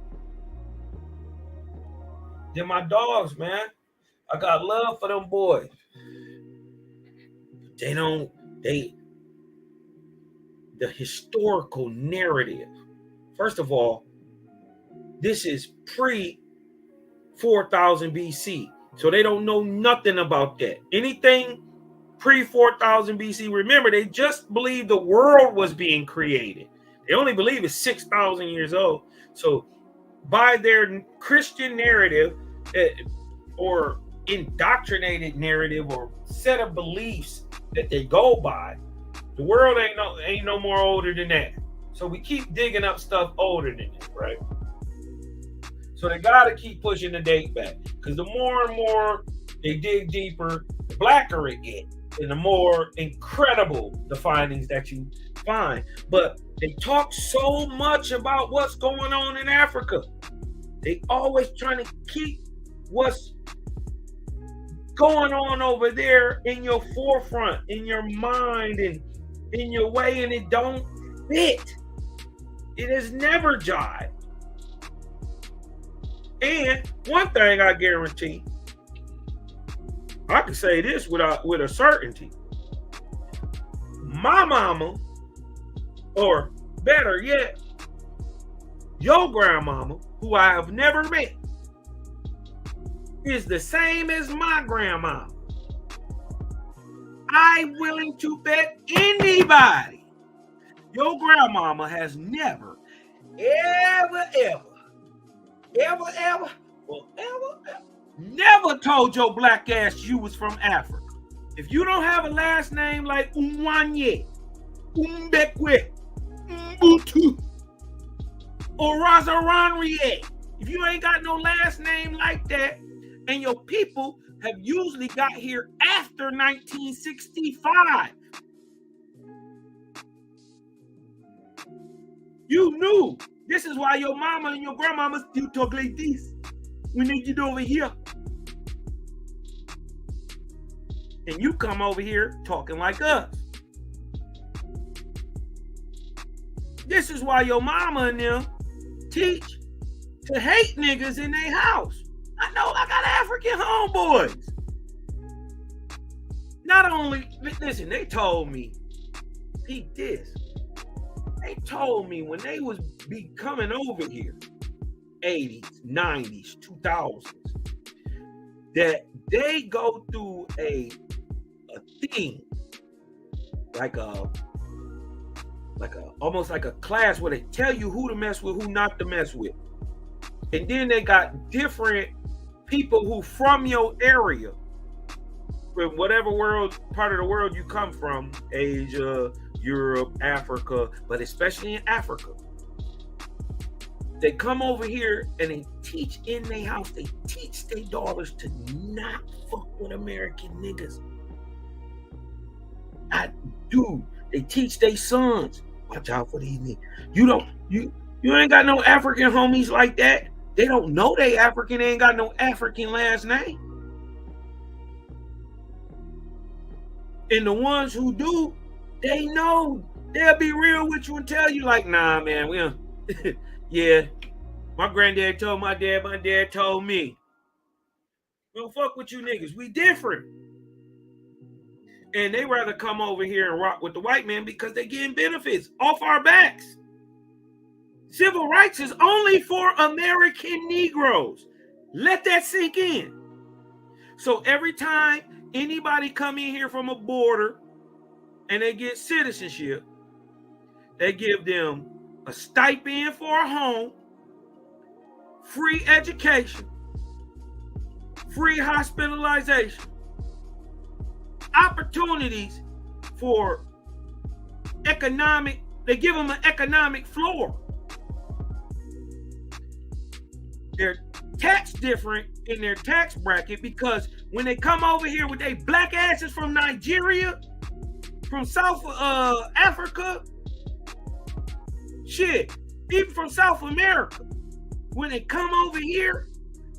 Speaker 1: They're my dogs, man. I got love for them boys. The historical narrative. First of all, this is pre 4000 BC. So they don't know nothing about that. Anything pre 4000 BC, remember, they just believe the world was being created. They only believe it's 6,000 years old. So by their Christian narrative, or indoctrinated narrative, or set of beliefs that they go by, the world ain't no more older than that. So we keep digging up stuff older than that, right? So they gotta keep pushing the date back, because the more and more they dig deeper, the blacker it gets, and the more incredible the findings that you find. But they talk so much about what's going on in Africa. They always trying to keep what's going on over there in your forefront, in your mind, and in your way, and it don't fit. It is never jive. And one thing I guarantee, I can say this with a certainty. My mama, or better yet, your grandmama, who I have never met, is the same as my grandma. I'm willing to bet anybody your grandmama has never, never told your black ass you was from Africa. If you don't have a last name like Umwanye, Umbekwe, Mbutu, or Razaranrie, if you ain't got no last name like that, and your people have usually got here after 1965, you knew. This is why your mama and your grandmama still talk like this when they get over here. And you come over here talking like us. This is why your mama and them teach to hate niggas in their house. I know I got African homeboys. Not only, listen, they told me, peep this. They told me when they was coming over here, 80s, 90s, 2000s, that they go through a thing, like almost like a class where they tell you who to mess with, who not to mess with. And then they got different people who from your area, from whatever part of the world you come from, Asia, Europe, Africa, but especially in Africa. They come over here and they teach in their house, they teach their daughters to not fuck with American niggas. They teach their sons, watch out for these niggas. You ain't got no African homies like that. They don't know they African, they ain't got no African last name. And the ones who do, they know. They'll be real with you and tell you like, nah, man, we don't. Yeah, my granddad told my dad told me. Don't fuck with you niggas. We different. And they rather come over here and rock with the white man because they getting benefits off our backs. Civil rights is only for American Negroes. Let that sink in. So every time anybody come in here from a border and they get citizenship, they give them a stipend for a home, free education, free hospitalization, opportunities for economic, they give them an economic floor. They're taxed different in their tax bracket because when they come over here with their black asses from Nigeria, from South Africa, shit, even from South America, when they come over here,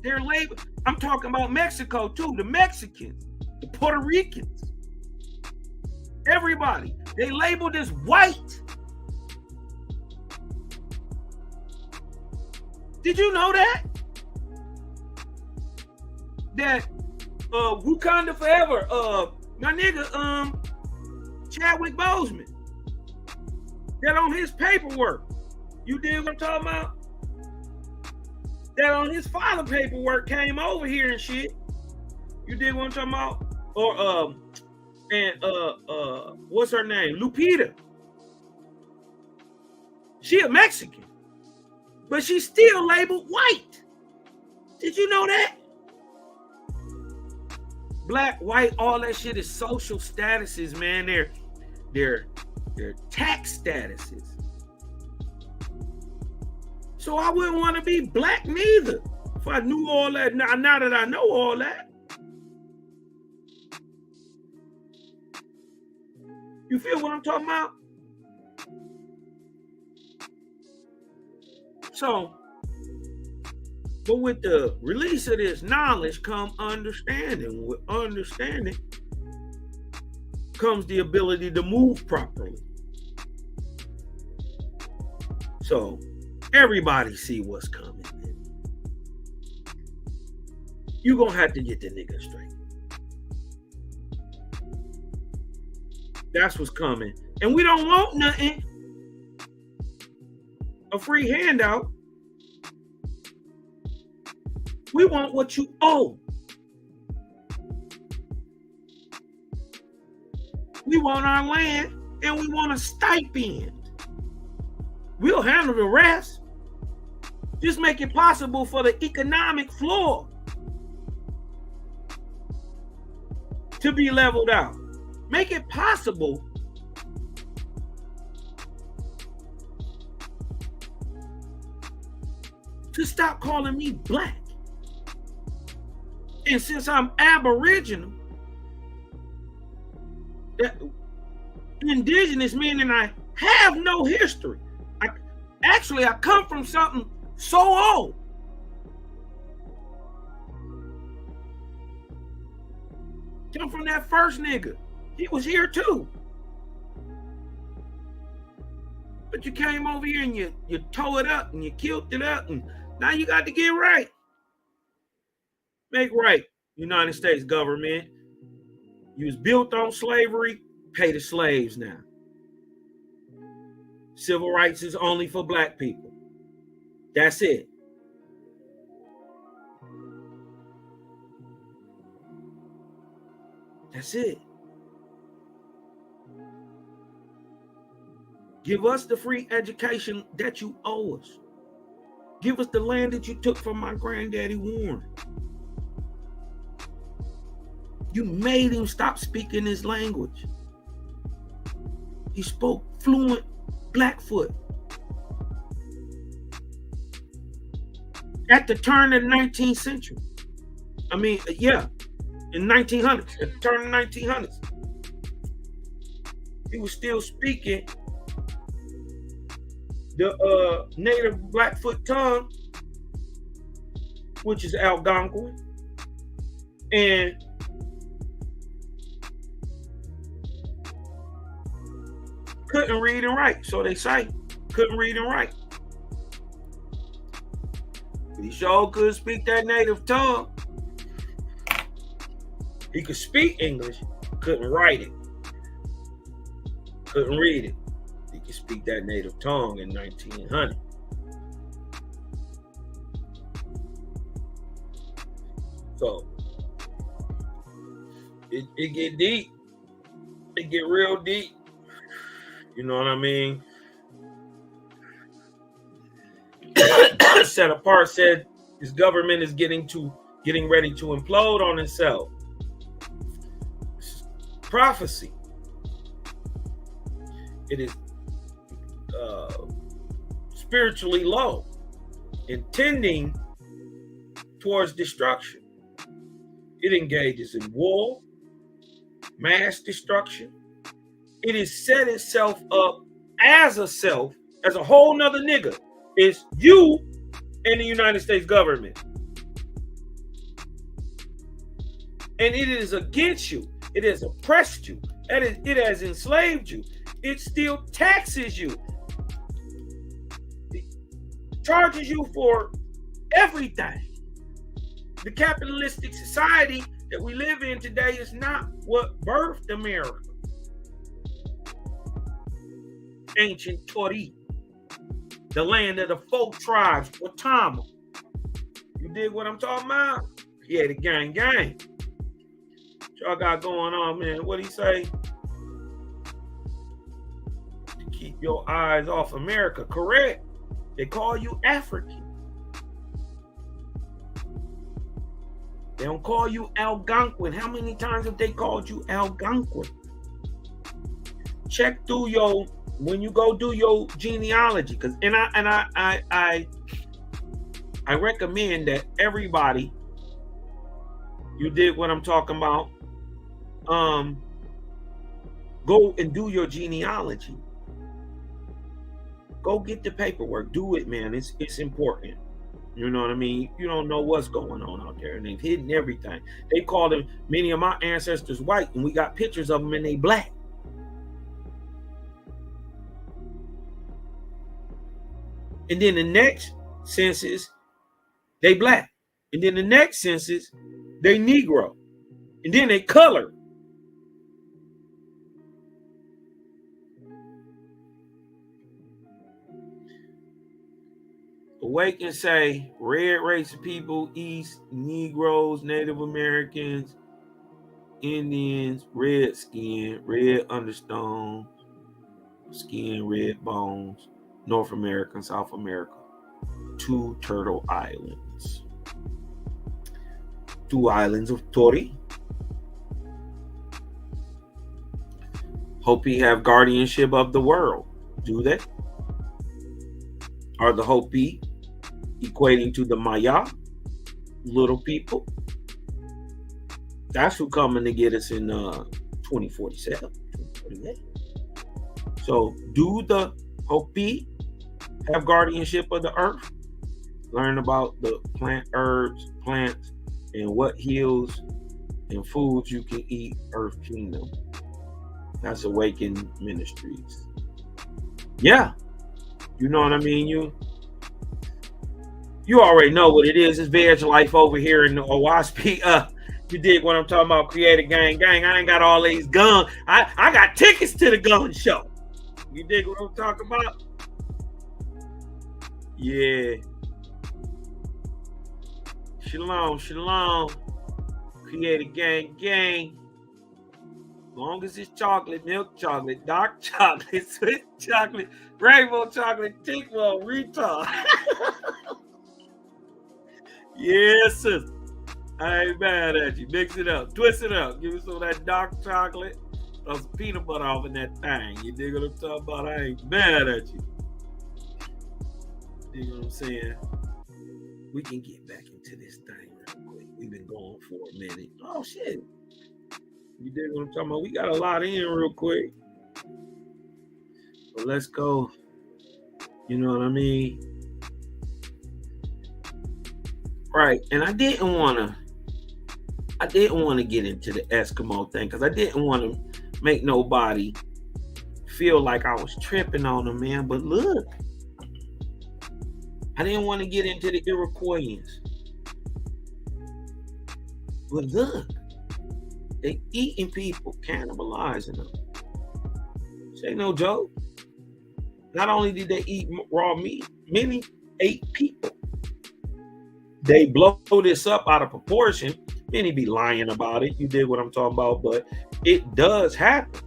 Speaker 1: they're labeled. I'm talking about Mexico too, the Mexicans, the Puerto Ricans, everybody. They labeled as white. Did you know that? That Wakanda Forever, my nigga, Chadwick Boseman, that on his paperwork, you dig what I'm talking about? That on his father paperwork came over here and shit. You dig what I'm talking about? Or what's her name? Lupita. She a Mexican, but she's still labeled white. Did you know that? Black, white, all that shit is social statuses, man. They're tax statuses. So I wouldn't want to be black neither if I knew all that. Now that I know all that. You feel what I'm talking about? So, but with the release of this knowledge come understanding. With understanding comes the ability to move properly. So everybody see what's coming. You're gonna have to get the nigga straight. That's what's coming. And we don't want nothing. A free handout. We want what you owe. We want our land and we want a stipend. We'll handle the rest. Just make it possible for the economic floor to be leveled out. Make it possible to stop calling me black. And since I'm Aboriginal, indigenous meaning I have no history. I come from something so old. Come from that first nigga. He was here too. But you came over here and you tore it up and you killed it up, and now you got to get right. Make right, United States government. You was built on slavery, pay the slaves now. Civil rights is only for black people. That's it. That's it. Give us the free education that you owe us. Give us the land that you took from my granddaddy Warren. You made him stop speaking his language. He spoke fluent Blackfoot. At the turn of the 19th century. I mean, yeah, in 1900s, at the turn of the 1900s. He was still speaking the native Blackfoot tongue, which is Algonquin, and couldn't read and write. So they say couldn't read and write. He sure could speak that native tongue. He could speak English, couldn't write it, couldn't read it. He could speak that native tongue in 1900. So it get deep. It get real deep. You know what I mean? Set apart said his government is getting ready to implode on itself. Prophecy. It is spiritually low, intending towards destruction. It engages in war, mass destruction. It has set itself up as a whole nother nigga. It's you and the United States government. And it is against you. It has oppressed you. It has enslaved you. It still taxes you. It charges you for everything. The capitalistic society that we live in today is not what birthed America. Ancient Tori, the land of the folk tribes, Watama. You dig what I'm talking about? Yeah, the gang. What y'all got going on, man? What'd he say? To keep your eyes off America. Correct. They call you African. They don't call you Algonquin. How many times have they called you Algonquin? Check through when you go do your genealogy, I recommend that everybody, you did what I'm talking about, go and do your genealogy. Go get the paperwork. Do it, man. It's important. You know what I mean? You don't know what's going on out there, and they've hidden everything. They called them, many of my ancestors, white, and we got pictures of them, and they black. And then the next census, they black. And then the next census, they Negro. And then they color. Awake and say, red race of people, East, Negroes, Native Americans, Indians, red skin, red understone, skin, red bones, North America and South America. 2 turtle islands. 2 islands of Tori. Hopi have guardianship of the world. Do they? Are the Hopi equating to the Maya, little people? That's who coming to get us in 2047, 2048. So do the Hopi have guardianship of the earth? Learn about the herbs, plants, and what heals and foods you can eat, Earth Kingdom. That's Awakened Ministries. Yeah. You know what I mean? You already know what it is. It's Veg Life over here in the OWASP. You dig what I'm talking about? Create a gang. I ain't got all these guns. I got tickets to the gun show. You dig what I'm talking about? Yeah. Shalom. Create a gang. Long as it's chocolate, milk chocolate, dark chocolate, sweet chocolate, rainbow chocolate, tickle, retard. Yes, sister. I ain't mad at you. Mix it up. Twist it up. Give me some of that dark chocolate. Throw some peanut butter off in that thing. You dig what I'm talking about? I ain't mad at you. You know what I'm saying? We can get back into this thing real quick. We've been going for a minute. Oh, shit. You dig what I'm talking about? We got a lot in real quick. But let's go. You know what I mean? Right. And I didn't want to get into the Eskimo thing because I didn't want to make nobody feel like I was tripping on them, man. But look, I didn't want to get into the Iroquoians. But look, They eating people, cannibalizing them. This ain't no joke. Not only did they eat raw meat, many ate people. They blow this up out of proportion. Many be lying about it. You dig what I'm talking about? But it does happen.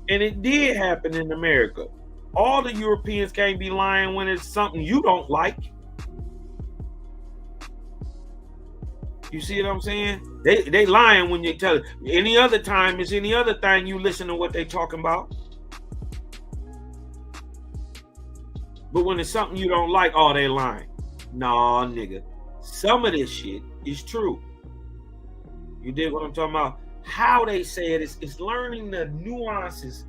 Speaker 1: And it did happen in America. All the Europeans can't be lying when it's something you don't like. You see what I'm saying? They lying when you tell it. Any other time, it's any other thing you listen to what they talking about. But when it's something you don't like, oh, they lying. Nah, nigga. Some of this shit is true. You dig what I'm talking about? How they say it is learning the nuances.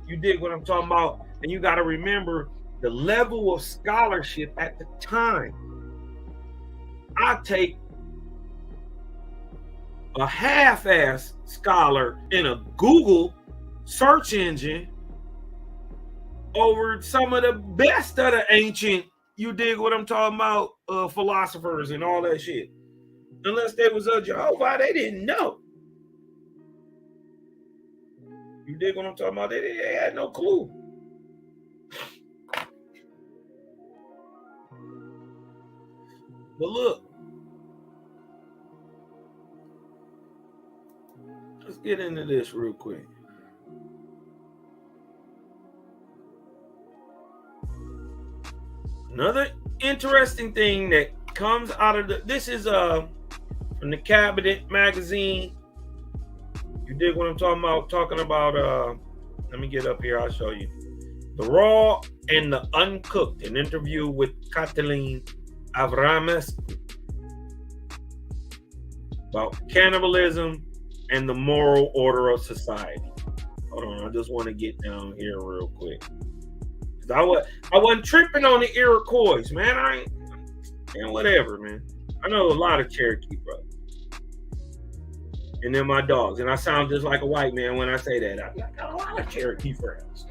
Speaker 1: You dig what I'm talking about? And you got to remember the level of scholarship at the time. I take a half-ass scholar in a Google search engine over some of the best of the ancient, you dig what I'm talking about, philosophers and all that shit. Unless they was a Jehovah, they didn't know. You dig what I'm talking about? They had no clue. But look, let's get into this real quick. Another interesting thing that comes out of this is from the Cabinet magazine. You dig what I'm talking about? Talking about let me get up here, I'll show you. The Raw and the Uncooked, an interview with Kathleen Avramescu about cannibalism and the moral order of society. Hold on, I just want to get down here real quick. I wasn't tripping on the Iroquois, man. Man, whatever, man. I know a lot of Cherokee brothers. And they're my dogs. And I sound just like a white man when I say that. I got a lot of Cherokee friends.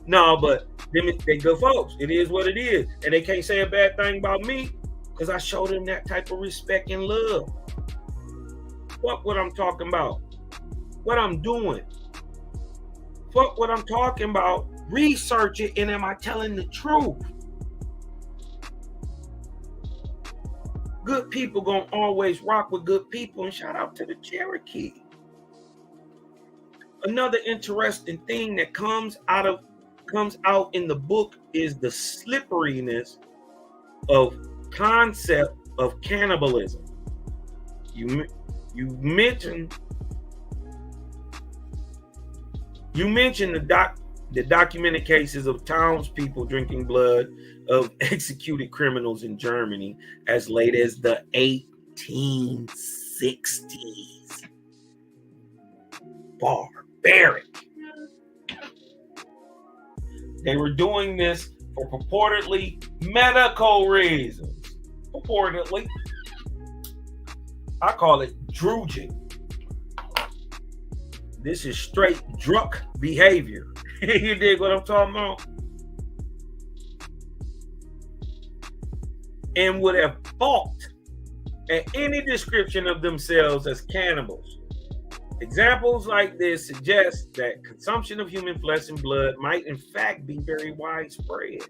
Speaker 1: No, but they good folks. It is what it is. And they can't say a bad thing about me because I show them that type of respect and love. Fuck what I'm talking about. What I'm doing. Fuck what I'm talking about. Research it, and am I telling the truth? Good people gonna always rock with good people, and shout out to the Cherokee. Another interesting thing that comes out in the book is the slipperiness of concept of cannibalism. You mentioned the documented cases of townspeople drinking blood of executed criminals in Germany as late as the 1860s. Barbaric. They were doing this for purportedly medical reasons. Purportedly. I call it drooging. This is straight drunk behavior. You dig what I'm talking about? And would have balked at any description of themselves as cannibals. Examples like this suggest that consumption of human flesh and blood might in fact be very widespread.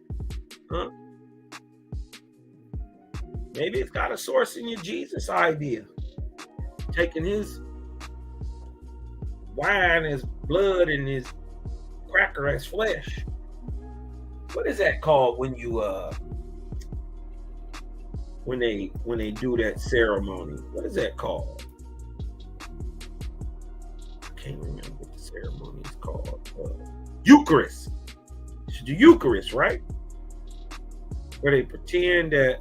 Speaker 1: Huh? Maybe it's got a source in your Jesus idea. Taking his wine as blood and his cracker as flesh. What is that called when you when they do that ceremony? What is that called? I can't remember what the ceremony is called. Eucharist. It's the Eucharist, right? Where they pretend that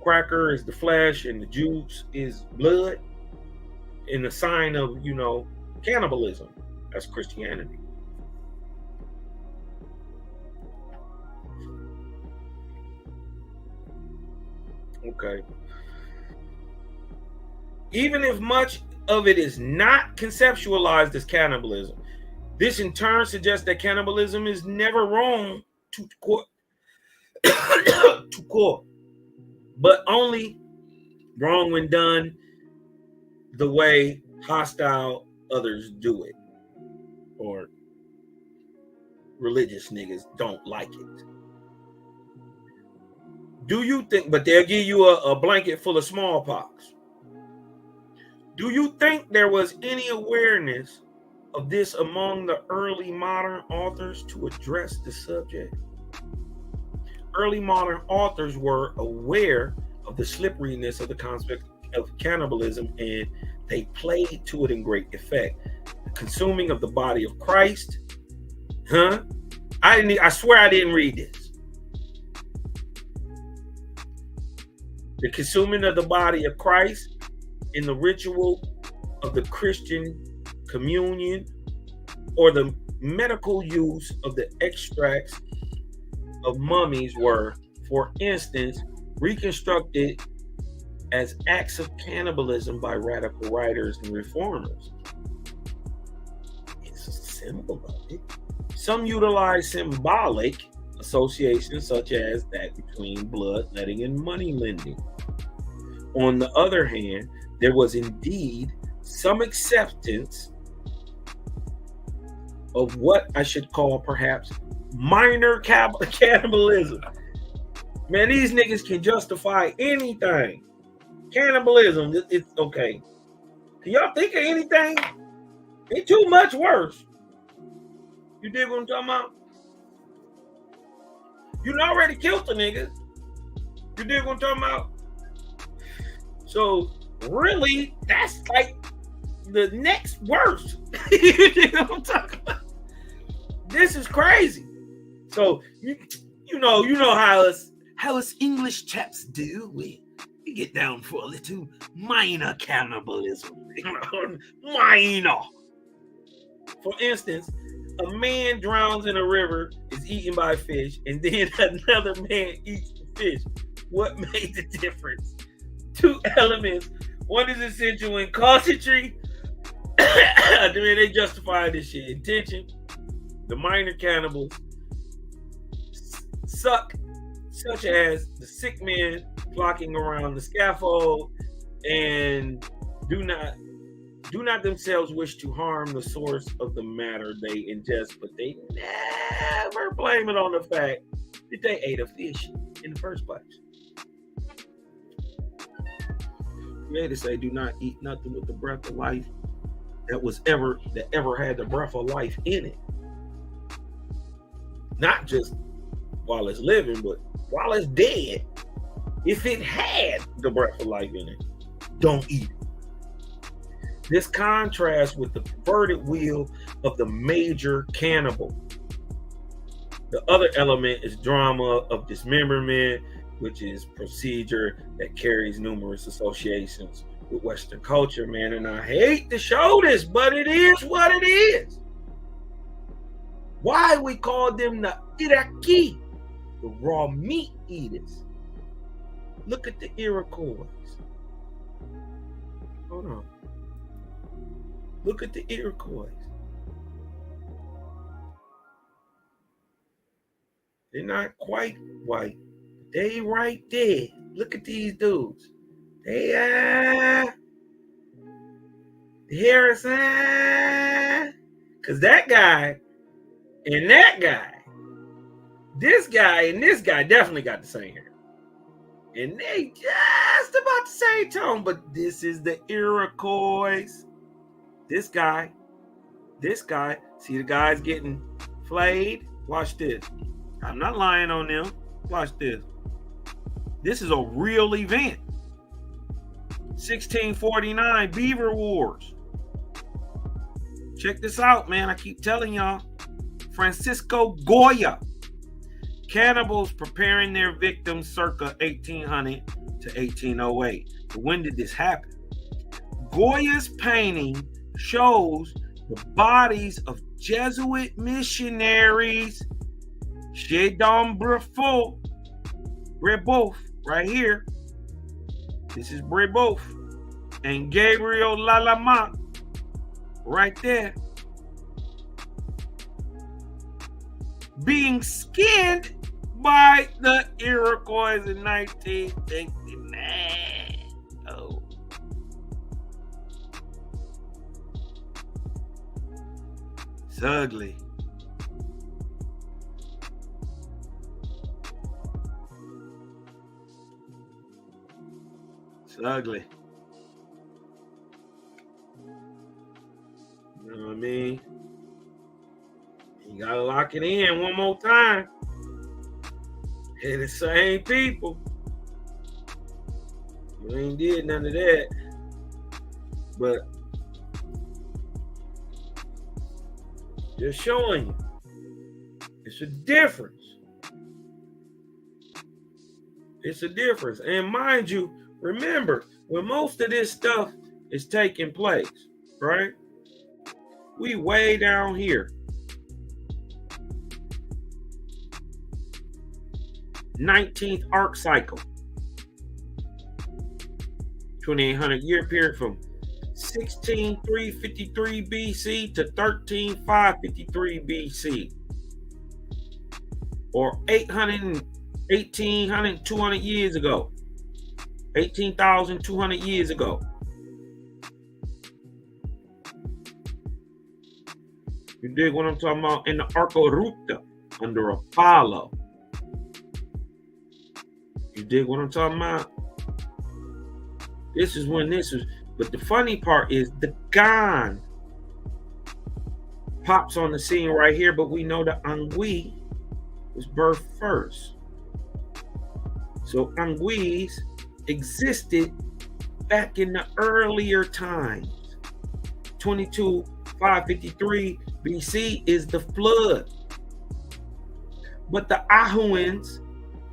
Speaker 1: cracker is the flesh and the juice is blood in the sign of, cannibalism. That's Christianity. Okay. Even if much of it is not conceptualized as cannibalism, this in turn suggests that cannibalism is never wrong to core, but only Wrong when done the way hostile others do it, or religious niggas don't like it. Do you think, but they'll give you a blanket full of smallpox. Do you think there was any awareness of this among the early modern authors to address the subject? Early modern authors were aware of the slipperiness of the concept of cannibalism, and they played to it in great effect. The consuming of the body of Christ. I swear I didn't read this. The consuming of the body of Christ in the ritual of the Christian communion, or the medical use of the extracts of mummies were, for instance, reconstructed as acts of cannibalism by radical writers and reformers. It's a symbol of it. Some utilize symbolic associations, such as that between bloodletting and money lending. On the other hand, there was indeed some acceptance of what I should call perhaps minor cannibalism. Man, these niggas can justify anything. Cannibalism, it's okay. Can y'all think of anything? Ain't too much worse. You dig what I'm talking about? You done already killed the nigga. You dig what I'm talking about? So really, that's like the next worst. You dig what I'm talking about? This is crazy. So you know how us English chaps do. We get down for a little minor cannibalism. Minor. For instance, a man drowns in a river, is eaten by a fish, and then another man eats the fish. What made the difference? Two elements. One is essential in causality. I mean, they justify this shit. Intention. The minor cannibals suck, such as the sick men flocking around the scaffold, and do not themselves wish to harm the source of the matter they ingest, but they never blame it on the fact that they ate a fish in the first place. Creators say, do not eat nothing with the breath of life that ever had the breath of life in it. Not just while it's living, but while it's dead. If it had the breath of life in it, don't eat it. This contrasts with the perverted will of the major cannibal. The other element is drama of dismemberment, which is procedure that carries numerous associations with Western culture, man. And I hate to show this, but it is what it is. Why we call them the Iraqi, the raw meat eaters. Look at the Iroquois. Hold on. Look at the Iroquois. They're not quite white. They right there. Look at these dudes. They Harrison. Cause that guy and that guy, this guy and this guy definitely got the same hair. And they just about the same tone, but this is the Iroquois. This guy, see the guys getting flayed? Watch this. I'm not lying on them. Watch this. This is a real event. 1649 Beaver Wars. Check this out, man. I keep telling y'all. Francisco Goya. Cannibals preparing their victims circa 1800 to 1808. But when did this happen? Goya's painting shows the bodies of Jesuit missionaries, Chedon Brebeuf, right here. This is Brebeuf, and Gabriel Lalamont, right there, being skinned by the Iroquois in 1969. It's ugly. It's ugly. You know what I mean? You gotta lock it in one more time. And the same people. You ain't did none of that. But just showing you. It's a difference. It's a difference. And mind you, remember, when most of this stuff is taking place, right? We way down here. 19th arc cycle. 2800 year period from 16353 BC to 13553 BC. Or 200 years ago. 18,200 years ago. You dig what I'm talking about? In the Arca under Apollo. You dig what I'm talking about? This is when this was, but the funny part is the Gan pops on the scene right here, but we know that Angui was birthed first. So Anguis existed back in the earlier times. 22,553 BC is the flood. But the Ahuans,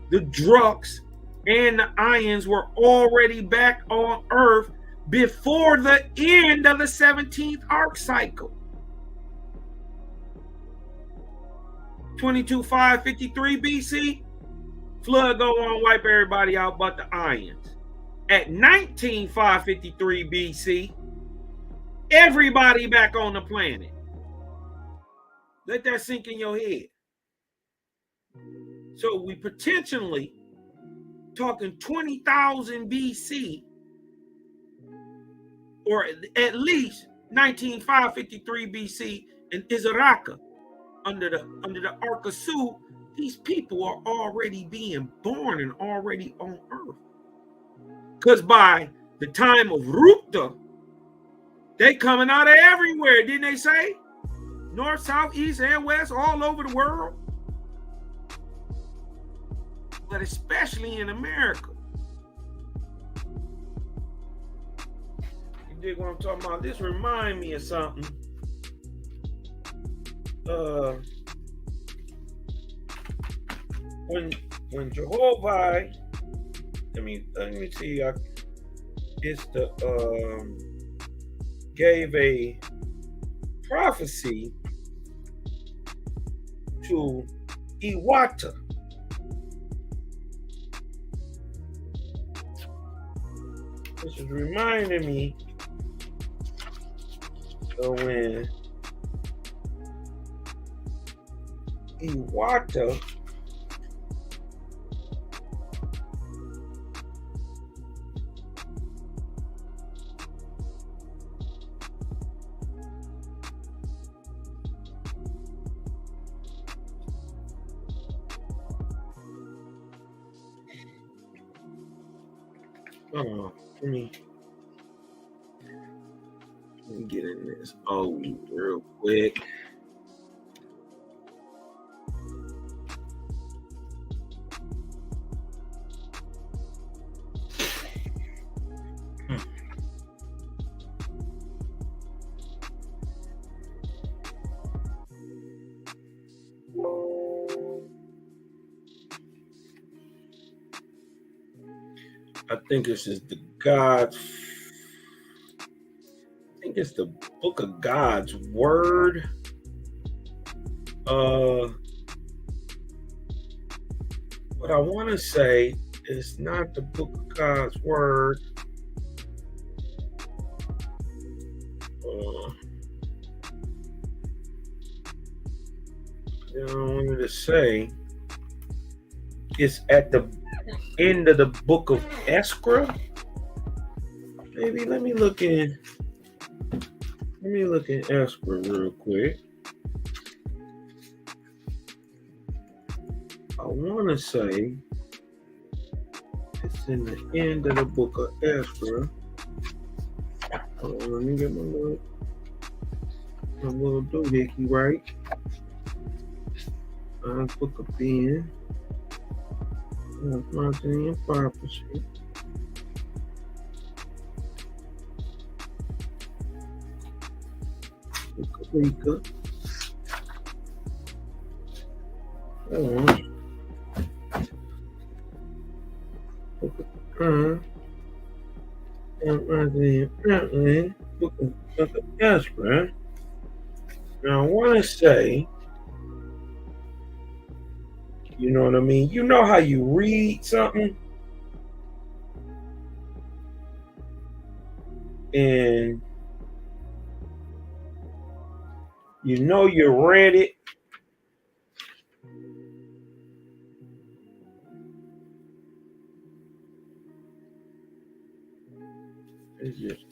Speaker 1: the Druks, and the Ions were already back on Earth before the end of the 17th arc cycle. 22,553 BC, flood go on, wipe everybody out but the Ions. At 19,553 BC, everybody back on the planet. Let that sink in your head. So we potentially talking 20,000 BC, or at least 19,553 BC in Izaraka, under the Arca Sud. These people are already being born and already on Earth. Because by the time of Rupta, they coming out of everywhere, didn't they say? North, south, east, and west, all over the world. But especially in America. You dig what I'm talking about? This remind me of something. When Jehovih, let me see, it's the gave a prophecy to Iwata. This is reminding me of when Iwata let me get in this real quick. I think this is the God's. I think it's the book of God's Word. What I want to say is not the book of God's Word. I wanted to say it's at the end of the book of Esdras. Maybe let me look in Esdras real quick. I want to say it's in the end of the book of Ezra. Hold on, let me get my little doohickey right. Book of Ben. Mountain and prophecy. Book of Rika. Book of Ezra. Now I want to say, you know what I mean? You know how you read something and you know you read it, it's just,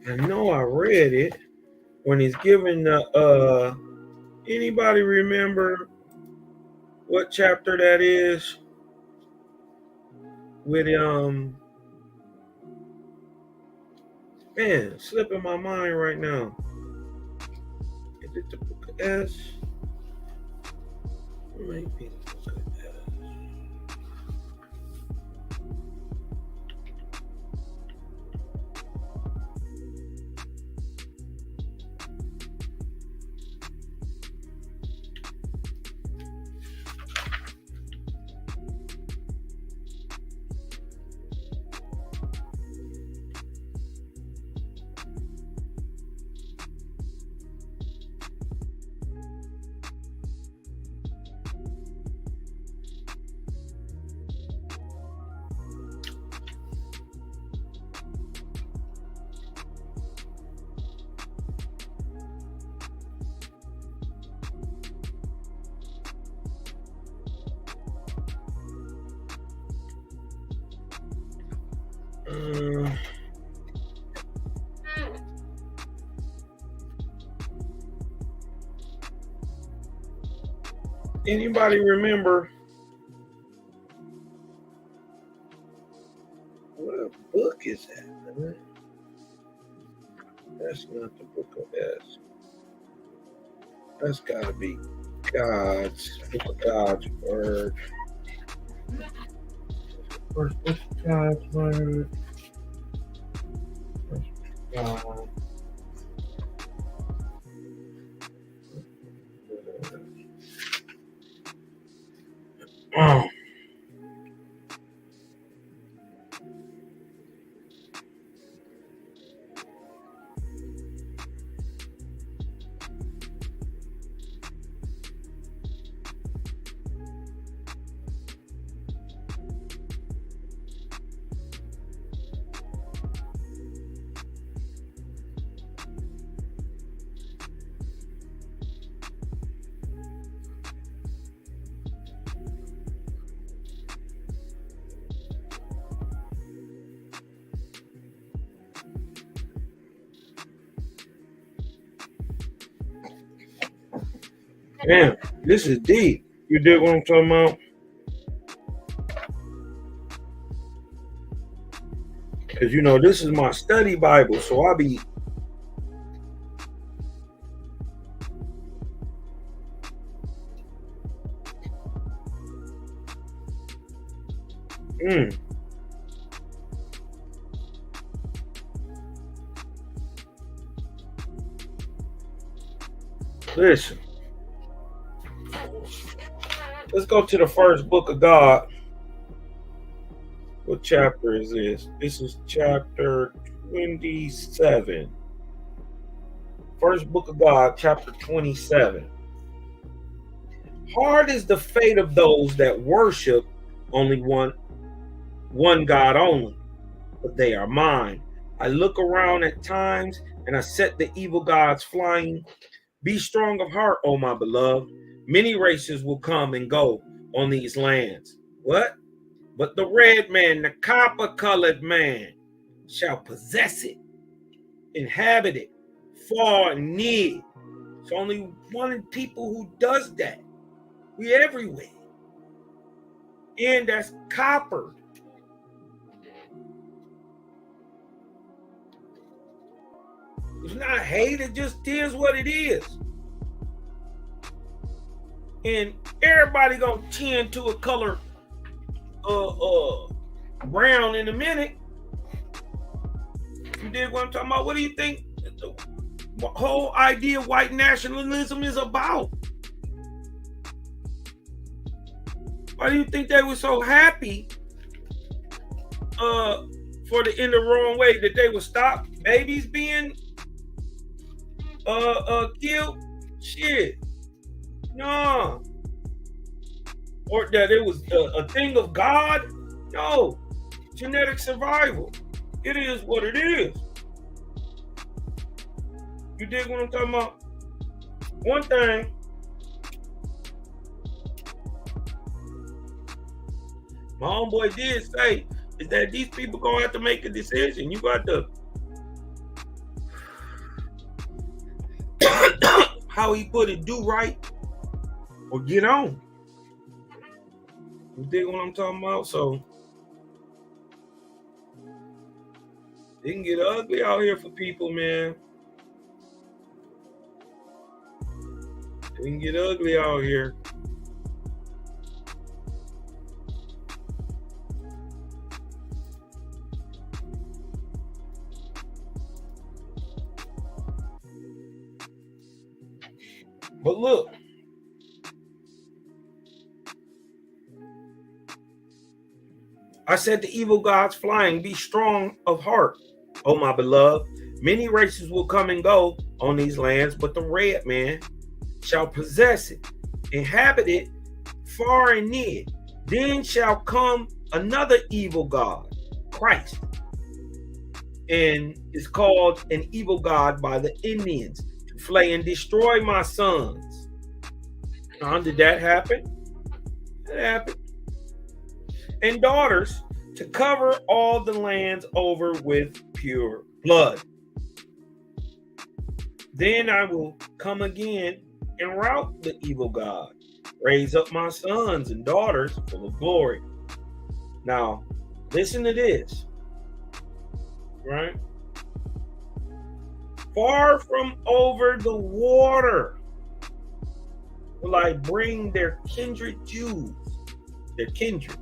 Speaker 1: I know I read it when he's giving the anybody remember what chapter that is with man, slipping my mind right now. Is it the book of S? It might be the book of S. Anybody remember what book is that, man? That's not the book of S. That's gotta be God's book of God's word. First book of God's word. First book of God. Oh. Damn, this is deep. You dig what I'm talking about? Because, you know, this is my study Bible, so I be... Listen. Let's go to the first book of God. What chapter is this? This is chapter 27. First book of God, chapter 27. Hard is the fate of those that worship only one God only, but they are mine. I look around at times and I set the evil gods flying. Be strong of heart, O my beloved. Many races will come and go on these lands. What? But the red man, the copper-colored man, shall possess it, inhabit it, far and near. It's only one people who does that. We everywhere. and that's coppered. It's not hate, it just is what it is. And everybody gonna tend to a color brown in a minute. You dig what I'm talking about? What do you think the whole idea of white nationalism is about? Why do you think they were so happy for the in the wrong way that they would stop babies being killed? Shit. No. Or that it was a thing of God? No. Genetic survival. It is what it is. You dig what I'm talking about? One thing my homeboy did say is that these people gonna have to make a decision. You got to how he put it, do right or get on. You dig what I'm talking about? So it can get ugly out here for people, man. It can get ugly out here. But look, I said the evil gods flying, be strong of heart, oh my beloved. Many races will come and go on these lands, but the red man shall possess it, inhabit it far and near. Then shall come another evil god, Christ, and is called an evil god by the Indians, to flay and destroy my sons. Now, did that happen? It happened. And daughters, to cover all the lands over with pure blood. Then I will come again and rout the evil god, raise up my sons and daughters full of glory. Now, listen to this, right? Far from over the water will I bring their kindred Jews, their kindred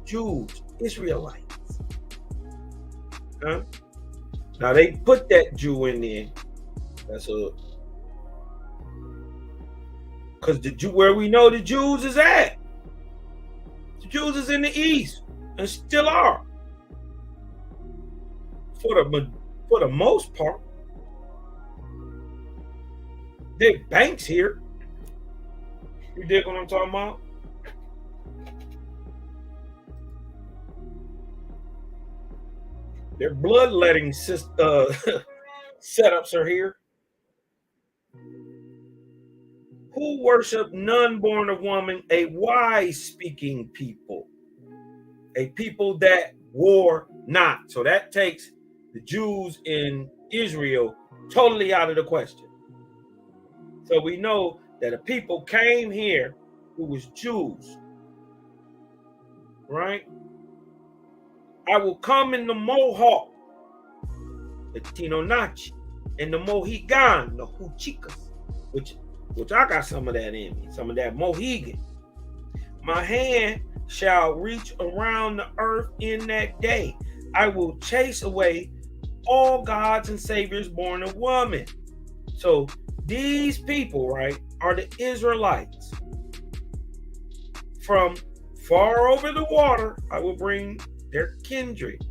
Speaker 1: Jews, Israelites. Huh? Now they put that Jew in there. That's a because the Jew, where we know the Jews is at. The Jews is in the east and still are. For the most part. Their banks here. You dig what I'm talking about? Their bloodletting setups are here. Who worship none born of woman, a wise speaking people, a people that war not. So that takes the Jews in Israel totally out of the question. So we know that a people came here who was Jews, right? I will come in the Mohawk, the Tinonachi, and the Mohegan, the Huchicas, which I got some of that in me, some of that Mohegan. My hand shall reach around the earth in that day. I will chase away all gods and saviors born of woman. So these people, right, are the Israelites. From far over the water, I will bring their kindred.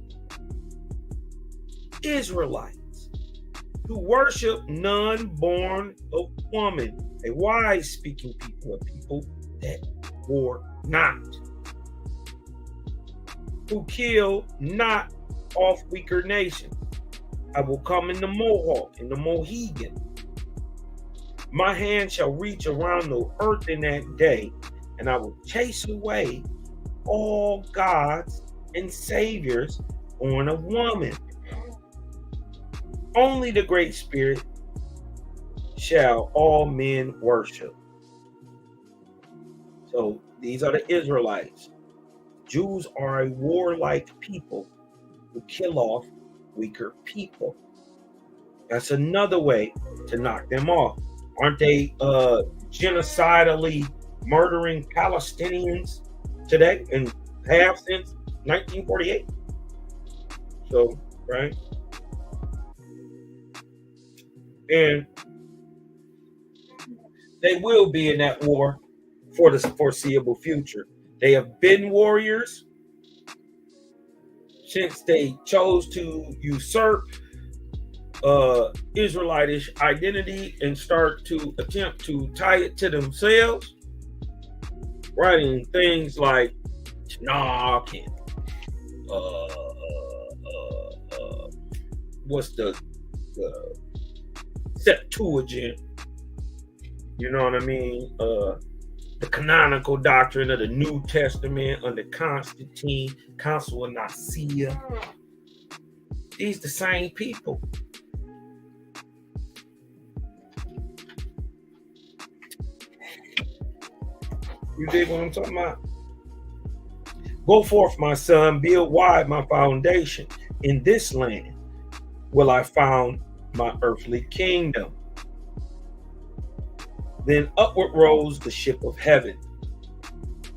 Speaker 1: Israelites who worship none born of woman, a wise speaking people, a people that war not, who kill not off weaker nations. I will come in the Mohawk, in the Mohegan. My hand shall reach around the earth in that day, and I will chase away all gods and saviors born of woman. Only the Great Spirit shall all men worship. So These are the Israelites. Jews are a warlike people who kill off weaker people. That's another way to knock them off. Aren't they genocidally murdering Palestinians today and have since 1948? So, right? And they will be in that war for the foreseeable future. They have been warriors since they chose to usurp Israelitish identity and start to attempt to tie it to themselves, writing things like Tanakh and what's the Septuagint, you know what I mean? The canonical doctrine of the New Testament under Constantine, Council of Nicaea. These the same people. You dig what I'm talking about? Go forth, my son, build wide my foundation. In this land will I found my earthly kingdom. Then upward rose the ship of heaven,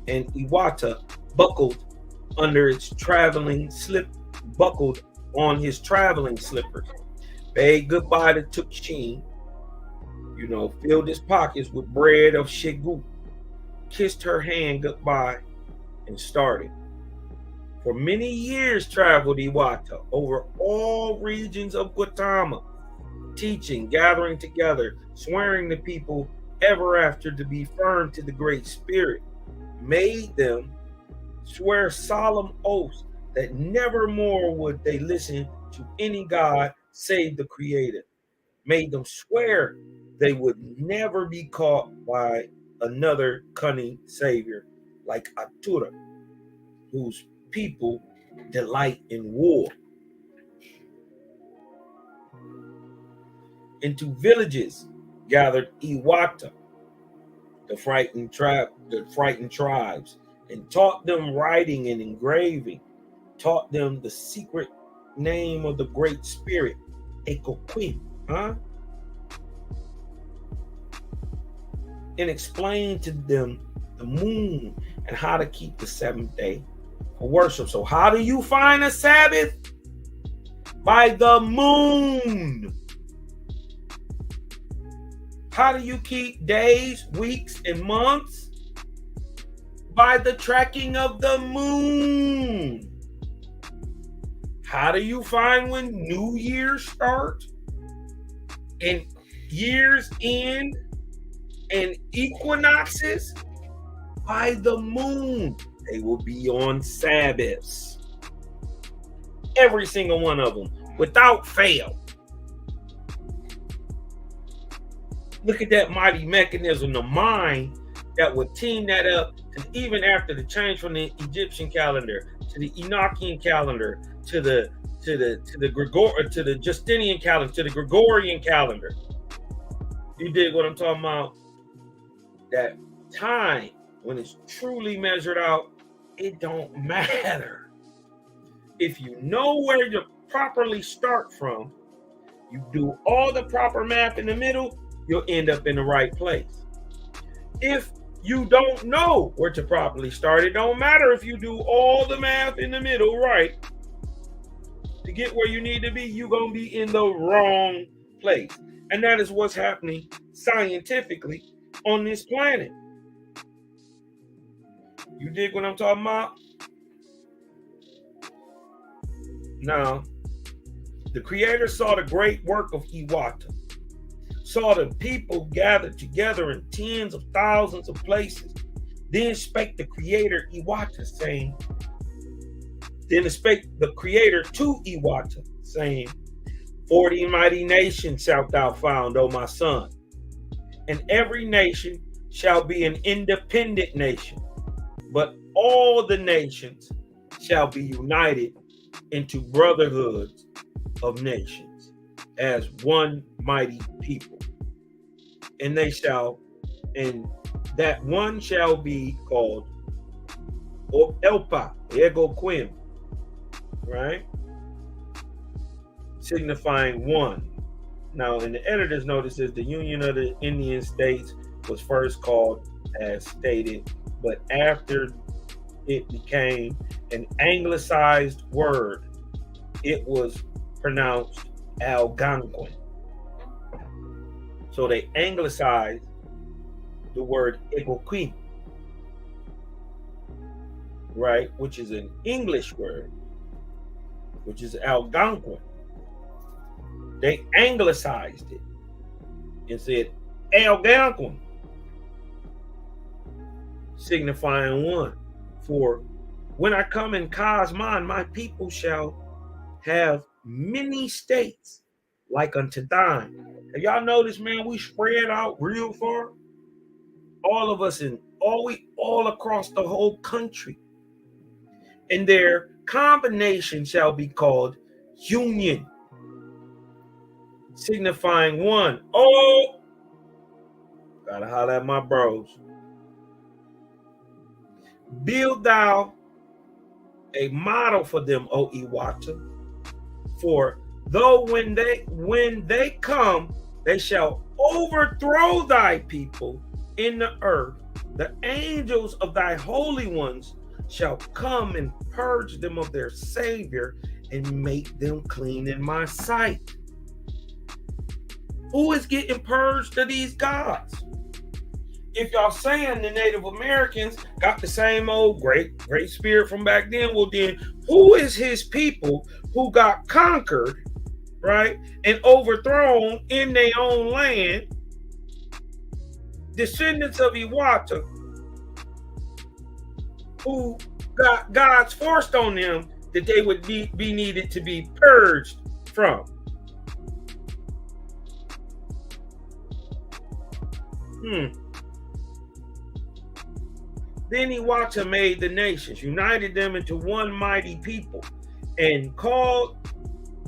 Speaker 1: and Iwata buckled under its buckled on his traveling slippers, bade goodbye to Tukshin, filled his pockets with bread of Shegu, kissed her hand goodbye, and started. For many years traveled Iwata over all regions of Gautama, teaching, gathering together, swearing to people ever after to be firm to the Great Spirit, made them swear solemn oaths that never more would they listen to any God save the Creator, made them swear they would never be caught by another cunning savior like Atura, whose people delight in war. Into villages gathered Iwata, the frightened tribes, and taught them writing and engraving, taught them the secret name of the Great Spirit, Egoquim, and explained to them the moon and how to keep the seventh day for worship. So how do you find a Sabbath? By the moon. How do you keep days, weeks, and months? By the tracking of the moon. How do you find when New Year starts and years end and equinoxes? By the moon. They will be on Sabbaths. Every single one of them, without fail. Look at that mighty mechanism, the mind that would team that up. And even after the change from the Egyptian calendar to the Enochian calendar to the Justinian calendar to the Gregorian calendar, you dig what I'm talking about? That time, when it's truly measured out, it don't matter. If you know where to properly start from, you do all the proper math in the middle, you'll end up in the right place. If you don't know where to properly start, it don't matter if you do all the math in the middle right. To get where you need to be, you're going to be in the wrong place. And that is what's happening scientifically on this planet. You dig what I'm talking about? Now, the Creator saw the great work of Iwata, saw the people gathered together in tens of thousands of places. Then spake the Creator Iwata, saying, then spake the Creator to Iwata, saying, 40 mighty nations shalt thou found, O my son, and every nation shall be an independent nation, but all the nations shall be united into brotherhoods of nations as one mighty people. And that one shall be called or Elpa, Egoquim, right? Signifying one. Now, in the editor's note, it says the Union of the Indian States was first called as stated, but after it became an anglicized word, it was pronounced Algonquin. So they anglicized the word Egoquim, right, which is an English word, which is Algonquin. They anglicized it and said Algonquin, signifying one. For when I come and cause mine, my people shall have many states like unto thine. Have y'all noticed, man, we spread out real far? All of us all across the whole country. And their combination shall be called union, signifying one. Oh, gotta holler at my bros. Build thou a model for them, O Iwata, for though when they come, they shall overthrow thy people in the earth. The angels of thy holy ones shall come and purge them of their Savior and make them clean in my sight. Who is getting purged of these gods? If y'all saying the Native Americans got the same old great spirit from back then, well then, who is his people who got conquered, right, and overthrown in their own land? Descendants of Iwata, who got gods forced on them that they would be needed to be purged from. Then Iwata made the nations, united them into one mighty people, and called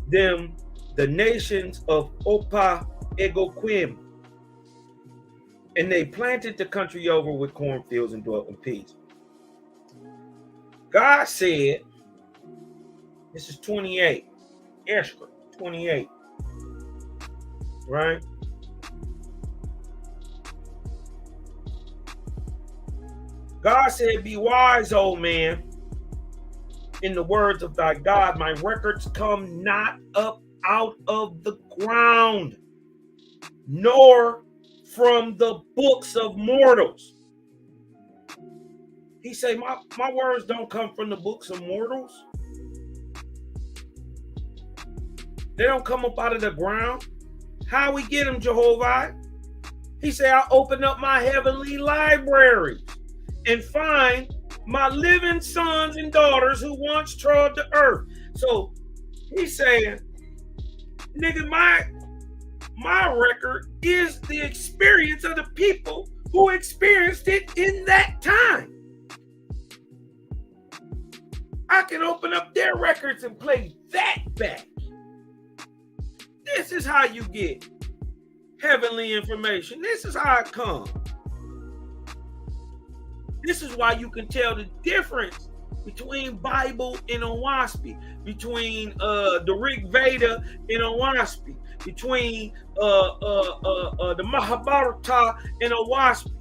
Speaker 1: them the nations of Opa Egoquim. And they planted the country over with cornfields and dwelt in peace. God said, this is 28, Esther 28, right? God said, be wise, old man, in the words of thy God. My records come not up out of the ground, nor from the books of mortals. He said, my words don't come from the books of mortals. They don't come up out of the ground. How we get them, Jehovah? He said, I open up my heavenly library and find my living sons and daughters who once trod the earth. So he's saying, nigga, my record is the experience of the people who experienced it in that time. I can open up their records and play that back. This is how you get heavenly information. This is how it comes. This is why you can tell the difference between Bible and Owaspy, between the Rig Veda and Owaspy, between the Mahabharata and Owaspy,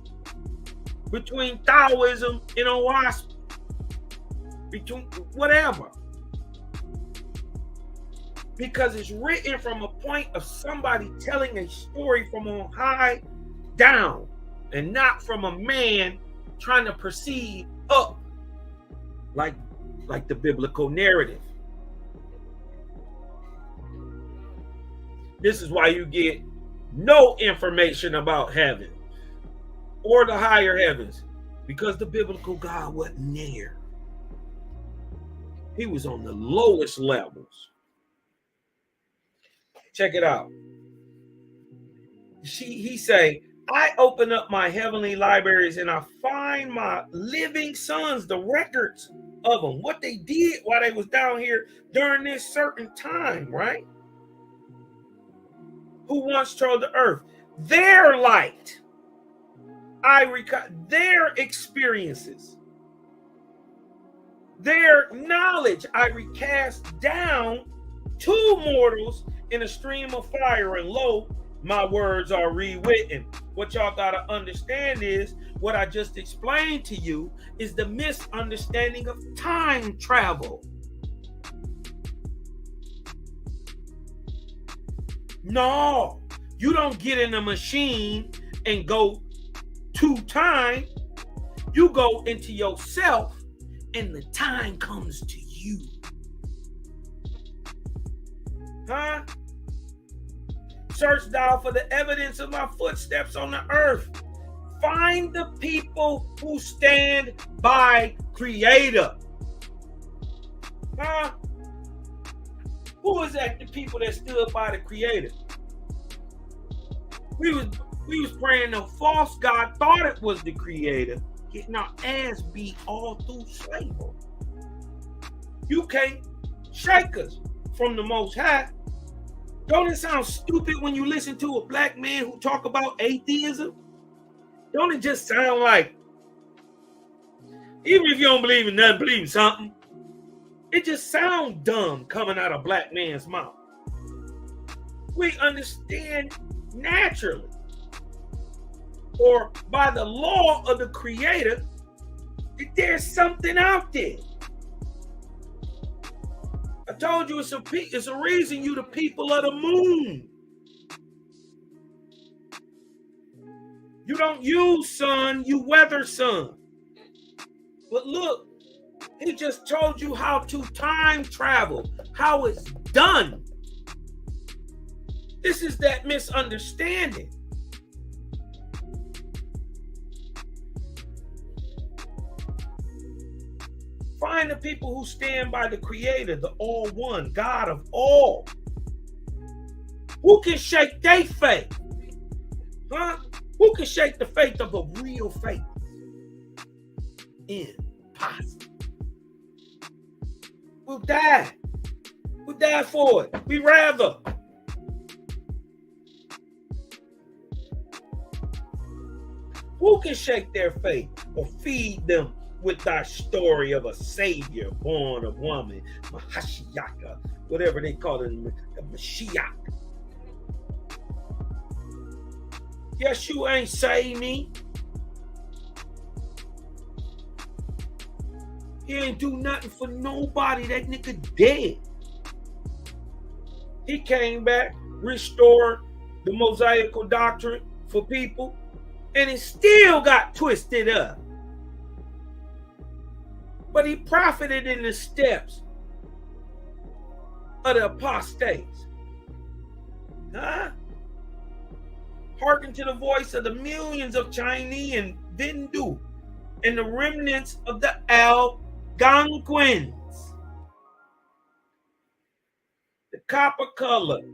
Speaker 1: between Taoism and Owaspy, between whatever. Because it's written from a point of somebody telling a story from on high down, and not from a man trying to proceed up like the biblical narrative. This is why you get no information about heaven or the higher heavens, because the biblical God wasn't there. He was on the lowest levels. Check it out. He say, I open up my heavenly libraries and I find my living sons, the records of them, what they did while they was down here during this certain time, right? Who once trod the earth. Their light, I record their experiences. Their knowledge I recast down to mortals in a stream of fire, and lo, my words are rewritten. What y'all gotta understand is what I just explained to you is the misunderstanding of time travel. No, you don't get in a machine and go to time. You go into yourself and the time comes to you. Huh? Search thou for the evidence of my footsteps on the earth. Find the people who stand by Creator. Huh? Who is that? The people that stood by the Creator. We was praying the false God, thought it was the Creator, getting our ass beat all through slavery. You can't shake us from the Most High. Don't it sound stupid when you listen to a black man who talk about atheism? Don't it just sound like, even if you don't believe in nothing, believe in something, it just sounds dumb coming out of a black man's mouth. We understand naturally, or by the law of the Creator, that there's something out there. I told you it's a reason you the people of the moon. You don't use sun, you weather sun. But look, he just told you how to time travel, how it's done. This is that misunderstanding. Find the people who stand by the Creator, the All One, God of all. Who can shake their faith? Huh? Who can shake the faith of a real faith? Impossible. We'll die. We'll die for it. We rather. Who can shake their faith or feed them with thy story of a savior born of woman, Mahashiach, whatever they call it, the Mashiach? Yes, you ain't say me. He ain't do nothing for nobody. That nigga dead. He came back, restored the Mosaical doctrine for people, and it still got twisted up. But he profited in the steps of the apostates. Huh? Hearken to the voice of the millions of Chinese and Vindu and the remnants of the Algonquins. The copper colored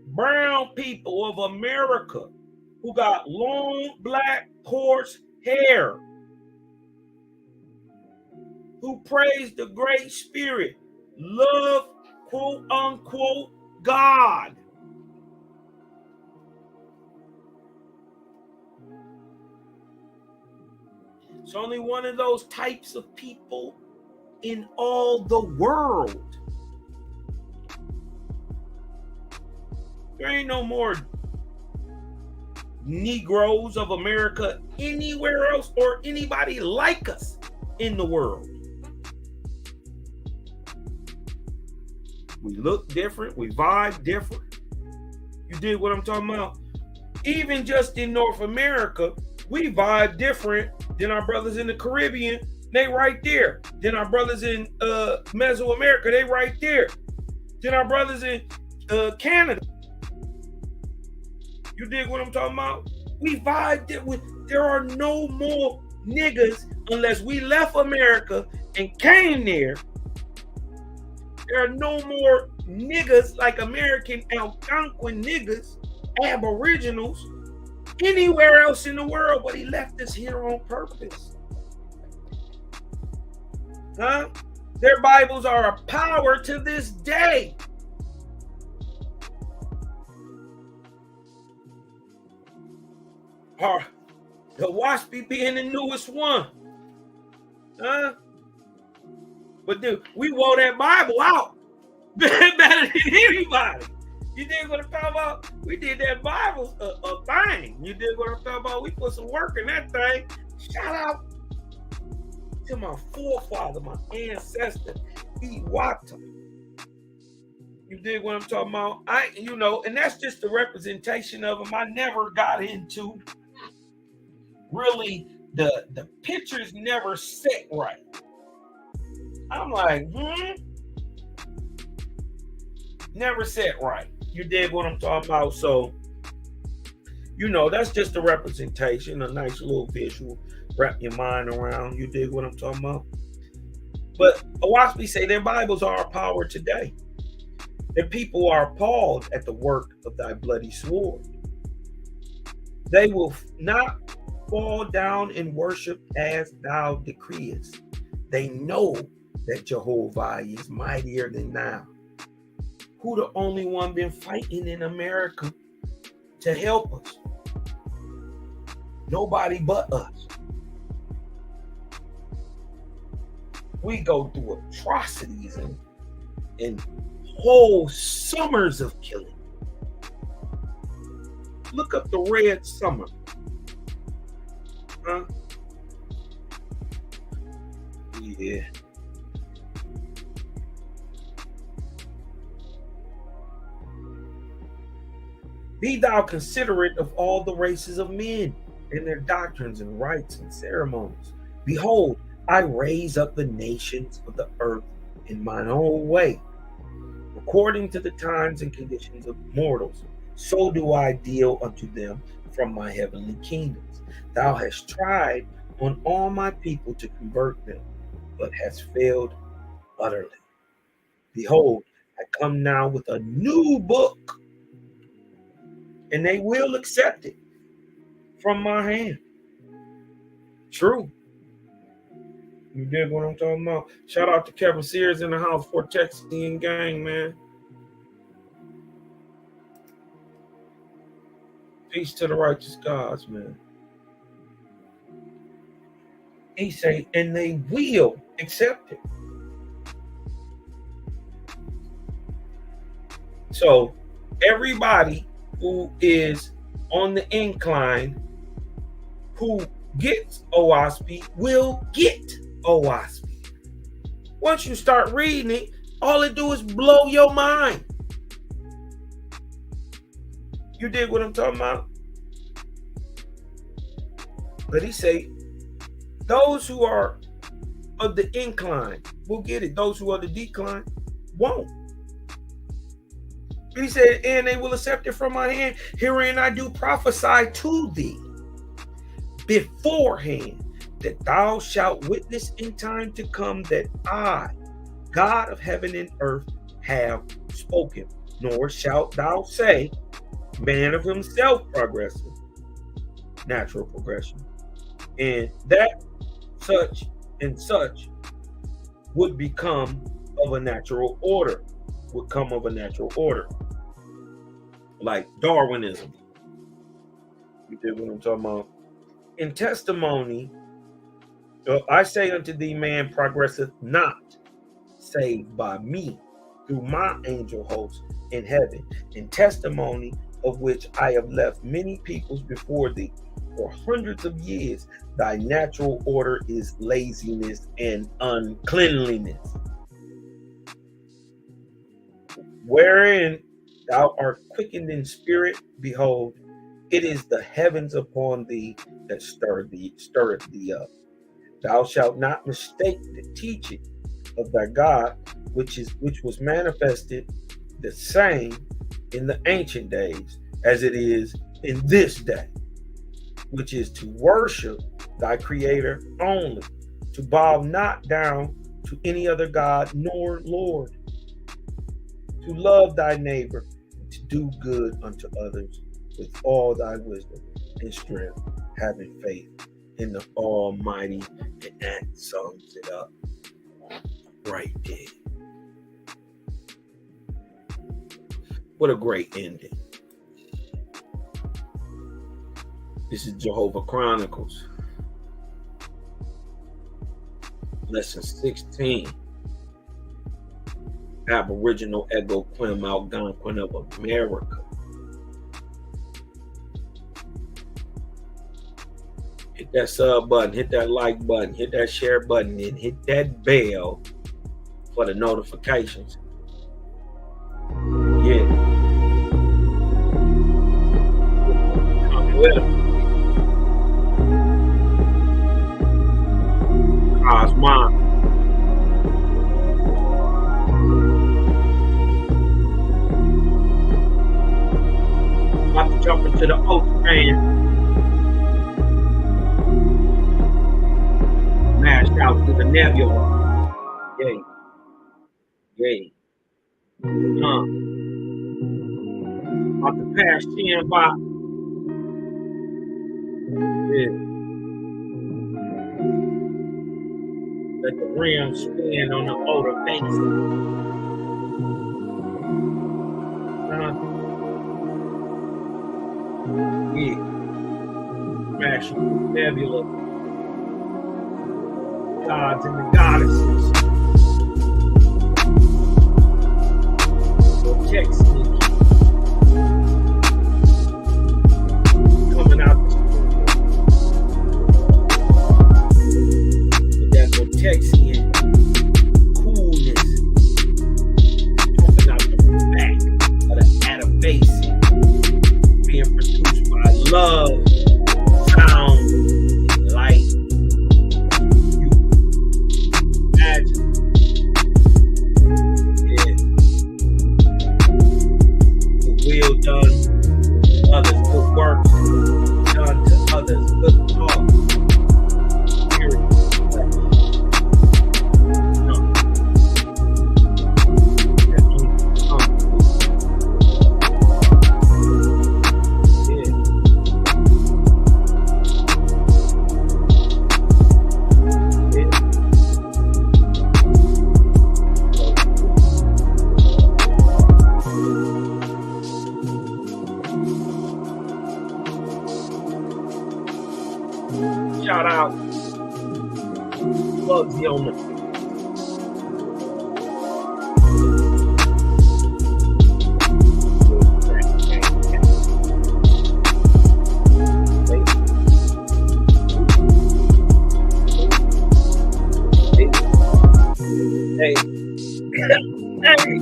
Speaker 1: brown people of America who got long black coarse hair, who praise the Great Spirit, love, quote unquote, God. It's only one of those types of people in all the world. There ain't no more Negroes of America anywhere else or anybody like us in the world. We look different. We vibe different. You dig what I'm talking about? Even just in North America, we vibe different than our brothers in the Caribbean. They right there. Then our brothers in Mesoamerica, they right there. Then our brothers in Canada. You dig what I'm talking about? We vibe different. There are no more niggas unless we left America and came there. There are no more niggas like American Algonquin niggas, Aboriginals, anywhere else in the world, but he left us here on purpose. Huh? Their Bibles are a power to this day. Or the WASP being the newest one. Huh? But dude, we wore that Bible out better than anybody. You dig what I'm talking about? We did that Bible a thing. You dig what I'm talking about? We put some work in that thing. Shout out to my forefather, my ancestor, Ewotum. You dig what I'm talking about? And that's just the representation of them. I never got into really the pictures never set right. I'm like, never set right. You dig what I'm talking about? So, that's just a representation, a nice little visual. Wrap your mind around. You dig what I'm talking about? But Owaspis say their Bibles are our power today. Their people are appalled at the work of thy bloody sword. They will not fall down and worship as thou decreest. They know that Jehovah is mightier than thou. Who the only one been fighting in America to help us? Nobody but us. We go through atrocities and whole summers of killing. Look up the Red Summer. Huh? Yeah. Be thou considerate of all the races of men and their doctrines and rites and ceremonies. Behold, I raise up the nations of the earth in mine own way, according to the times and conditions of mortals. So do I deal unto them from my heavenly kingdoms. Thou hast tried on all my people to convert them, but hast failed utterly. Behold, I come now with a new book, and they will accept it from my hand. True. You dig what I'm talking about? Shout out to Kevin Sears in the house for Texian gang, man. Peace to the righteous gods, man. He say, and they will accept it. So everybody who is on the incline who gets Owaspis will get Owaspis. Once you start reading it, all it do is blow your mind. You dig what I'm talking about? But he say, those who are of the incline will get it. Those who are the decline won't. He said, and they will accept it from my hand. Herein I do prophesy to thee beforehand, that thou shalt witness in time to come that I, God of heaven and earth, have spoken. Nor shalt thou say, man of himself progressive, natural progression, and that such and such would become of a natural order, would come of a natural order, like Darwinism. You did what I'm talking about. In testimony, I say unto thee, man progresseth not, save by me, through my angel host in heaven, in testimony of which I have left many peoples before thee. For hundreds of years, thy natural order is laziness and uncleanliness, wherein thou art quickened in spirit. Behold, it is the heavens upon thee that stirreth thee up. Thou shalt not mistake the teaching of thy God, which was manifested the same in the ancient days as it is in this day, which is to worship thy Creator only, to bow not down to any other God nor Lord, to love thy neighbor, and to do good unto others with all thy wisdom and strength, having faith in the Almighty. And that sums it up right there. What a great ending. This is Jehovah Chronicles, lesson 16. Aboriginal Egoquim Algonquin of America. Hit that sub button, hit that like button, hit that share button, and hit that bell for the notifications. Yeah. Come with them. Mom. About to jump into the ocean. Mashed out to the nebula. Yay. Yay. About to pass 10 by. Yeah. Let the rim spin on the older face. Yeah. Smashing the nebula. Gods and the goddesses. Vortex coming out the with that vortex in coolness coming out the back of the adamation being produced by love, sound, and light. Will done, others good works, done to others good cause. Shout out Bugsy on the hey. Hey,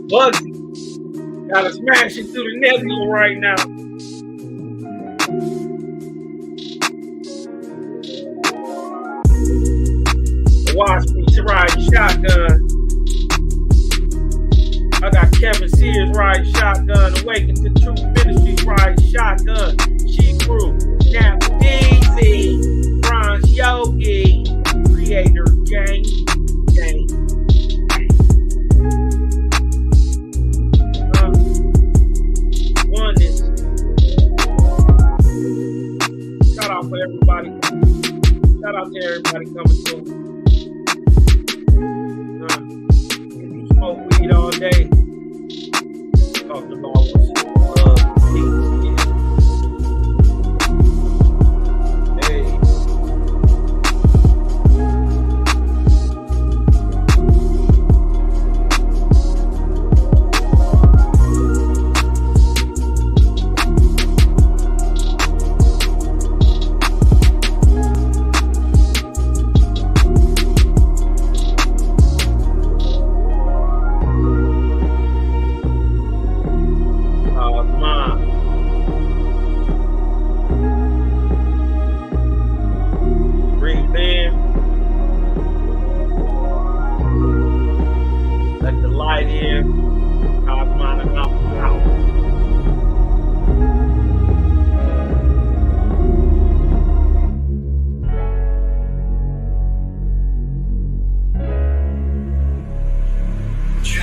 Speaker 1: Bugsy, gotta smash it through the nebula right now. Watch me riding shotgun. I got Kevin Sears riding shotgun. Awaken to Truth Ministries riding shotgun. She grew. Nap Easy. Bronze Yogi. Creator Gang. Oneness. Shout out for everybody. Shout out to everybody coming through. Smoke weed all day. Talking about what's love, peace, yeah. Hey.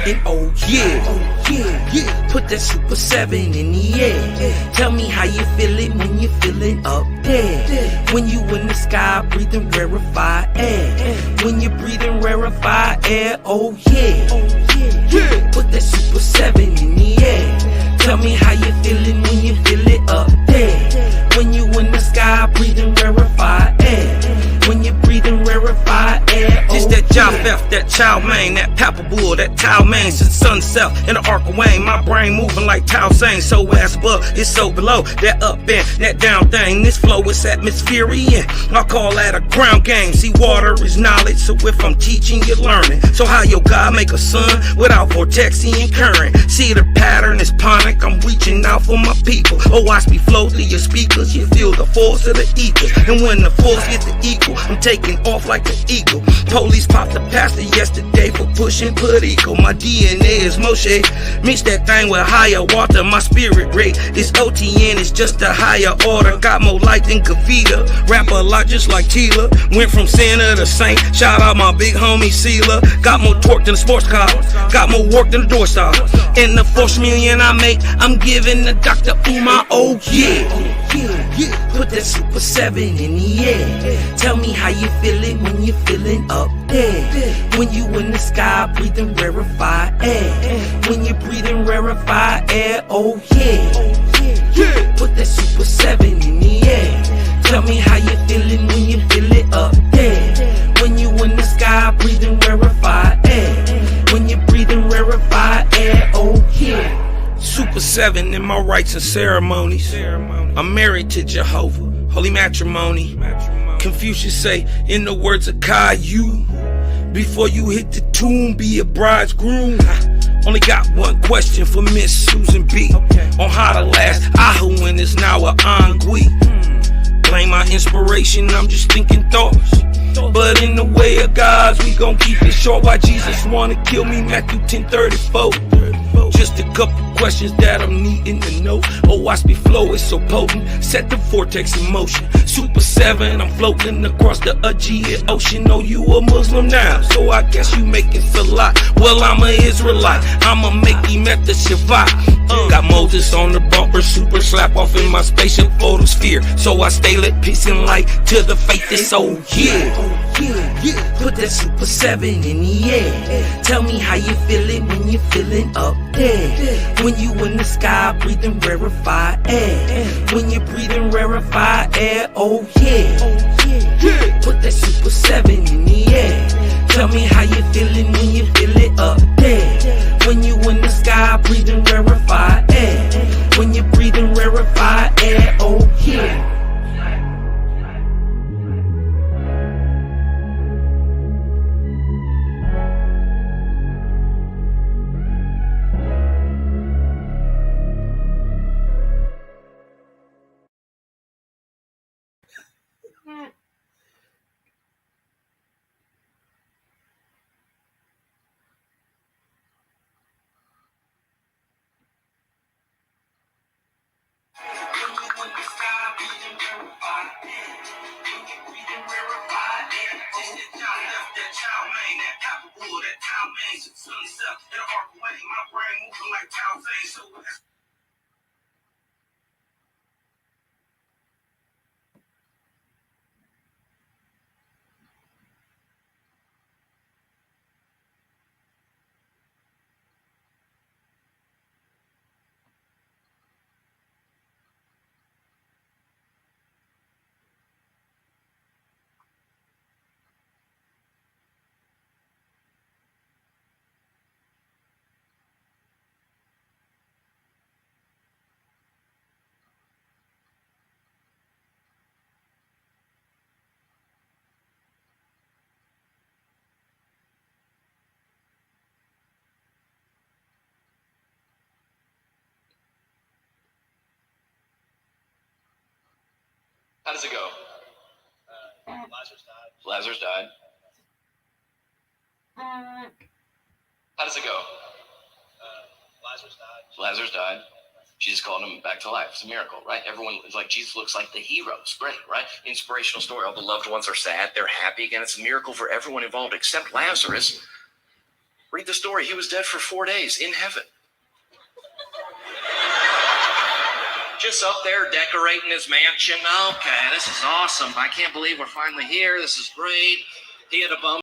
Speaker 2: And oh yeah, put that Super 7 in the air. Tell me how you feeling when you're feeling up there. When you in the sky breathing rarefied air. When you're breathing rarefied air, oh yeah. Put that Super 7 in the air. Tell me how you feeling when you feel it up there. When you in the sky breathing rarefied air. When you're breathing rarefied air, oh,
Speaker 3: this that job
Speaker 2: left that chow mein, that papa bull, that towel mein, since sunset in the arc of Wayne. My brain moving like Tao Sang, so ass above, it's so below, that up and that down thing. This flow is atmospheric, I call that a ground game. See, water is knowledge, so if I'm teaching, you're learning. So how your God make a sun without vortexing current? See, the pattern is ponic, I'm reaching out for my people. Oh, watch me flow through your speakers, you feel the force of the ether. And when the force gets the equal, I'm taking off like an eagle. Police popped the pastor yesterday for pushing put equal. My DNA is Moshe, mix that thing with higher water. My spirit rate is OTN, it's just a higher order. Got more light than Kavita, rap a lot just like Tila. Went from sinner to saint, shout out my big homie Sealer. Got more torque than a sports car, got more work than a door star. And the 4 million I make, I'm giving the Dr. Umar, oh yeah. Put that Super 7 in the air. Tell me how you feeling when you're feeling up there. When you in the sky breathing rarefied air. When you're breathing rarefied air, oh yeah. Put that Super 7 in the air. Tell me how you feeling when you feel it up there. When you in the sky breathing rarefied air. When you're breathing rarefied air, oh yeah. Super 7 in my rites and ceremonies. I'm married to Jehovah, holy matrimony. Confucius say, in the words of Caillou, before you hit the tomb, be a bridegroom. Only got one question for Miss Susan B. On how to last Ahuin is now a Angui. Blame my inspiration, I'm just thinking thoughts. But in the way of God's, we gon' keep it short. Why Jesus wanna kill me, Matthew 10:34. Just a couple questions that I'm needing to know. Oh, watch me flow, it's so potent. Set the vortex in motion. Super 7, I'm floating across the Aegean Ocean. Oh, you a Muslim now, so I guess you make it feel like. Well, I'm an Israelite, I'ma make him at the Shabbat. Got Moses on the bumper, super slap off in my spaceship photosphere. So I stay lit, peace and light to the faith is so yeah. Put that Super 7 in the air. Tell me how you feeling when you're feeling up there. When you in the sky breathing rarefied air. When you're breathing rarefied air, oh yeah. Put that Super 7 in the air. Tell me how you feeling when you feel it up there. When you in the sky breathing rarefied air. When you're breathing rarefied air, oh yeah.
Speaker 3: How does it go? Lazarus died. How does it go? Lazarus died. Jesus called him back to life. It's a miracle, right? Everyone is like, Jesus looks like the hero. It's great, right? Inspirational story. All the loved ones are sad. They're happy again. It's a miracle for everyone involved except Lazarus. Read the story. He was dead for 4 days in heaven. Just up there decorating his mansion. Okay, this is awesome. I can't believe we're finally here. This is great. He had a bum.